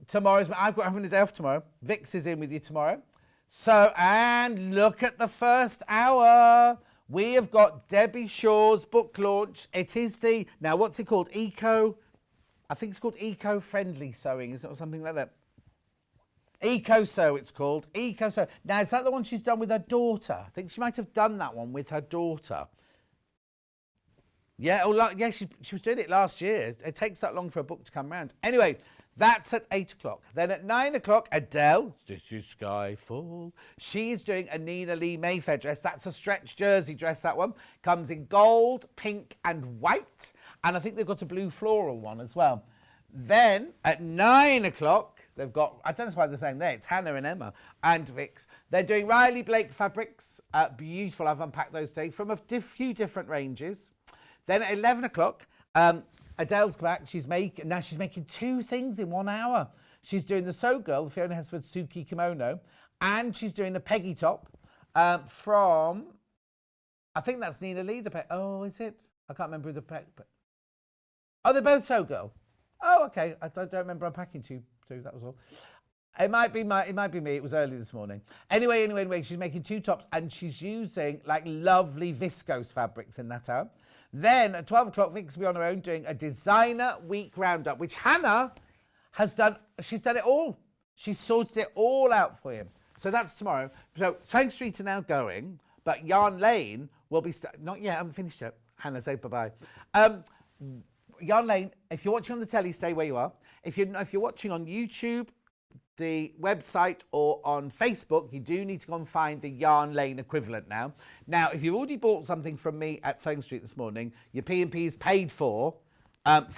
Tomorrow's... I've got having a day off tomorrow. Vix is in with you tomorrow. So, and look at the first hour. We have got Debbie Shaw's book launch. It is the... Now, what's it called? I think it's called Eco-Friendly Sewing, isn't it? Or something like that. Eco-Sew, it's called. Eco-Sew. Now, is that the one she's done with her daughter? I think she might have done that one with her daughter. Yeah, yeah, she was doing it last year. It takes that long for a book to come round. Anyway, that's at 8 o'clock. Then at 9 o'clock, Adele, This Is Skyfall. She is doing a Nina Lee Mayfair dress. That's a stretch jersey dress, that one. Comes in gold, pink and white. And I think they've got a blue floral one as well. Then at 9 o'clock, they've got, I don't know why they're saying there, it's Hannah and Emma and Vix. They're doing Riley Blake fabrics. Beautiful, I've unpacked those today from a few different ranges. Then at 11 o'clock, Adele's back. She's making 2 things in 1 hour. She's doing the Sew Girl, the Fiona Hesford Suki kimono, and she's doing a Peggy top from, I think that's Nina Lee. Oh, is it? I can't remember who the Oh, they're both so girl. Oh, okay. I don't remember unpacking two. That was all. It might be me. It was early this morning. Anyway, she's making 2 tops and she's using like lovely viscose fabrics in that hour. Then at 12 o'clock, Vic's will be on her own doing a designer week roundup, which Hannah has done. She's done it all. She's sorted it all out for you. So that's tomorrow. So Sewing Street are now going, but Yarn Lane will be not yet. I haven't finished yet. Hannah, say bye-bye. Yarn Lane, if you're watching on the telly, stay where you are. If you're watching on YouTube, the website, or on Facebook, you do need to go and find the Yarn Lane equivalent now. Now, if you've already bought something from me at Sewing Street this morning, your P&P is paid for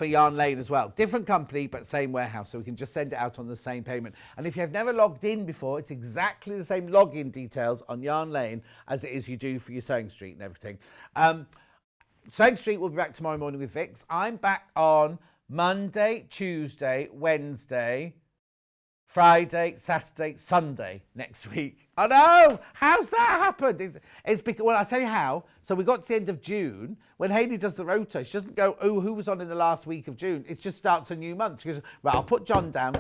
Yarn Lane as well. Different company, but same warehouse, so we can just send it out on the same payment. And if you have never logged in before, it's exactly the same login details on Yarn Lane as it is you do for your Sewing Street and everything. Sewing Street will be back tomorrow morning with Vix. I'm back on Monday, Tuesday, Wednesday, Friday, Saturday, Sunday next week. I know! How's that happened? It's because, well, I'll tell you how. So we got to the end of June. When Hayley does the rota, she doesn't go, oh, who was on in the last week of June? It just starts a new month. She goes, right, I'll put John down.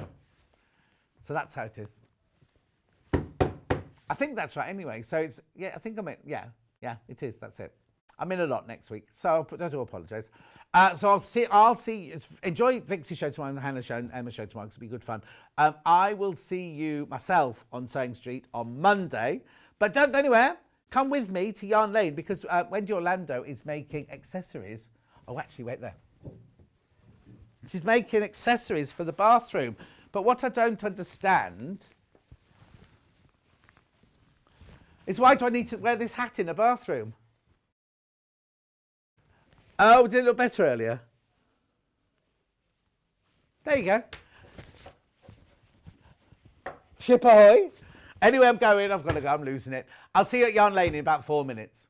So that's how it is. I think that's right anyway. So it's, yeah, I think I'm in, yeah, it is. That's it. I'm in a lot next week, so I do apologise. So I'll see. Enjoy Vixie's show tomorrow and Hannah's show and Emma's show tomorrow, because it'll be good fun. I will see you myself on Sewing Street on Monday, but don't go anywhere. Come with me to Yarn Lane, because Wendy Orlando is making accessories. Oh, actually, wait there. She's making accessories for the bathroom. But what I don't understand is, why do I need to wear this hat in a bathroom? Oh, did it look better earlier? There you go. Ship ahoy. Anyway, I'm going. I've got to go. I'm losing it. I'll see you at Yarn Lane in about 4 minutes.